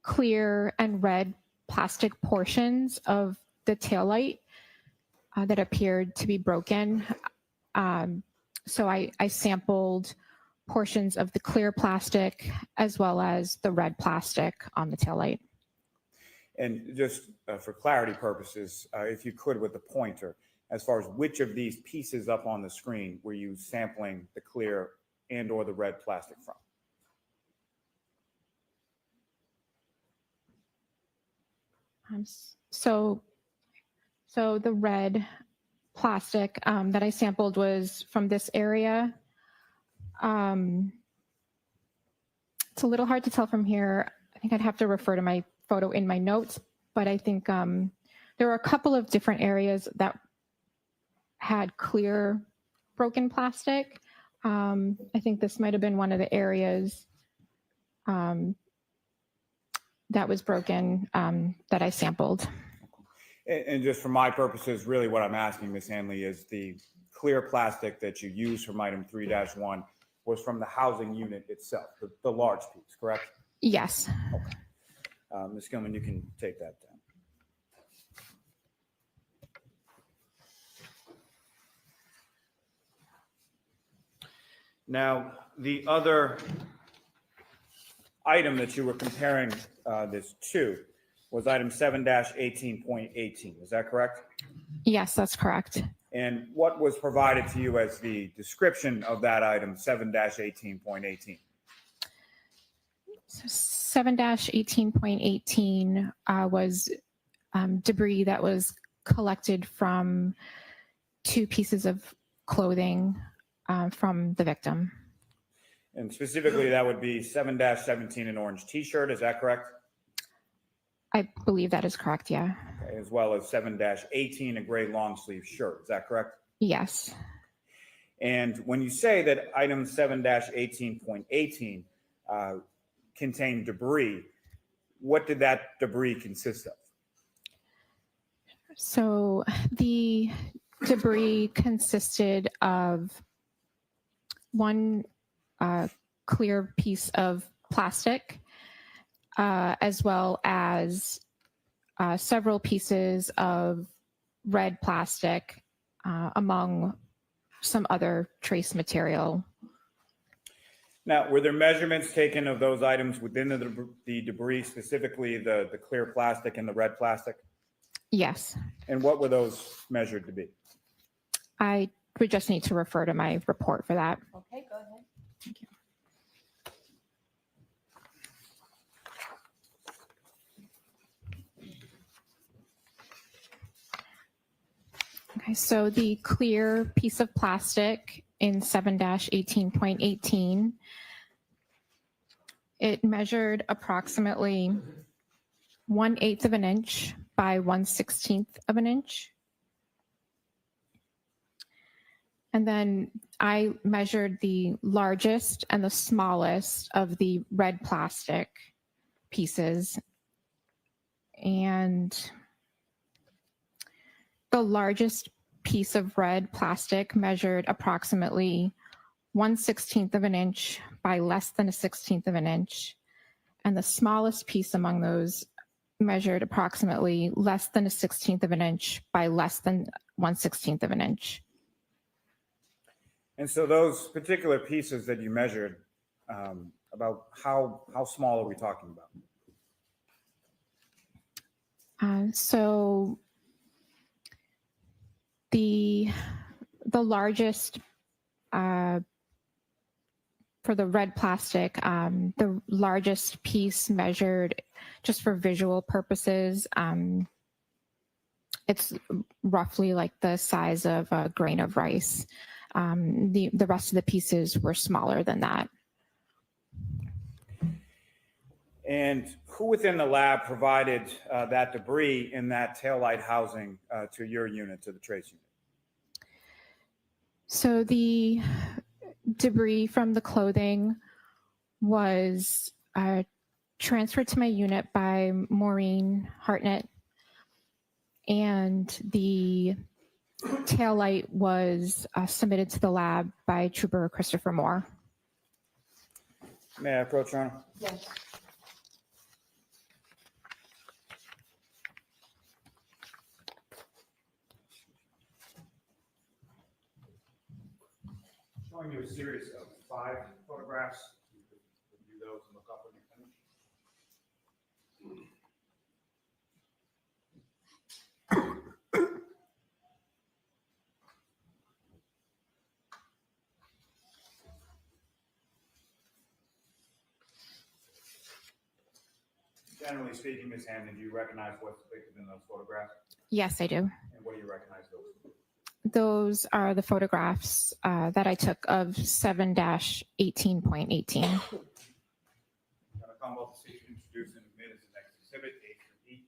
clear and red plastic portions of the taillight that appeared to be broken. So I sampled portions of the clear plastic as well as the red plastic on the taillight. And just for clarity purposes, if you could with the pointer, as far as which of these pieces up on the screen were you sampling the clear and or the red plastic from? So the red plastic that I sampled was from this area. It's a little hard to tell from here. I think I'd have to refer to my photo in my notes, but I think there were a couple of different areas that had clear broken plastic. I think this might have been one of the areas that was broken that I sampled. And just for my purposes, really what I'm asking, Ms. Hanley, is the clear plastic that you used from item 3-1 was from the housing unit itself, the large piece, correct? Yes. Okay. Ms. Gilman, you can take that down. Now, the other item that you were comparing this to was item 7-18.18. Is that correct? Yes, that's correct. And what was provided to you as the description of that item, 7-18.18? So 7-18.18 was debris that was collected from two pieces of clothing from the victim. And specifically, that would be 7-17, an orange T-shirt. Is that correct? I believe that is correct, yeah. Okay, as well as 7-18, a gray long sleeve shirt. Is that correct? Yes. And when you say that item 7-18.18 contained debris, what did that debris consist of? So the debris consisted of one clear piece of plastic, as well as several pieces of red plastic, among some other trace material. Now, were there measurements taken of those items within the debris, specifically the clear plastic and the red plastic? Yes. And what were those measured to be? I would just need to refer to my report for that. Okay, go ahead. Thank you. Okay, so the clear piece of plastic in 7-18.18, it measured approximately 1/8 of an inch by 1/16 of an inch. And then I measured the largest and the smallest of the red plastic pieces. And the largest piece of red plastic measured approximately 1/16 of an inch by less than 1/16 of an inch. And the smallest piece among those measured approximately less than 1/16 of an inch by less than 1/16 of an inch. And so those particular pieces that you measured, about how small are we talking about? So the largest for the red plastic, the largest piece measured, just for visual purposes, it's roughly like the size of a grain of rice. The rest of the pieces were smaller than that. And who within the lab provided that debris in that taillight housing to your unit, to the trace unit? So the debris from the clothing was transferred to my unit by Maureen Hartnett, and the taillight was submitted to the lab by Trooper Christopher Moore. May I approach, Your Honor? Yes. Showing you a series of 5 photographs. You could review those and look up when you're finished. Generally speaking, Ms. Hammond, do you recognize what's depicted in those photographs? Yes, I do. And what do you recognize those? Those are the photographs that I took of 7-18.18. I'm going to call both the seat to introduce and admit as the next exhibit, A through E.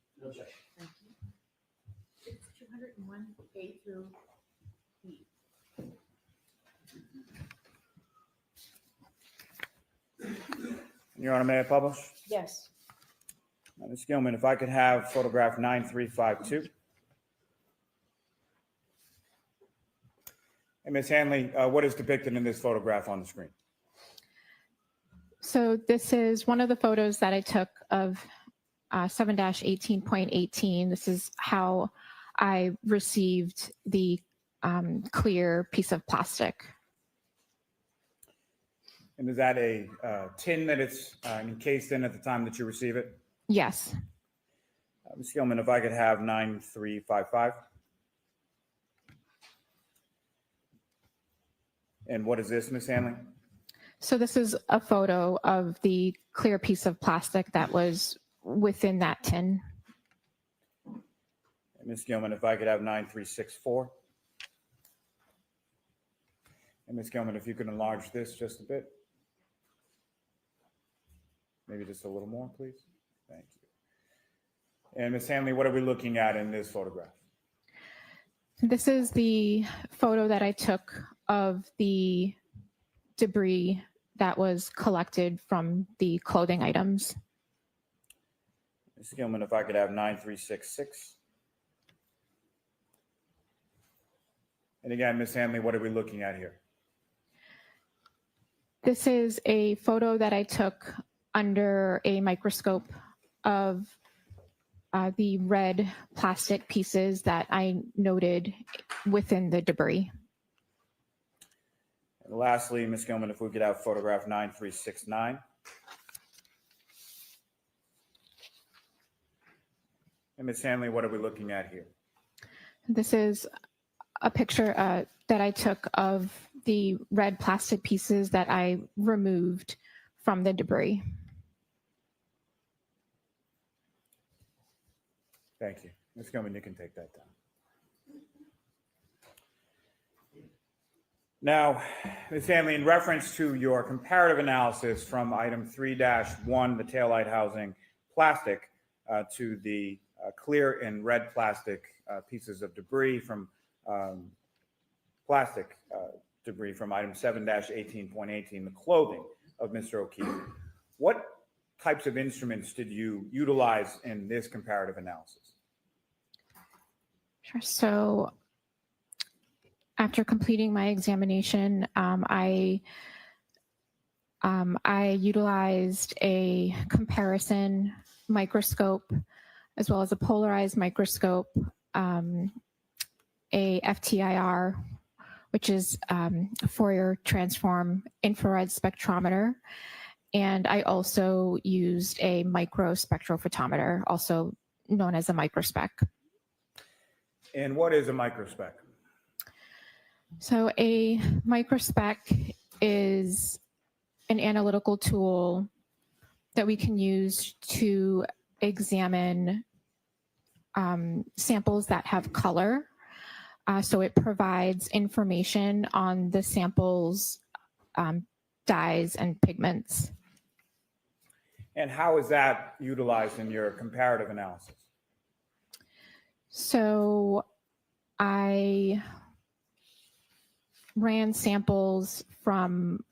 Thank you. It's 201 A through E. Your Honor, may I publish? Yes. Ms. Gilman, if I could have photograph 9352. And Ms. Hanley, what is depicted in this photograph on the screen? So this is one of the photos that I took of 7-18.18. This is how I received the clear piece of plastic. And is that a tin that it's encased in at the time that you receive it? Yes. Ms. Gilman, if I could have 9355. And what is this, Ms. Hanley? So this is a photo of the clear piece of plastic that was within that tin. And Ms. Gilman, if I could have 9364. And Ms. Gilman, if you could enlarge this just a bit. Maybe just a little more, please. Thank you. And Ms. Hanley, what are we looking at in this photograph? This is the photo that I took of the debris that was collected from the clothing items. Ms. Gilman, if I could have 9366. And again, Ms. Hanley, what are we looking at here? This is a photo that I took under a microscope of the red plastic pieces that I noted within the debris. And lastly, Ms. Gilman, if we could have photograph 9369. And Ms. Hanley, what are we looking at here? This is a picture that I took of the red plastic pieces that I removed from the debris. Thank you. Ms. Gilman, you can take that down. Now, Ms. Hanley, in reference to your comparative analysis from item 3-1, the taillight housing plastic, to the clear and red plastic pieces of debris from plastic debris from item 7-18.18, the clothing of Mr. O'Keefe, what types of instruments did you utilize in this comparative analysis? Sure. So after completing my examination, I utilized a comparison microscope as well as a polarized microscope, a FTIR, which is Fourier transform infrared spectrometer. And I also used a microspectrophotometer, also known as a microspec. And what is a microspec? So a microspec is an analytical tool that we can use to examine samples that have color. So it provides information on the sample's dyes and pigments. And how is that utilized in your comparative analysis? So I ran samples from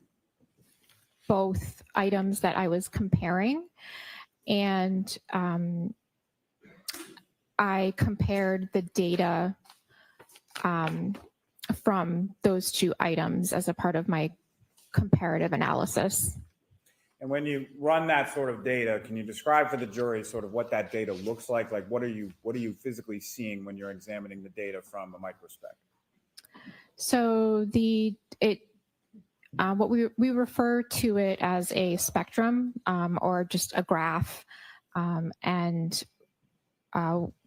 both items that I was comparing, and I compared the data from those two items as a part of my comparative analysis. And when you run that sort of data, can you describe for the jury sort of what that data looks like? Like what are you physically seeing when you're examining the data from a microspec? So what we refer to it as a spectrum or just a graph. And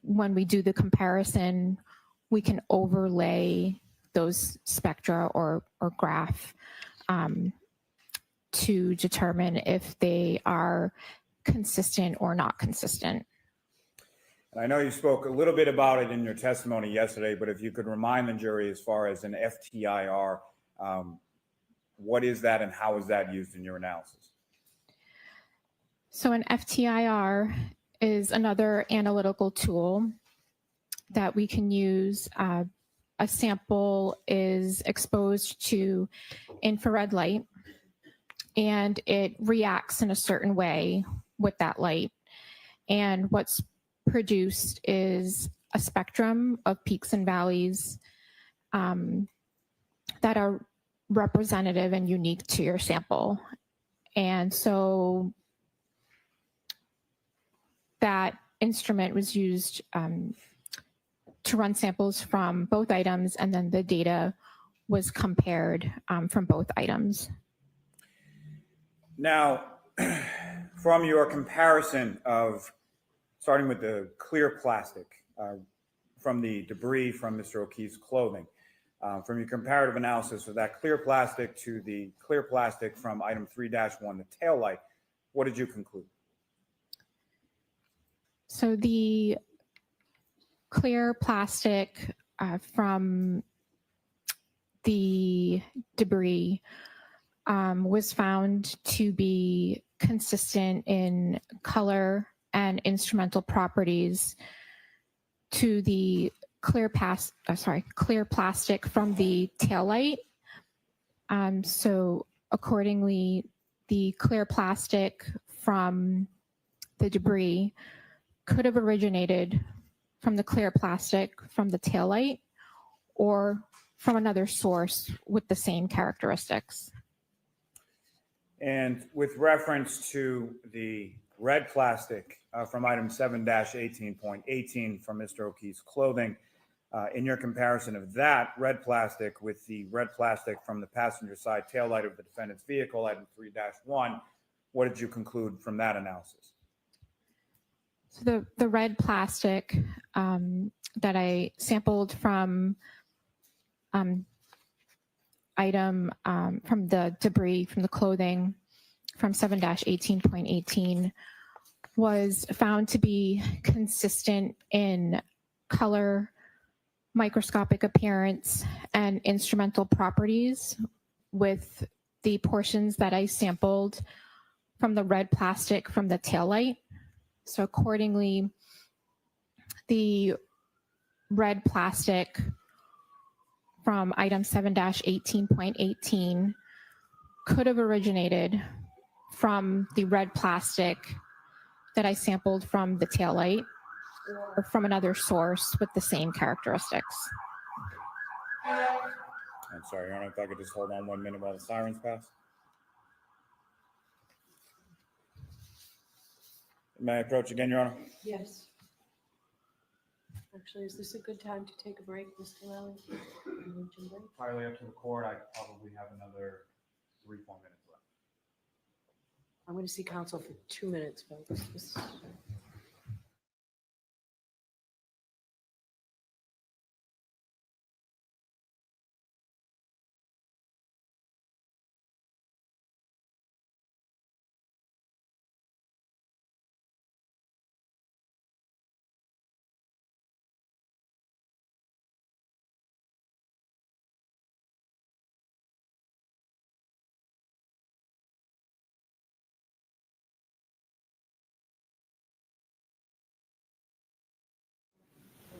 when we do the comparison, we can overlay those spectra or graph to determine if they are consistent or not consistent. And I know you spoke a little bit about it in your testimony yesterday, but if you could remind the jury as far as an FTIR, what is that and how is that used in your analysis? So an FTIR is another analytical tool that we can use. A sample is exposed to infrared light and it reacts in a certain way with that light. And what's produced is a spectrum of peaks and valleys that are representative and unique to your sample. And so that instrument was used to run samples from both items, and then the data was compared from both items. Now, from your comparison of starting with the clear plastic from the debris from Mr. O'Keefe's clothing, from your comparative analysis of that clear plastic to the clear plastic from item 3-1, the taillight, what did you conclude? So the clear plastic from the debris was found to be consistent in color and instrumental properties to the clear plastic from the taillight. So accordingly, the clear plastic from the debris could have originated from the clear plastic from the taillight or from another source with the same characteristics. And with reference to the red plastic from item 7-18.18 from Mr. O'Keefe's clothing, in your comparison of that red plastic with the red plastic from the passenger side taillight of the defendant's vehicle, item 3-1, what did you conclude from that analysis? So the red plastic that I sampled from item from the debris from the clothing from 7-18.18 was found to be consistent in color, microscopic appearance, and instrumental properties with the portions that I sampled from the red plastic from the taillight. So accordingly, the red plastic from item 7-18.18 could have originated from the red plastic that I sampled from the taillight or from another source with the same characteristics. I'm sorry, Your Honor, if I could just hold on 1 minute while the sirens pass. May I approach again, Your Honor? Yes. Actually, is this a good time to take a break, Mr. Lally? Entirely up to the court. I probably have another 3-4 minutes left. I'm going to see counsel for 2 minutes, folks.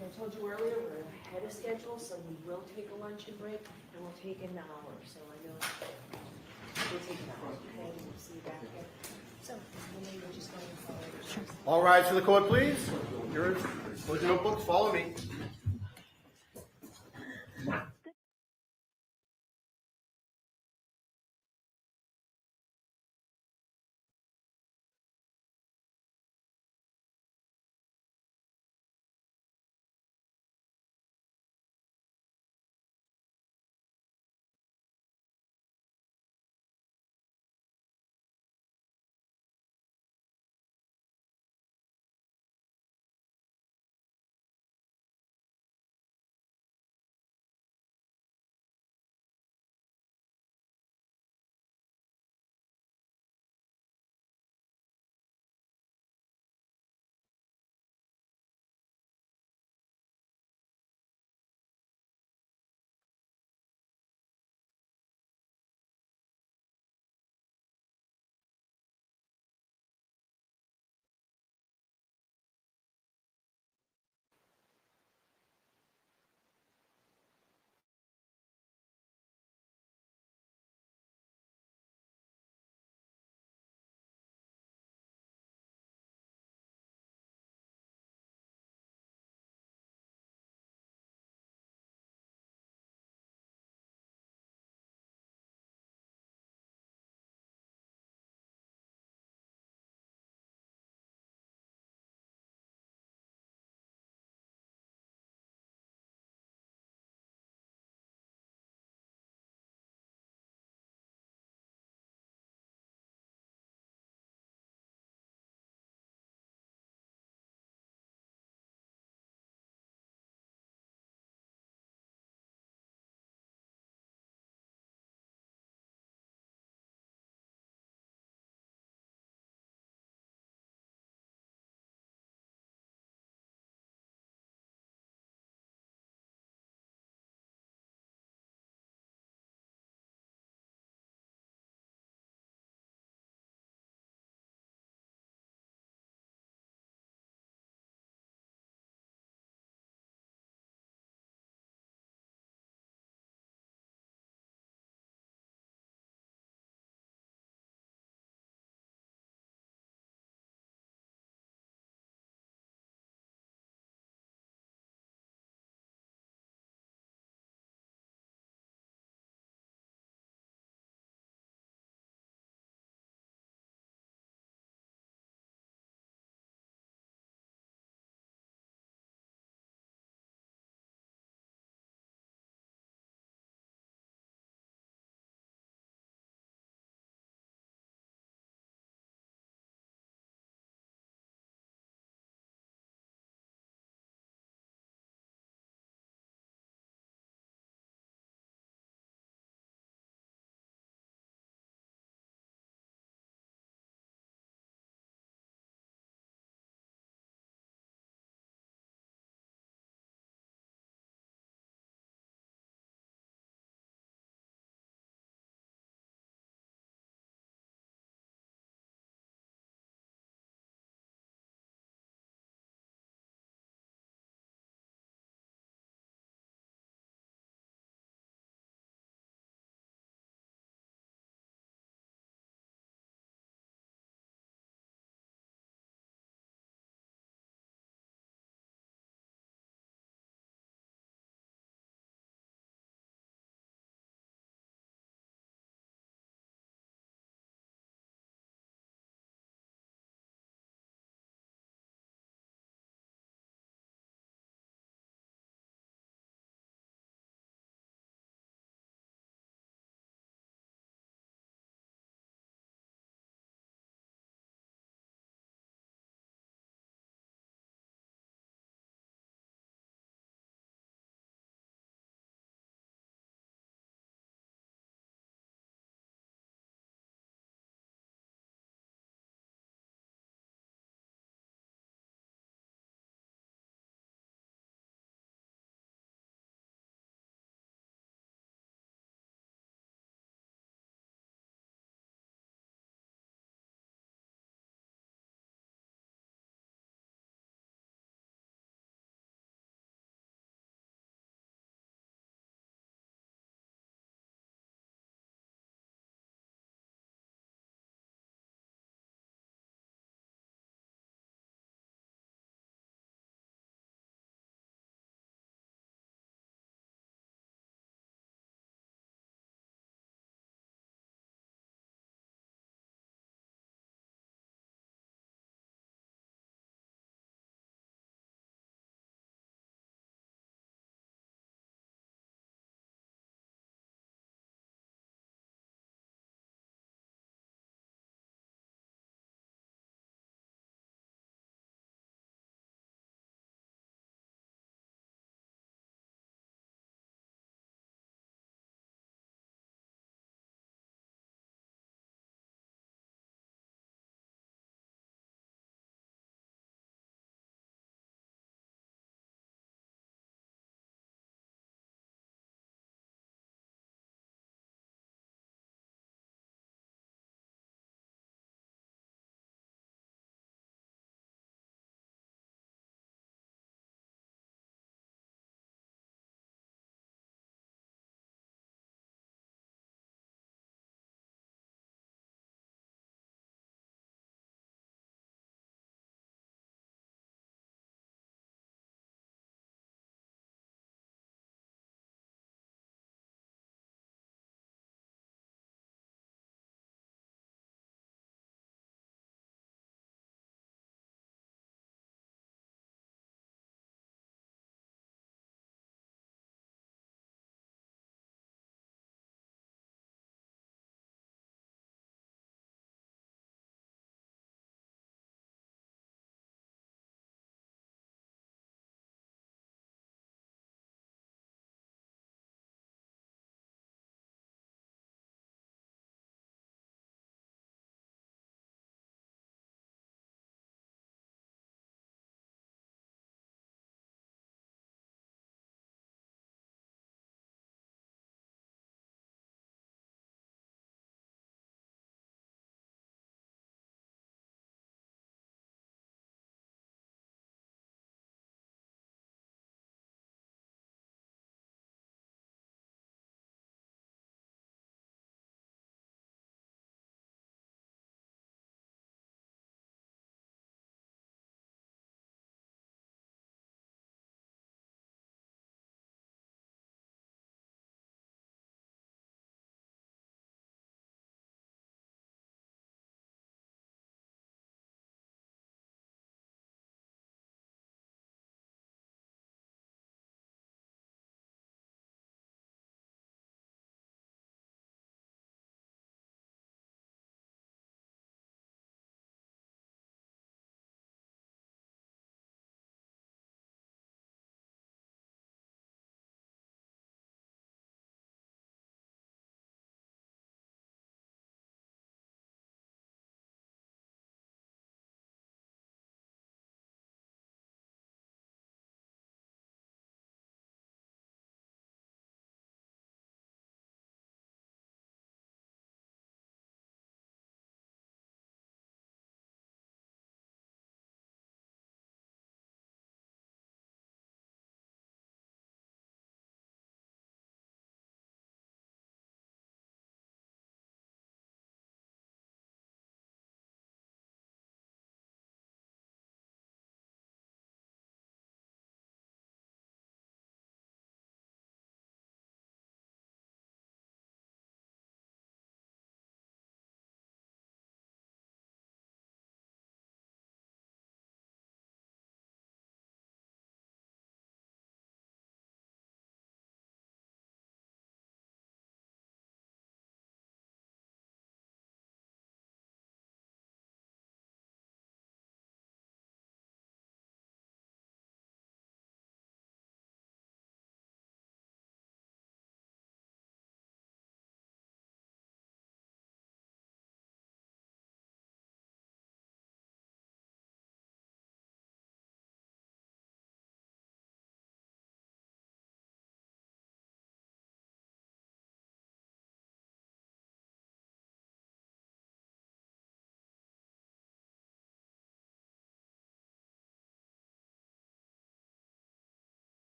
Like I told you earlier, we're ahead of schedule, so we will take a luncheon break, and we'll take an hour. So I know we'll take an hour. Okay, we'll see you back here. So, we're just going to follow. All rise for the court, please. Yours. Close your notebooks. Follow me.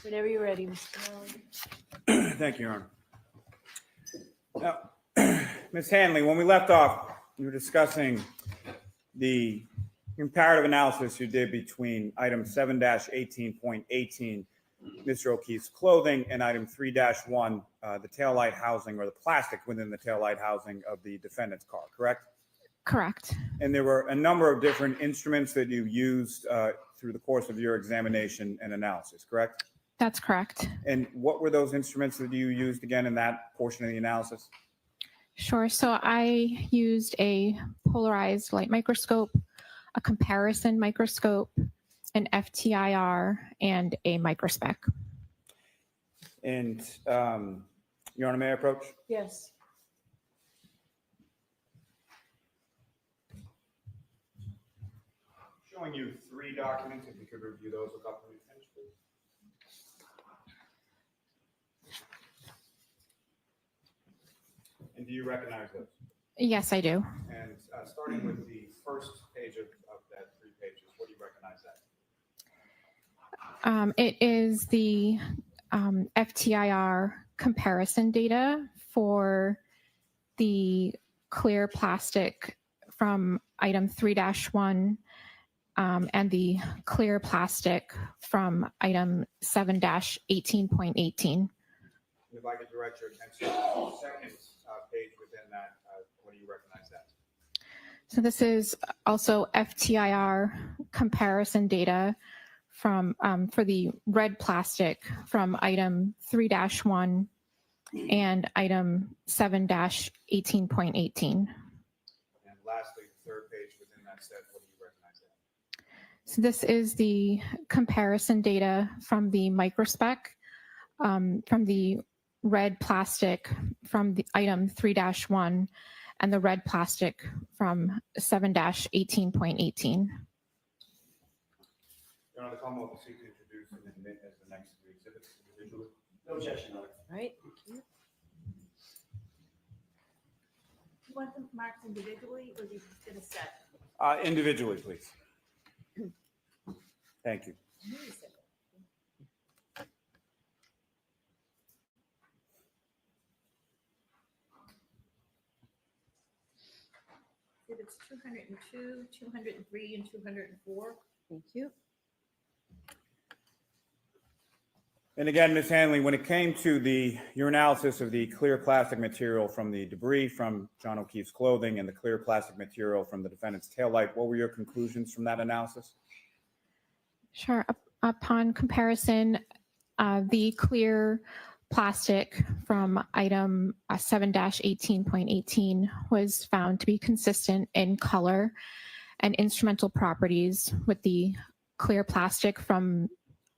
Whenever you're ready, Mr. Hanley. Thank you, Your Honor. Now, Ms. Hanley, when we left off, you were discussing the comparative analysis you did between item 7-18.18, Mr. O'Keefe's clothing, and item 3-1, the taillight housing or the plastic within the taillight housing of the defendant's car, correct? Correct. And there were a number of different instruments that you used through the course of your examination and analysis, correct? That's correct. And what were those instruments that you used again in that portion of the analysis? Sure. So I used a polarized light microscope, a comparison microscope, an FTIR, and a microspec. And Your Honor, may I approach? Yes. Showing you 3 documents, if you could review those with Dr. Finch, please. And do you recognize those? Yes, I do. And starting with the first page of that 3 pages, what do you recognize that? It is the FTIR comparison data for the clear plastic from item 3-1 and the clear plastic from item 7-18.18. If I could direct your attention to the second page within that, what do you recognize that? So this is also FTIR comparison data from for the red plastic from item 3-1 and item 7-18.18. And lastly, the third page within that set, what do you recognize that? So this is the comparison data from the microspec from the red plastic from the item 3-1 and the red plastic from 7-18.18. Your Honor, the Commonwealth will seek to introduce and admit as the next 3 exhibits individually. No objection, Your Honor. All right, thank you. You want them marked individually or just in a set? Individually, please. Thank you. Exhibits 202, 203, and 204. Thank you. And again, Ms. Hanley, when it came to your analysis of the clear plastic material from the debris from John O'Keefe's clothing and the clear plastic material from the defendant's taillight, what were your conclusions from that analysis? Sure. Upon comparison, the clear plastic from item 7-18.18 was found to be consistent in color and instrumental properties with the clear plastic from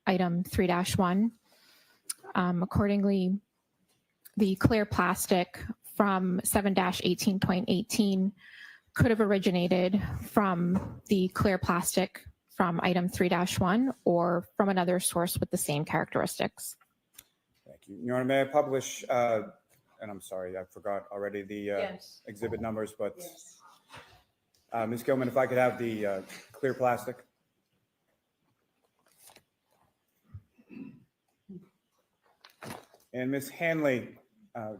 item 3-1. Accordingly, the clear plastic from 7-18.18 could have originated from the clear plastic from item 3-1 or from another source with the same characteristics. Thank you. Your Honor, may I publish, and I'm sorry, I forgot already the Yes. exhibit numbers, but Yes. Ms. Gilman, if I could have the clear plastic. And Ms. Hanley,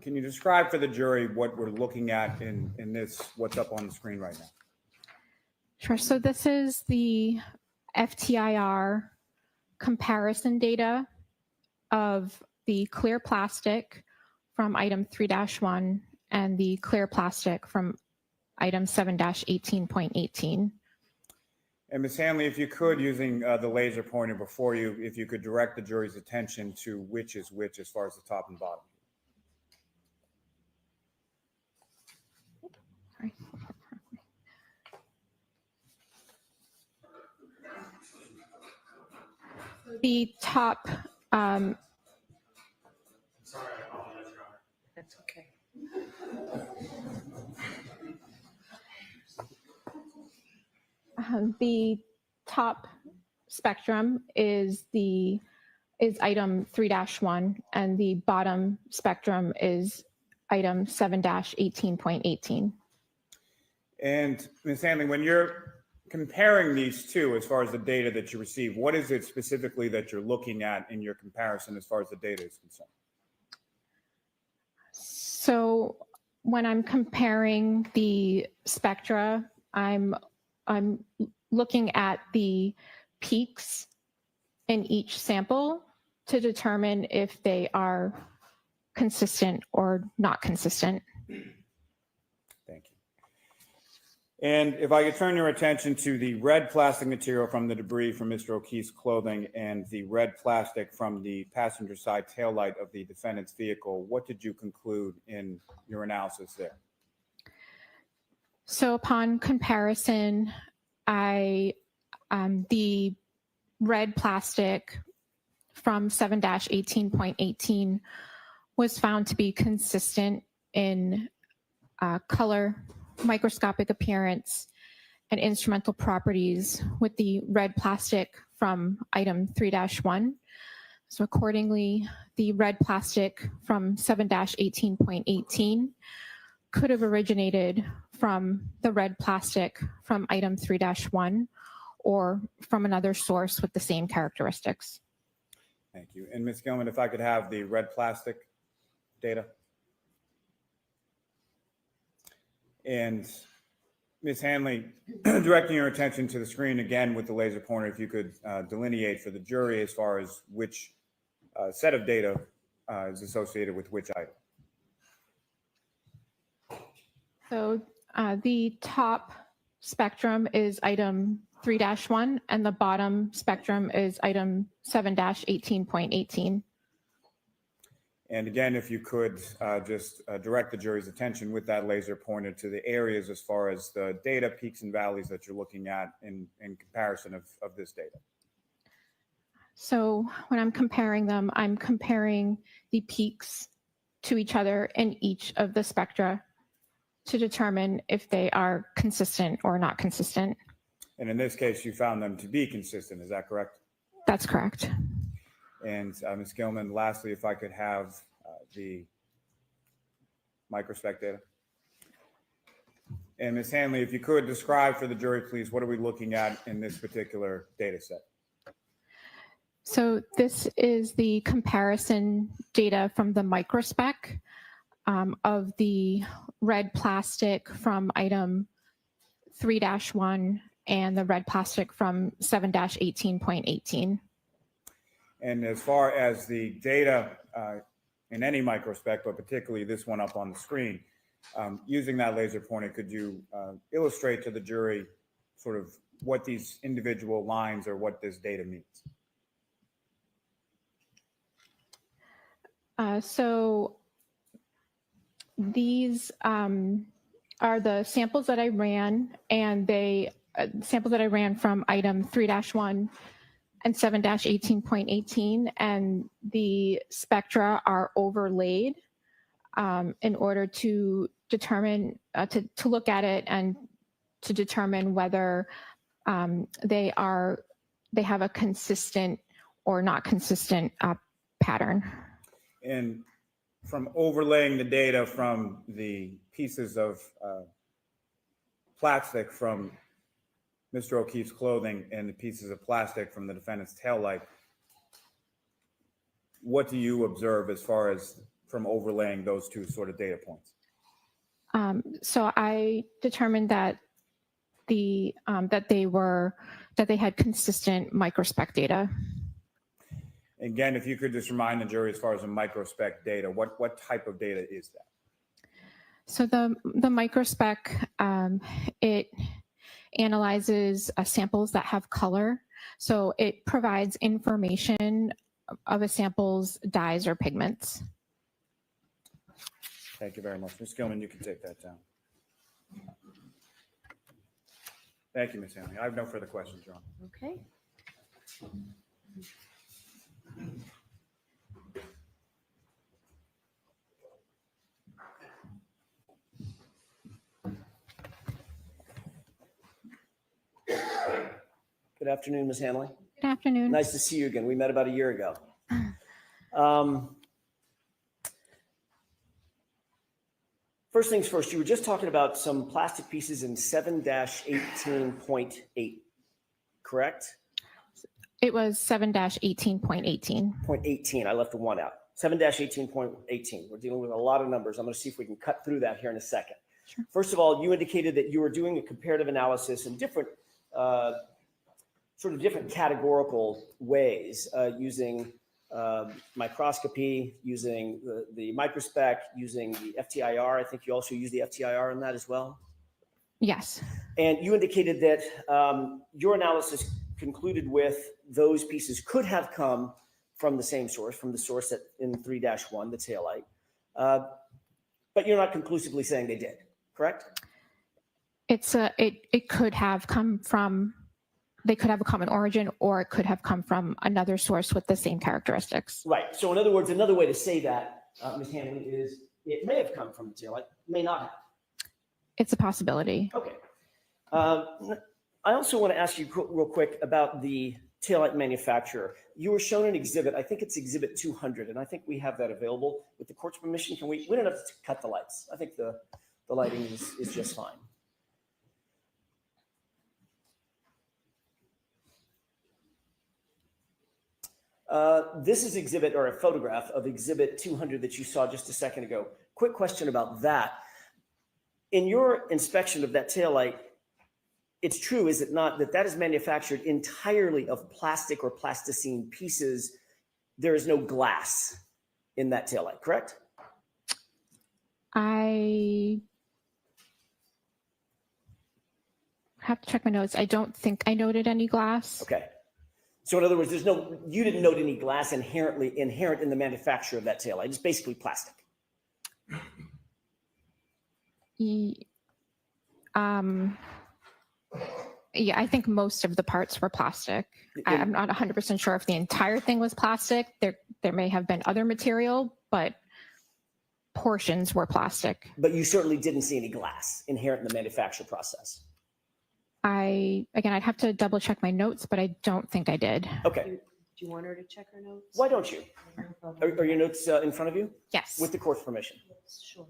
can you describe for the jury what we're looking at in this, what's up on the screen right now? Sure. So this is the FTIR comparison data of the clear plastic from item 3-1 and the clear plastic from item 7-18.18. And Ms. Hanley, if you could, using the laser pointer before you, if you could direct the jury's attention to which is which as far as the top and bottom. Sorry. The top, Sorry, I apologize, Your Honor. That's okay. the top spectrum is item 3-1 and the bottom spectrum is item 7-18.18. And Ms. Hanley, when you're comparing these two, as far as the data that you receive, what is it specifically that you're looking at in your comparison as far as the data is concerned? So when I'm comparing the spectra, I'm looking at the peaks in each sample to determine if they are consistent or not consistent. Thank you. And if I could turn your attention to the red plastic material from the debris from Mr. O'Keefe's clothing and the red plastic from the passenger side taillight of the defendant's vehicle, what did you conclude in your analysis there? So upon comparison, the red plastic from 7-18.18 was found to be consistent in color, microscopic appearance, and instrumental properties with the red plastic from item 3-1. So accordingly, the red plastic from 7-18.18 could have originated from the red plastic from item 3-1 or from another source with the same characteristics. Thank you. And Ms. Gilman, if I could have the red plastic data. And Ms. Hanley, directing your attention to the screen again with the laser pointer, if you could delineate for the jury as far as which set of data is associated with which item. So the top spectrum is item 3-1 and the bottom spectrum is item 7-18.18. And again, if you could just direct the jury's attention with that laser pointer to the areas as far as the data peaks and valleys that you're looking at in comparison of this data. So when I'm comparing them, I'm comparing the peaks to each other in each of the spectra to determine if they are consistent or not consistent. And in this case, you found them to be consistent. Is that correct? That's correct. And Ms. Gilman, lastly, if I could have the microspec data. And Ms. Hanley, if you could describe for the jury, please, what are we looking at in this particular data set? So this is the comparison data from the microspec of the red plastic from item 3-1 and the red plastic from 7-18.18. And as far as the data in any microspec, but particularly this one up on the screen, using that laser pointer, could you illustrate to the jury sort of what these individual lines or what this data means? So these are the samples that I ran, and they samples that I ran from item 3-1 and 7-18.18, and the spectra are overlaid in order to determine, to look at it and to determine whether they have a consistent or not consistent pattern. And from overlaying the data from the pieces of plastic from Mr. O'Keefe's clothing and the pieces of plastic from the defendant's taillight, what do you observe as far as from overlaying those two sort of data points? So I determined that they had consistent microspec data. Again, if you could just remind the jury as far as the microspec data, what type of data is that? So the microspec, it analyzes samples that have color. So it provides information of a sample's dyes or pigments. Thank you very much. Ms. Gilman, you can take that down. Thank you, Ms. Hanley. I have no further questions, Your Honor. Okay. Good afternoon, Ms. Hanley. Good afternoon. Nice to see you again. We met about a year ago. First things first, you were just talking about some plastic pieces in 7-18.8, correct? It was 7-18.18. 0.18, I left a 1 out. 7-18.18. We're dealing with a lot of numbers. I'm going to see if we can cut through that here in a second. Sure. First of all, you indicated that you were doing a comparative analysis in different, sort of different categorical ways, using microscopy, using the microspec, using the FTIR. I think you also use the FTIR in that as well. Yes. And you indicated that your analysis concluded with those pieces could have come from the same source, from the source that in 3-1, the taillight. But you're not conclusively saying they did, correct? It could have come from, they could have a common origin, or it could have come from another source with the same characteristics. Right. So in other words, another way to say that, Ms. Hanley, is it may have come from the taillight, may not have. It's a possibility. Okay. I also want to ask you real quick about the taillight manufacturer. You were shown an exhibit. I think it's exhibit 200, and I think we have that available. With the court's permission, can we don't have to cut the lights. I think the lighting is just fine. This is exhibit, or a photograph of exhibit 200 that you saw just a second ago. Quick question about that. In your inspection of that taillight, it's true, is it not, that that is manufactured entirely of plastic or plasticine pieces? There is no glass in that taillight, correct? I have to check my notes. I don't think I noted any glass. Okay. So in other words, you didn't note any glass inherent in the manufacture of that taillight. It's basically plastic. Yeah, I think most of the parts were plastic. I'm not 100% sure if the entire thing was plastic. There may have been other material, but portions were plastic. But you certainly didn't see any glass inherent in the manufacture process. I'd have to double check my notes, but I don't think I did. Okay. Do you want her to check her notes? Why don't you? Are your notes in front of you? Yes. With the court's permission. Sure.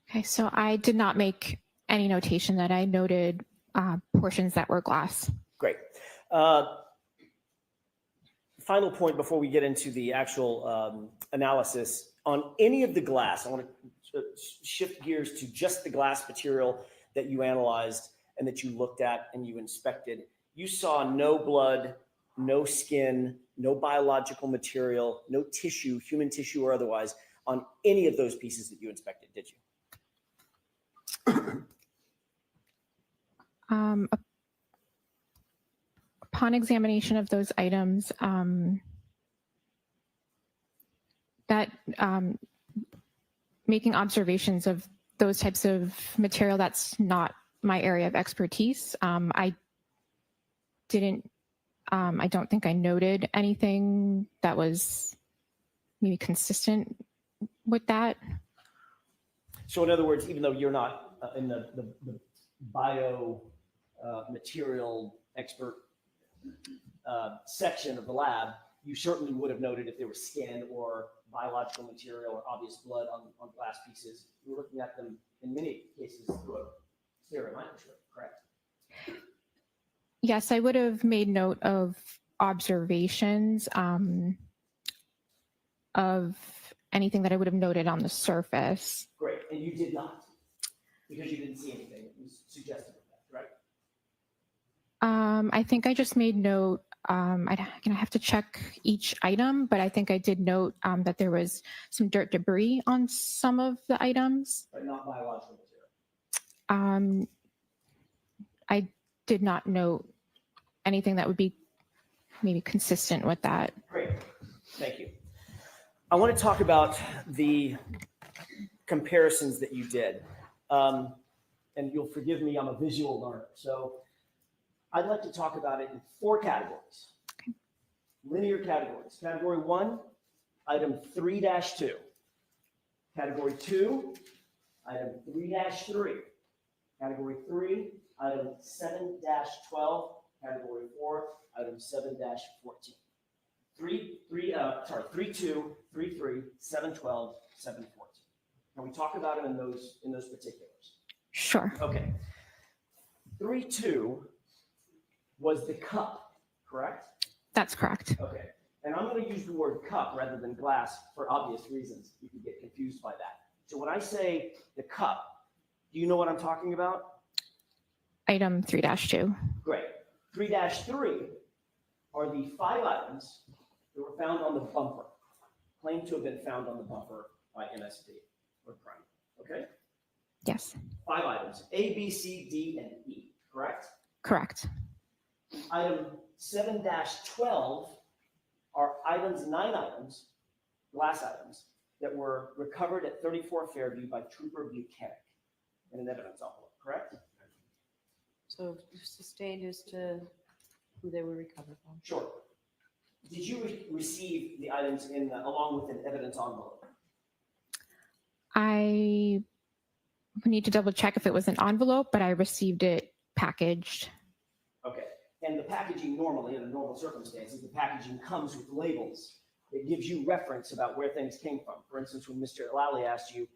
Okay, so I did not make any notation that I noted portions that were glass. Great. Final point before we get into the actual analysis. On any of the glass, I want to shift gears to just the glass material that you analyzed and that you looked at and you inspected. You saw no blood, no skin, no biological material, no tissue, human tissue or otherwise, on any of those pieces that you inspected, did you? Upon examination of those items, making observations of those types of material, that's not my area of expertise. I don't think I noted anything that was maybe consistent with that. So in other words, even though you're not in the bio material expert section of the lab, you certainly would have noted if there was skin or biological material or obvious blood on glass pieces. You're looking at them in many cases through a stereo microscope, correct? Yes, I would have made note of observations of anything that I would have noted on the surface. Great, and you did not, because you didn't see anything that was suggestive of that, right? I think I just made note Gonna have to check each item, but I think I did note that there was some dirt debris on some of the items. But not biological material. I did not note anything that would be maybe consistent with that. Great, thank you. I want to talk about the comparisons that you did. And you'll forgive me, I'm a visual learner. So I'd like to talk about it in 4 categories. Okay. Linear categories. Category 1, item 3-2. Category 2, item 3-3. Category 3, item 7-12. Category 4, item 7-14. 3, 2, 3, 3, 7, 12, 7, 14. Can we talk about them in those particulars? Sure. Okay. 3-2 was the cup, correct? That's correct. Okay. And I'm going to use the word cup rather than glass for obvious reasons. You can get confused by that. So when I say the cup, do you know what I'm talking about? Item 3-2. Great. 3-3 are the 5 items that were found on the bumper, claimed to have been found on the bumper by MSD or crime. Okay? Yes. 5 items, A, B, C, D, and E, correct? Correct. Item 7-12 are 9 items, glass items, that were recovered at 34 Fairview by Trooper Buchanan in an evidence envelope, correct? So sustained as to who they were recovered from. Sure. Did you receive the items along with an evidence envelope? I need to double check if it was an envelope, but I received it packaged. Okay. And the packaging normally, under normal circumstances, the packaging comes with labels. It gives you reference about where things came from. For instance, when Mr. Lally asked you,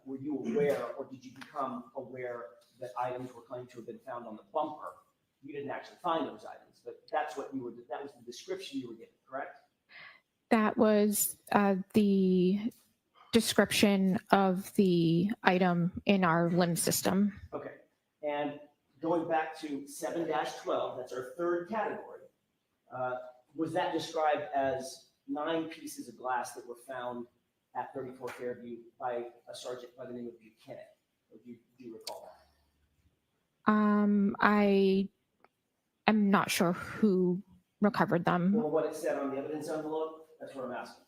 were you aware or did you become aware that items were claimed to have been found on the bumper? You didn't actually find those items, but that was the description you were given, correct? That was the description of the item in our limb system. Okay. And going back to 7-12, that's our 3rd category. Was that described as 9 pieces of glass that were found at 34 Fairview by a sergeant by the name of Buchanan? Or do you recall that? I am not sure who recovered them. Or what it said on the evidence envelope? That's what I'm asking.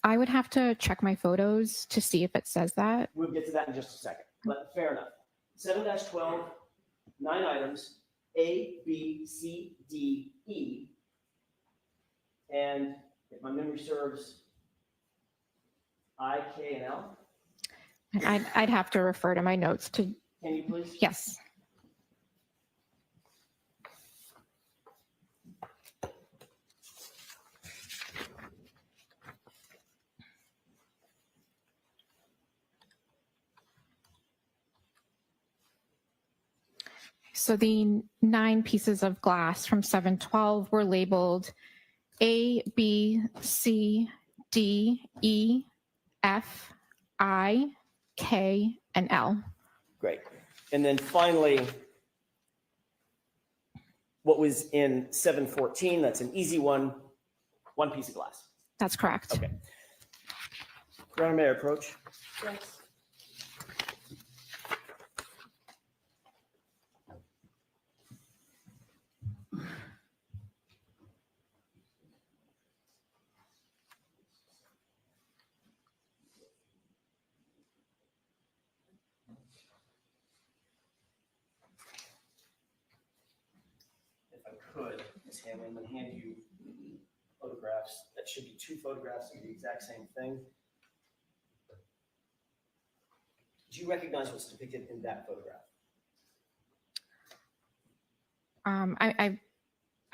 I would have to check my photos to see if it says that. We'll get to that in just a second, but fair enough. 7-12, 9 items, A, B, C, D, E. And if my memory serves, I, K, and L. I'd have to refer to my notes to. Can you please? Yes. So the 9 pieces of glass from 7-12 were labeled A, B, C, D, E, F, I, K, and L. Great. And then finally, what was in 7-14, that's an easy one, 1 piece of glass. That's correct. Okay. Your Honor, may I approach? Yes. If I could, Ms. Hanley, I'm going to hand you photographs. That should be 2 photographs of the exact same thing. Do you recognize what's depicted in that photograph?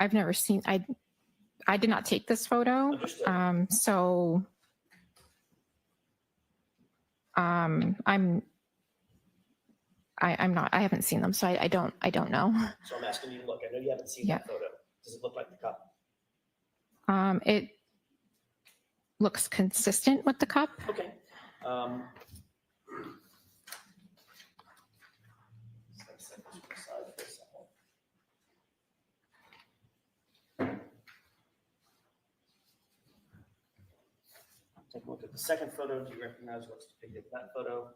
I've never seen. I did not take this photo. Understood. So I'm not. I haven't seen them, so I don't know. So I'm asking you to look. I know you haven't seen that photo. Does it look like the cup? It looks consistent with the cup. Okay. second photo, do you recognize what's depicted in that photo?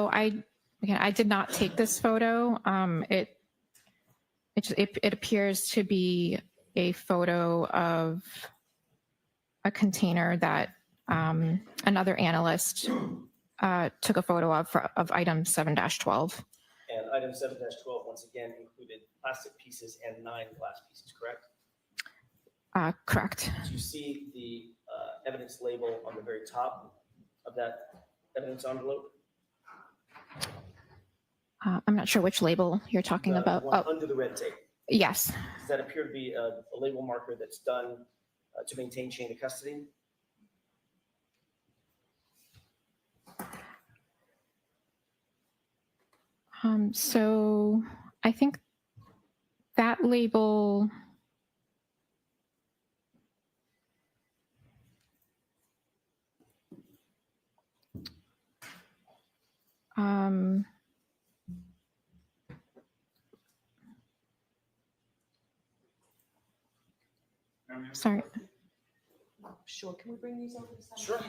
I did not take this photo. It appears to be a photo of a container that another analyst took a photo of item 7-12. And item 7-12, once again, included plastic pieces and 9 glass pieces, correct? Correct. Do you see the evidence label on the very top of that evidence envelope? I'm not sure which label you're talking about. The one under the red tape. Yes. Does that appear to be a label marker that's done to maintain chain of custody? So I think that label. Sorry. Sure, can we bring these over to the Sure.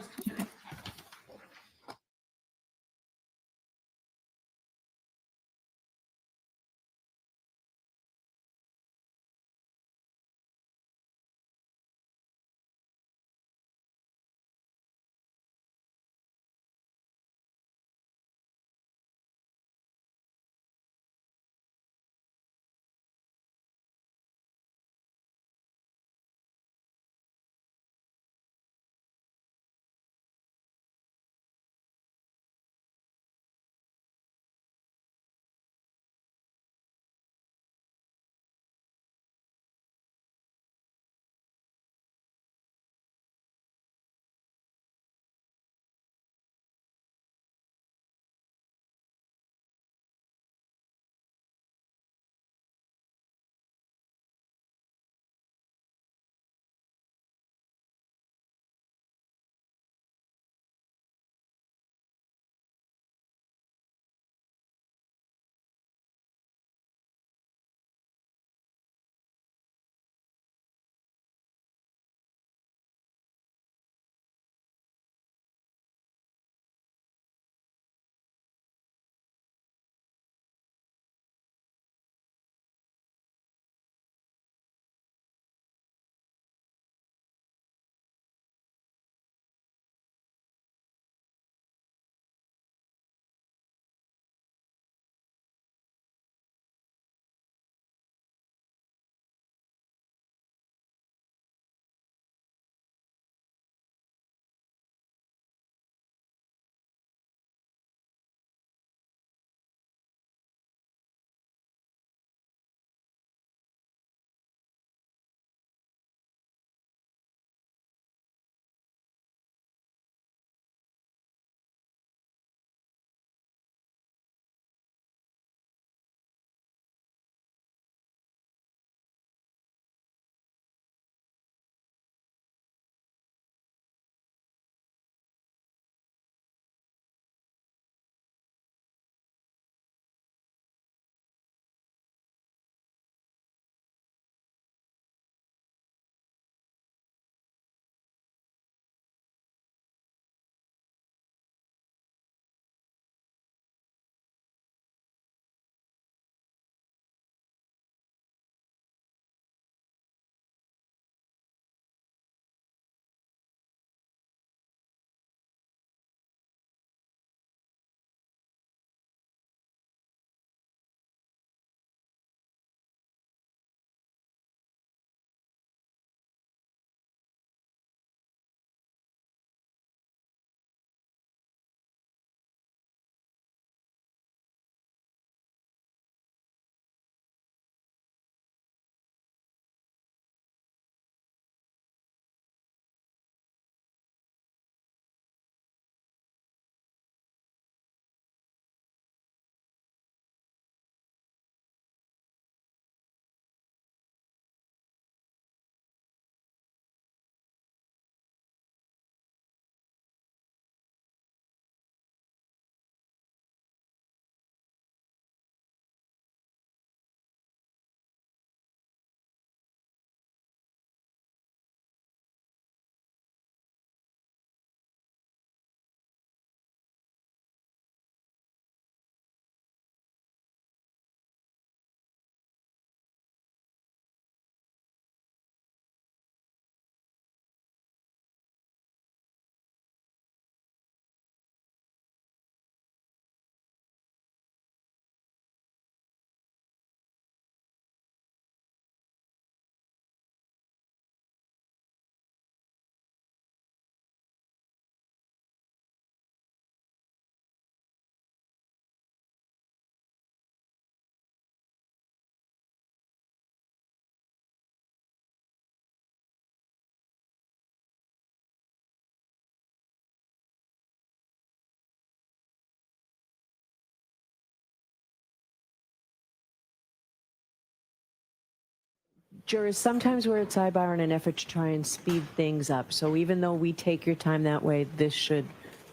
Jurors, sometimes we're at sidebar in an effort to try and speed things up. So even though we take your time that way, this should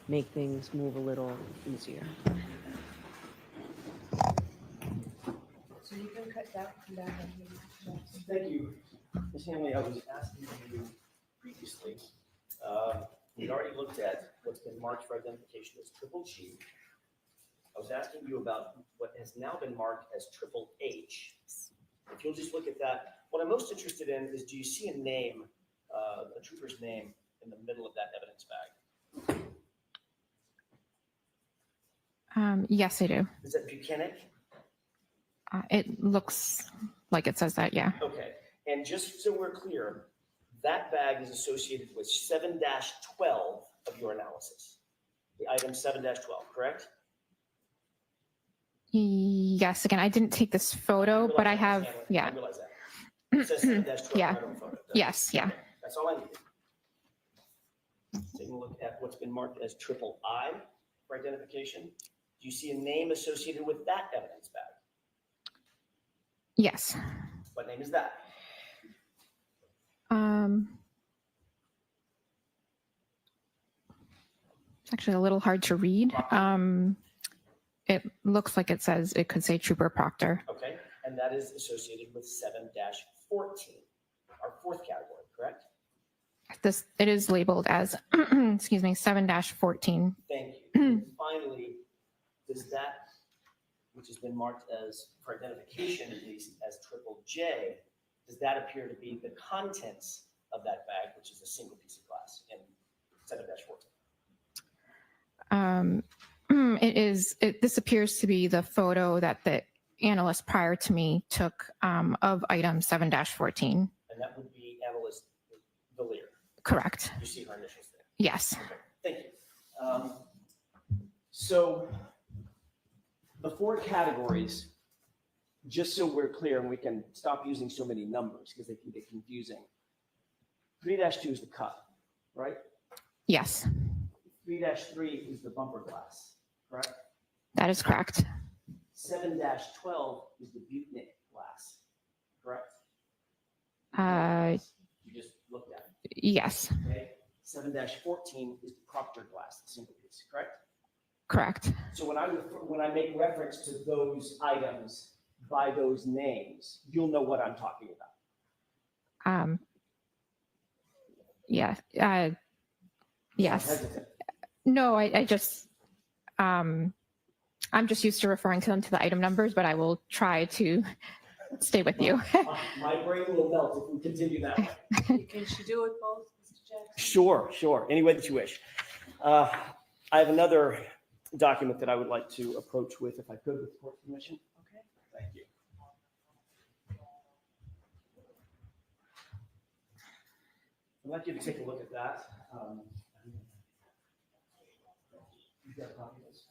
make things move a little easier. So you can cut that, come back and Thank you. Ms. Hanley, I was asking you previously, we'd already looked at what's been marked for identification as triple G. I was asking you about what has now been marked as triple H. If you'll just look at that, what I'm most interested in is, do you see a name, a trooper's name in the middle of that evidence bag? Yes, I do. Is that Buchanan? It looks like it says that, yeah. Okay, and just so we're clear, that bag is associated with 7-12 of your analysis. The item 7-12, correct? Yes, again, I didn't take this photo, but I have, yeah. I realize that. It says 7-12 Yeah. right on the photo. Yes, yeah. That's all I needed. Taking a look at what's been marked as triple I for identification. Do you see a name associated with that evidence bag? Yes. What name is that? It's actually a little hard to read. It looks like it says, it could say Trooper Proctor. Okay, and that is associated with 7-14, our fourth category, correct? It is labeled as, excuse me, 7-14. Thank you. And finally, does that, which has been marked as, for identification at least, as triple J, does that appear to be the contents of that bag, which is a single piece of glass in 7-14? This appears to be the photo that the analyst prior to me took of item 7-14. And that would be analyst Valier. Correct. You see her initials there. Yes. Okay, thank you. So the four categories, just so we're clear and we can stop using so many numbers because they can get confusing. 3-2 is the cup, right? Yes. 3-3 is the bumper glass, correct? That is correct. 7-12 is the Butnick glass, correct? You just looked at it. Yes. Okay. 7-14 is the Proctor glass, the single piece, correct? Correct. So when I make reference to those items by those names, you'll know what I'm talking about. Yeah. Yes. Hesitant. No, I just, I'm just used to referring to them to the item numbers, but I will try to stay with you. My brain will melt if we continue that way. Can she do it both, Mr. Jackson? Sure. Any way that you wish. I have another document that I would like to approach with, if I could, with the court permission. Okay. Thank you. I'd like you to take a look at that. You've got a copy of this.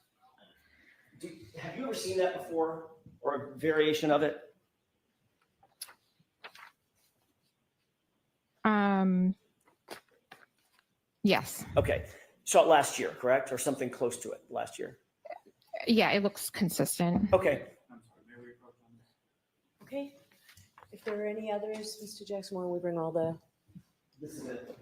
Have you ever seen that before, or a variation of it? Yes. Okay. Saw it last year, correct? Or something close to it last year? Yeah, it looks consistent. Okay. Okay. If there are any others, Mr. Jackson, why don't we bring all the This is it.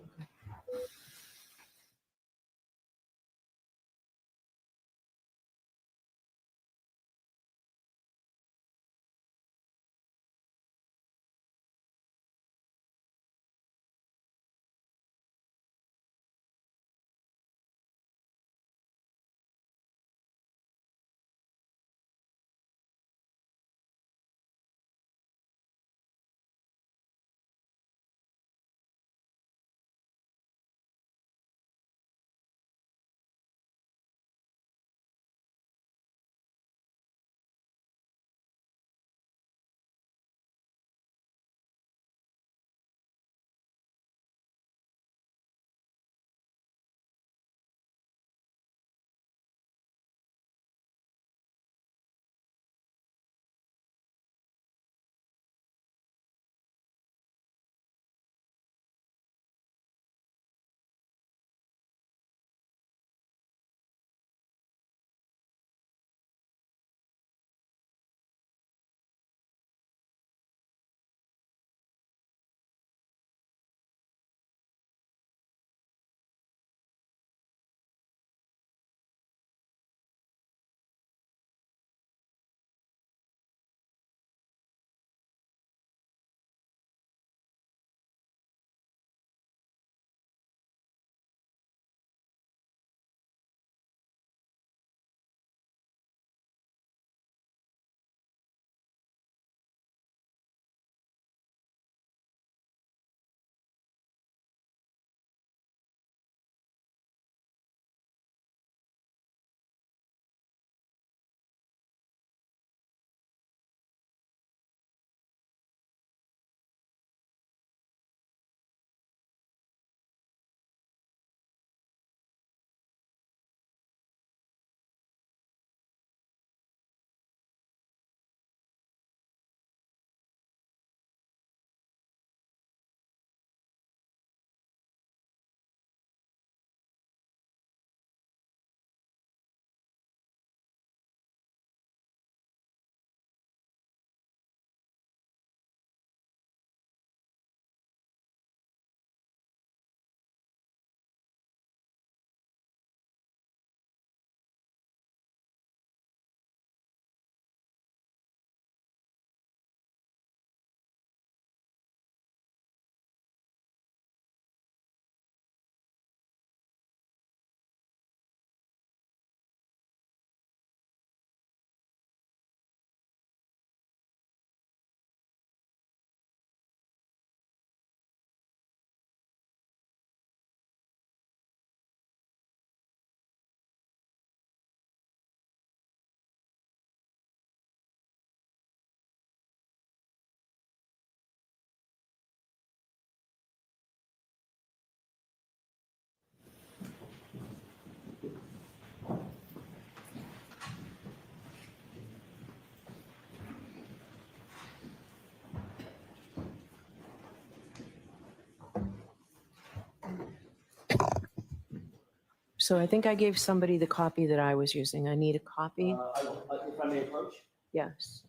So I think I gave somebody the copy that I was using. I need a copy. If I may approach? Yes.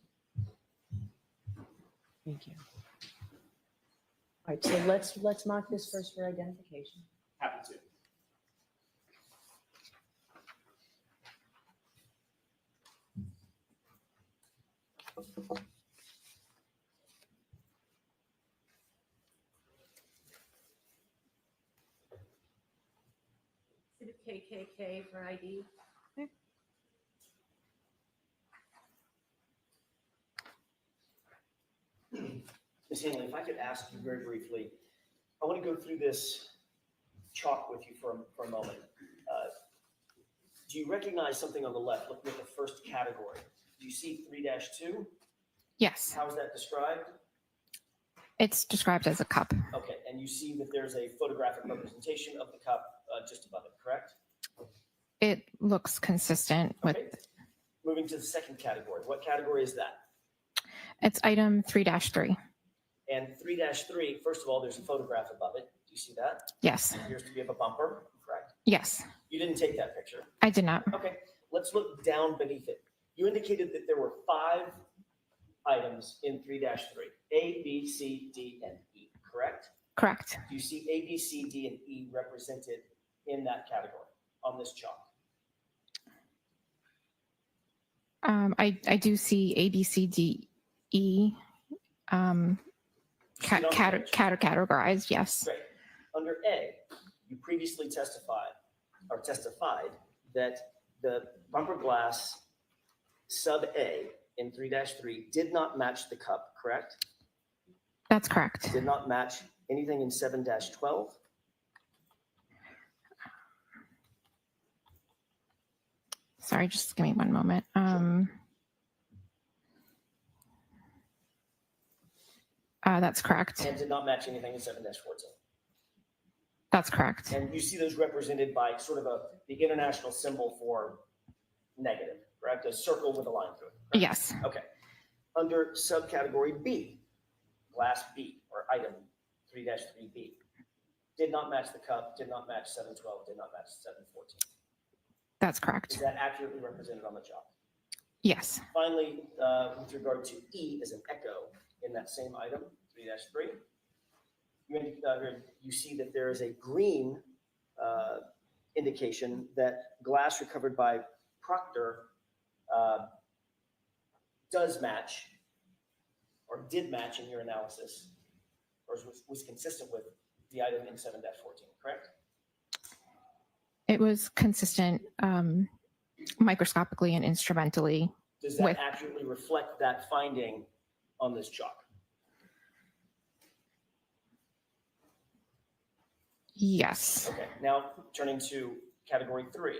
Thank you. All right, so let's mark this first for identification. Happy to. KKK for ID. Ms. Hanley, if I could ask you very briefly, I want to go through this chalk with you for a moment. Do you recognize something on the left, looking at the first category? Do you see 3-2? Yes, How is that described? it's described as a cup. Okay, and you see that there's a photographic representation of the cup just above it, correct? It looks consistent with, Okay. Moving to the second category. What category is that? it's item 3-3. And 3-3, first of all, there's a photograph above it. Do you see that? Yes, It appears to be of a bumper, correct? yes, You didn't take that picture. I did not. Okay, let's look down beneath it. You indicated that there were 5 items in 3-3, A, B, C, D, and E, correct? Correct. Do you see A, B, C, D, and E represented in that category on this chart? I do see A, B, C, D, E categorized, yes. Great. Under A, you previously testified that the bumper glass sub A in 3-3 did not match the cup, correct? That's correct. Did not match anything in 7-12? Sorry, just give me one moment. That's correct. And did not match anything in 7-14? That's correct. And you see those represented by sort of the international symbol for negative, correct? A circle with a line through it. Correct? Yes. Okay. Under subcategory B, glass B, or item 3-3B, did not match the cup, did not match 7-12, did not match 7-14. That's correct. Is that accurately represented on the chart? Yes. Finally, with regard to E as an echo in that same item, 3-3, you see that there is a green indication that glass recovered by Proctor does match, or did match in your analysis, or was consistent with the item in 7-14, correct? It was consistent microscopically and instrumentally. Does that accurately reflect that finding on this chalk? Yes. Okay, now turning to category 3.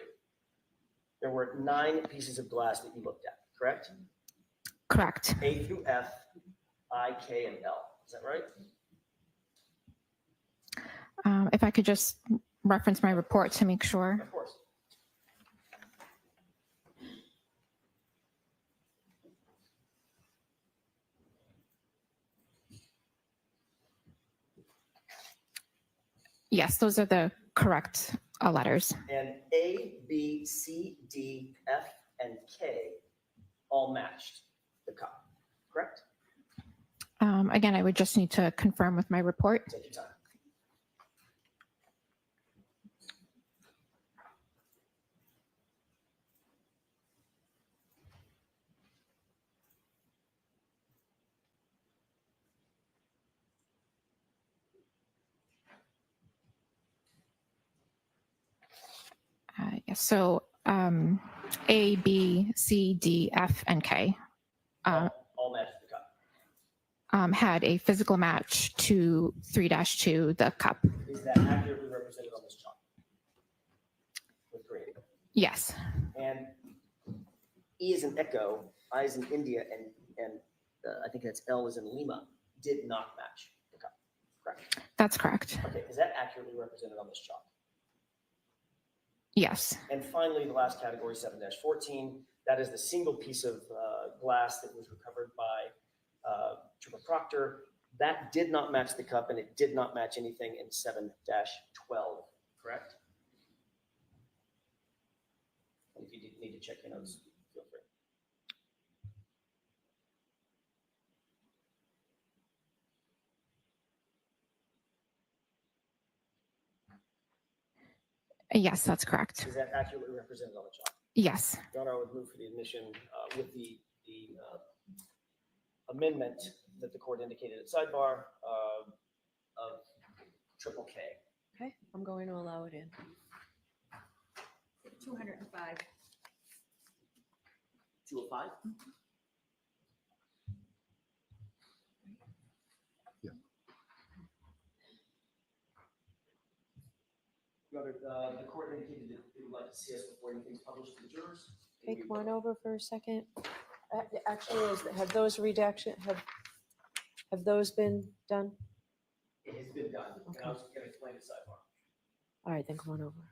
There were 9 pieces of glass that you looked at, correct? Correct. A through F, I, K, and L. Is that right? If I could just reference my report to make sure. Of course. Yes, those are the correct letters. And A, B, C, D, F, and K all matched the cup, correct? Again, I would just need to confirm with my report. Take your time. Yes, so A, B, C, D, F, and K All matched the cup. had a physical match to 3-2, the cup. Is that accurately represented on this chart? With green. Yes. And E is an echo, I is in India, and I think that's L is in Lima, did not match the cup, correct? That's correct. Okay, is that accurately represented on this chart? Yes. And finally, the last category, 7-14, that is the single piece of glass that was recovered by Trooper Proctor. That did not match the cup, and it did not match anything in 7-12, correct? check your notes, feel free. Yes, that's correct. Is that accurately represented on the chart? Yes. Your Honor, I would move for the admission with the amendment that the court indicated at sidebar of triple K. Okay, I'm going to allow it in. 205. 205? Yeah. Your Honor, the court indicated that they would like to see us before anything's published to the jurors. Okay, come on over for a second. Actually, have those have those been done? It has been done, Okay. and I was going to explain at sidebar. All right, then come on over.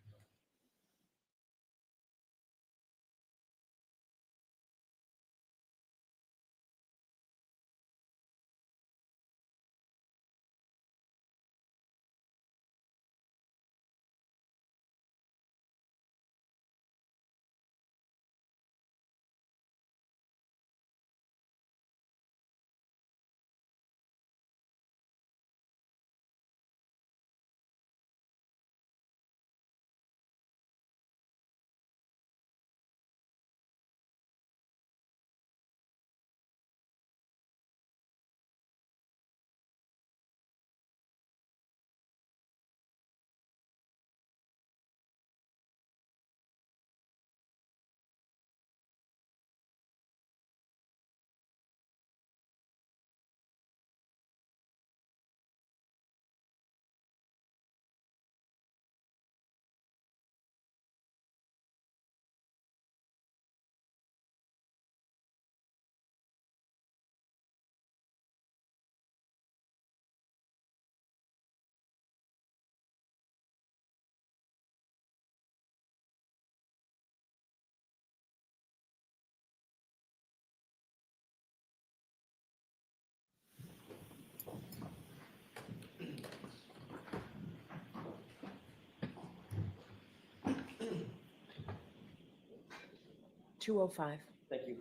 $205. Thank you.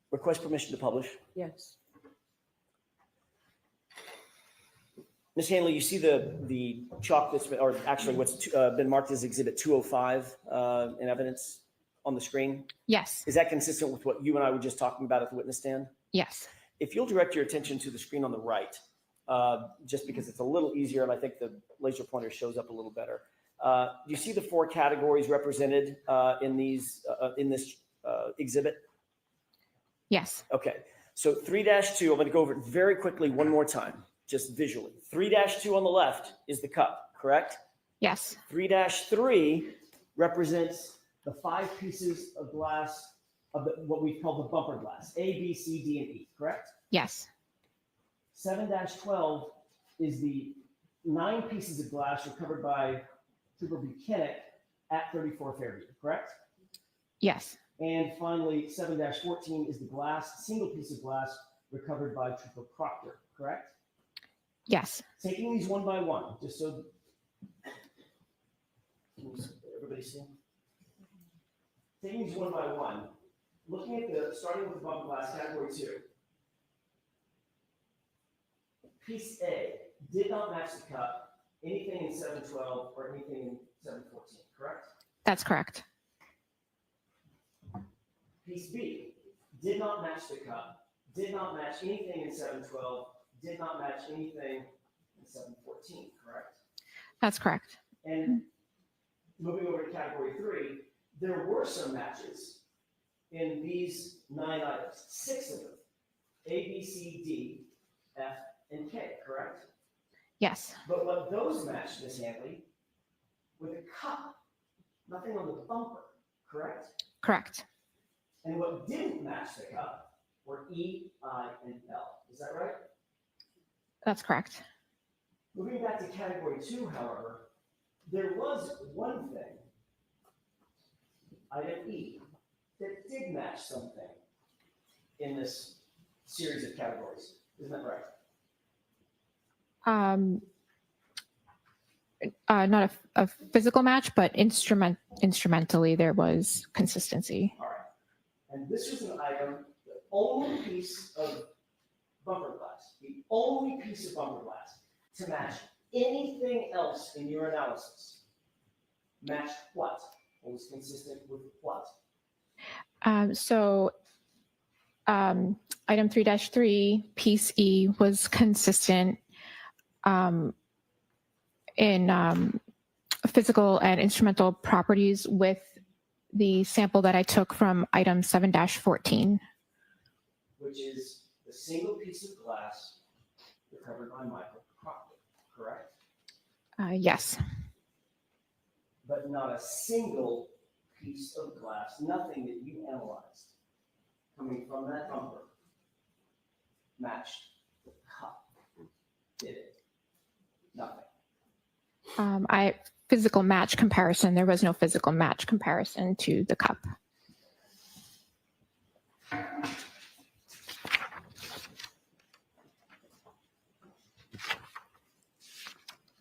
Request permission to publish. Yes. Ms. Hanley, you see the chalk that's been, or actually what's been marked as Exhibit 205 in evidence on the screen? Yes. Is that consistent with what you and I were just talking about at the witness stand? Yes. If you'll direct your attention to the screen on the right, just because it's a little easier and I think the laser pointer shows up a little better. Do you see the 4 categories represented in this exhibit? Yes. Okay. So 3-2, I'm going to go over it very quickly one more time, just visually. 3-2 on the left is the cup, correct? Yes. 3-3 represents the 5 pieces of glass of what we call the bumper glass, A, B, C, D, and E, correct? Yes. 7-12 is the 9 pieces of glass recovered by Trooper Buchanan at 34 Fairview, correct? Yes. And finally, 7-14 is the single piece of glass recovered by Trooper Proctor, correct? Yes. Taking these one by one, just so everybody see. Taking these one by one, looking at starting with the bumper glass, category 2. Piece A did not match the cup, anything in 712 or anything in 714, correct? That's correct. Piece B did not match the cup, did not match anything in 712, did not match anything in 714, correct? That's correct. And moving over to category 3, there were some matches in these 9 items, 6 of them, A, B, C, D, F, and K, correct? Yes. But what those matched, Ms. Hanley, with a cup, nothing on the bumper, correct? Correct. And what didn't match the cup were E, I, and L. Is that right? That's correct. Moving back to category 2, however, there was one thing, item E, that did match something in this series of categories. Isn't that right? not a physical match, but instrumentally there was consistency. All right. And this was an item, the only piece of bumper glass, the only piece of bumper glass to match anything else in your analysis. Matched what? What was consistent with what? So item 3-3, piece E was consistent in physical and instrumental properties with the sample that I took from item 7-14. Which is the single piece of glass recovered by microscopy, correct? Yes. But not a single piece of glass, nothing that you analyzed coming from that bumper matched the cup. Did it? Nothing. Physical match comparison, there was no physical match comparison to the cup. Are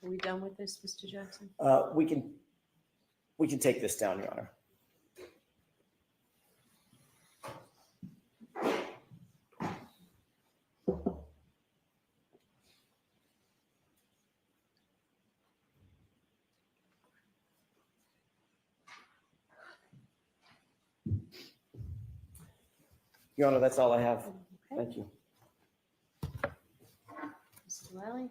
we done with this, Mr. Jackson? We can take this down, Your Honor. Your Honor, that's all I have. Thank you. Mr. Lally?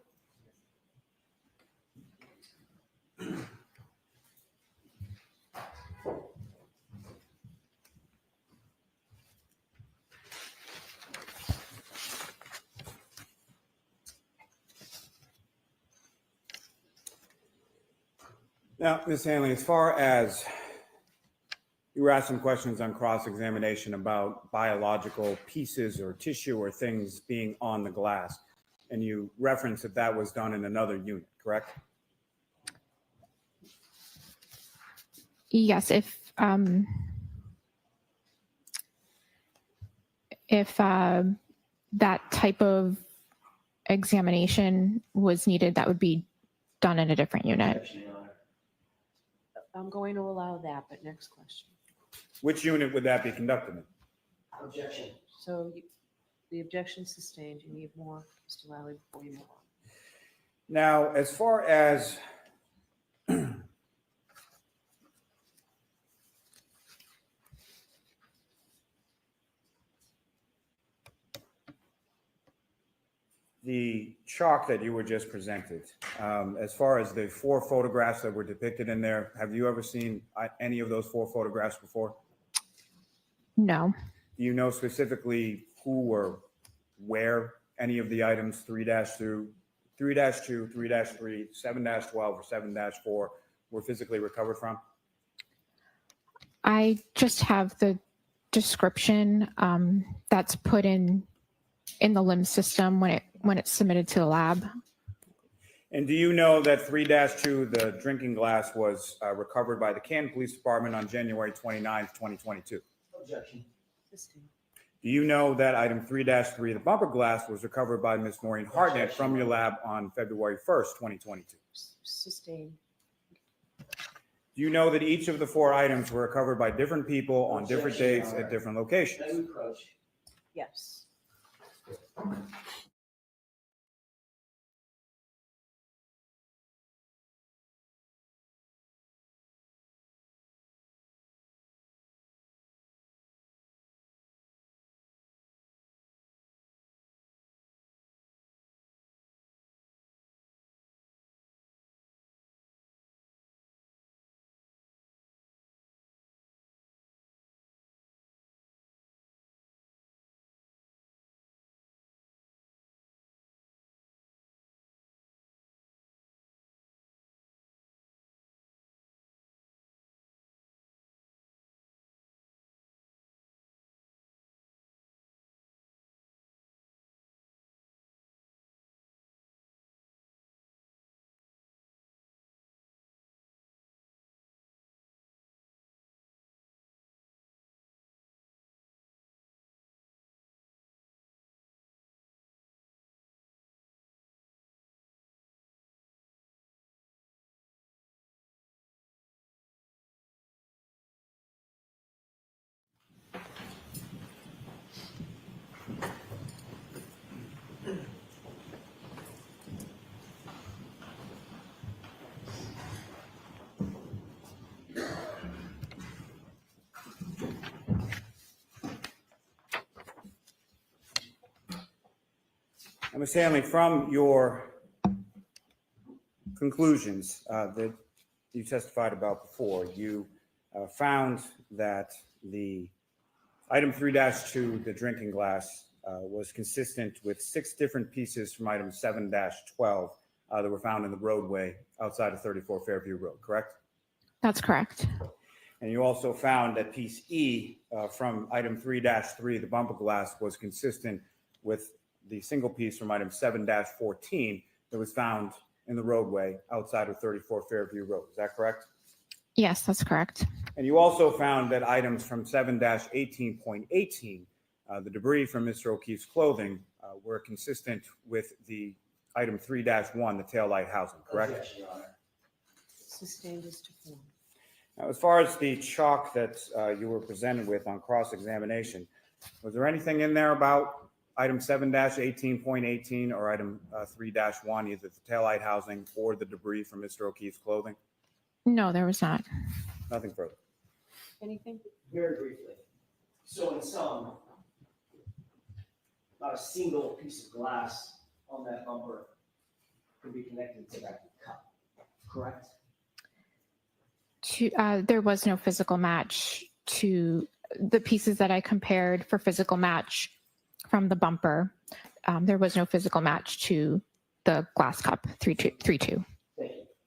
Now, Ms. Hanley, as far as you were asked some questions on cross-examination about biological pieces or tissue or things being on the glass, and you referenced that that was done in another unit, correct? Yes, if that type of examination was needed, that would be done in a different unit. I'm going to allow that, but next question. Which unit would that be conducted in? Objection. So the objection sustained. You need more, Mr. Lally, before you move on. Now, as far as the chalk that you were just presented, as far as the 4 photographs that were depicted in there, have you ever seen any of those 4 photographs before? No. Do you know specifically who or where any of the items 3-2, 3-2, 3-3, 7-12, or 7-4 were physically recovered from? I just have the description that's put in the LIMS system when it's submitted to the lab. And do you know that 3-2, the drinking glass, was recovered by the Canton Police Department on January 29th, 2022? Objection. Sustained. Do you know that item 3-3, the bumper glass, was recovered by Ms. Maureen Hartnett from your lab on February 1st, 2022? Sustained. Do you know that each of the 4 items were recovered by different people on different dates at different locations? Yes. Ms. Hanley, from your conclusions that you testified about before, you found that the item 3-2, the drinking glass, was consistent with 6 different pieces from item 7-12 that were found in the roadway outside of 34 Fairview Road, correct? That's correct. And you also found that piece E from item 3-3, the bumper glass, was consistent with the single piece from item 7-14 that was found in the roadway outside of 34 Fairview Road. Is that correct? Yes, that's correct. And you also found that items from 7-18.18, the debris from Mr. O'Keefe's clothing, were consistent with the item 3-1, the taillight housing, correct? Yes, Your Honor. Sustained as to form. Now, as far as the chalk that you were presented with on cross-examination, was there anything in there about item 7-18.18 or item 3-1, either the taillight housing or the debris from Mr. O'Keefe's clothing? No, there was not. Nothing further. Anything? Very briefly. So in sum, not a single piece of glass on that bumper can be connected to that cup, correct? There was no physical match to the pieces that I compared for physical match from the bumper. There was no physical match to the glass cup 3-2. Thank you.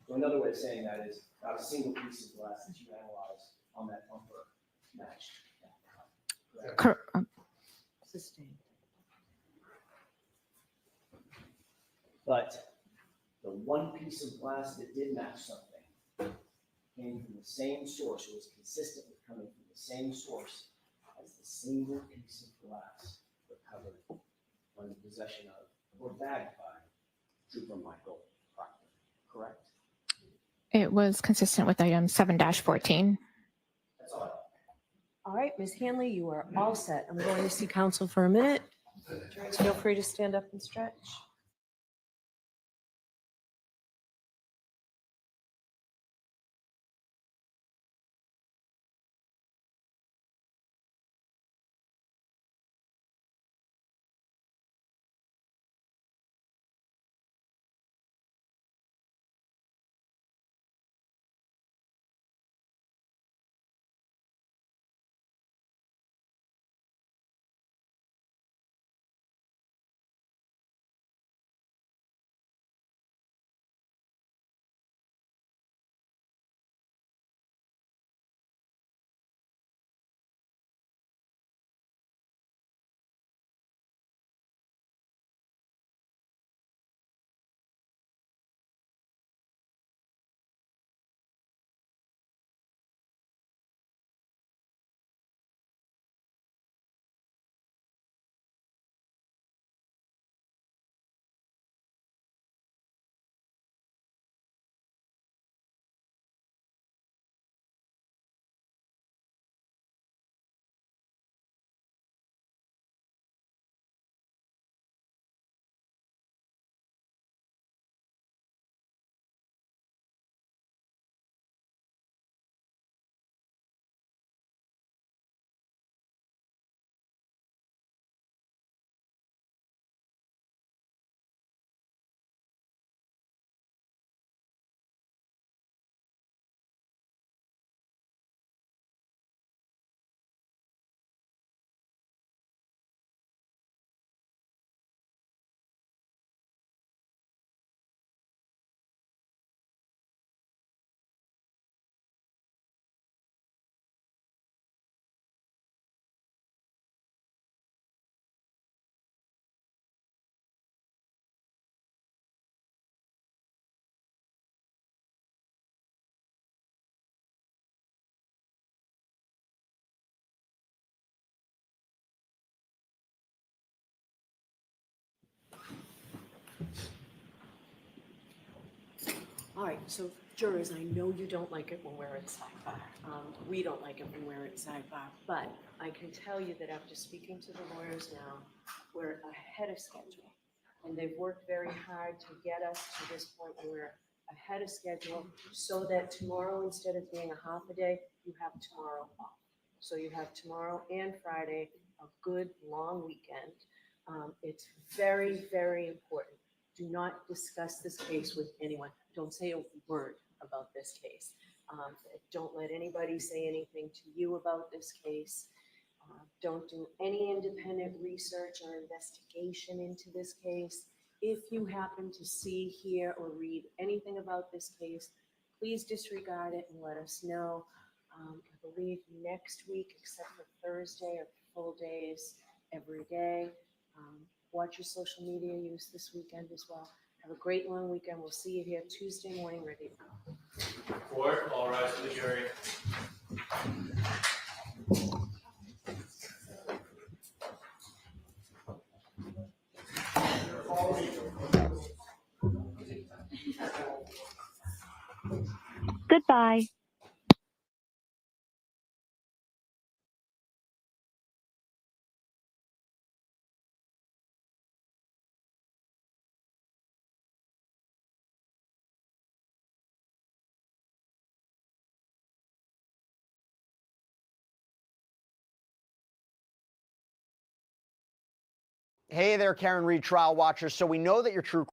So another way of saying that is not a single piece of glass that you analyzed on that bumper matched that cup, correct? Sustained. But the one piece of glass that did match something came from the same source, or was consistent with coming from the same source as the single piece of glass recovered on the possession of or bagged by Trooper Michael Proctor, correct? It was consistent with item 7-14. That's all. All right, Ms. Hanley, you are all set. I'm going to see counsel for a minute. Jurors, feel free to stand up and stretch. All right, so jurors, I know you don't like it when we're at sidebar. We don't like it when we're at sidebar, but I can tell you that after speaking to the lawyers now, we're ahead of schedule. And they've worked very hard to get us to this point where we're ahead of schedule so that tomorrow, instead of being a half a day, you have tomorrow off. So you have tomorrow and Friday, a good long weekend. It's very, very important. Do not discuss this case with anyone. Don't say a word about this case. Don't let anybody say anything to you about this case. Don't do any independent research or investigation into this case. If you happen to see, hear, or read anything about this case, please disregard it and let us know. I believe next week, except for Thursday, are full days every day. Watch your social media use this weekend as well. Have a great long weekend. We'll see you here Tuesday morning, ready to go. Court, all rise for the jury. Goodbye. Hey there, Karen Retrial watchers. So we know that your true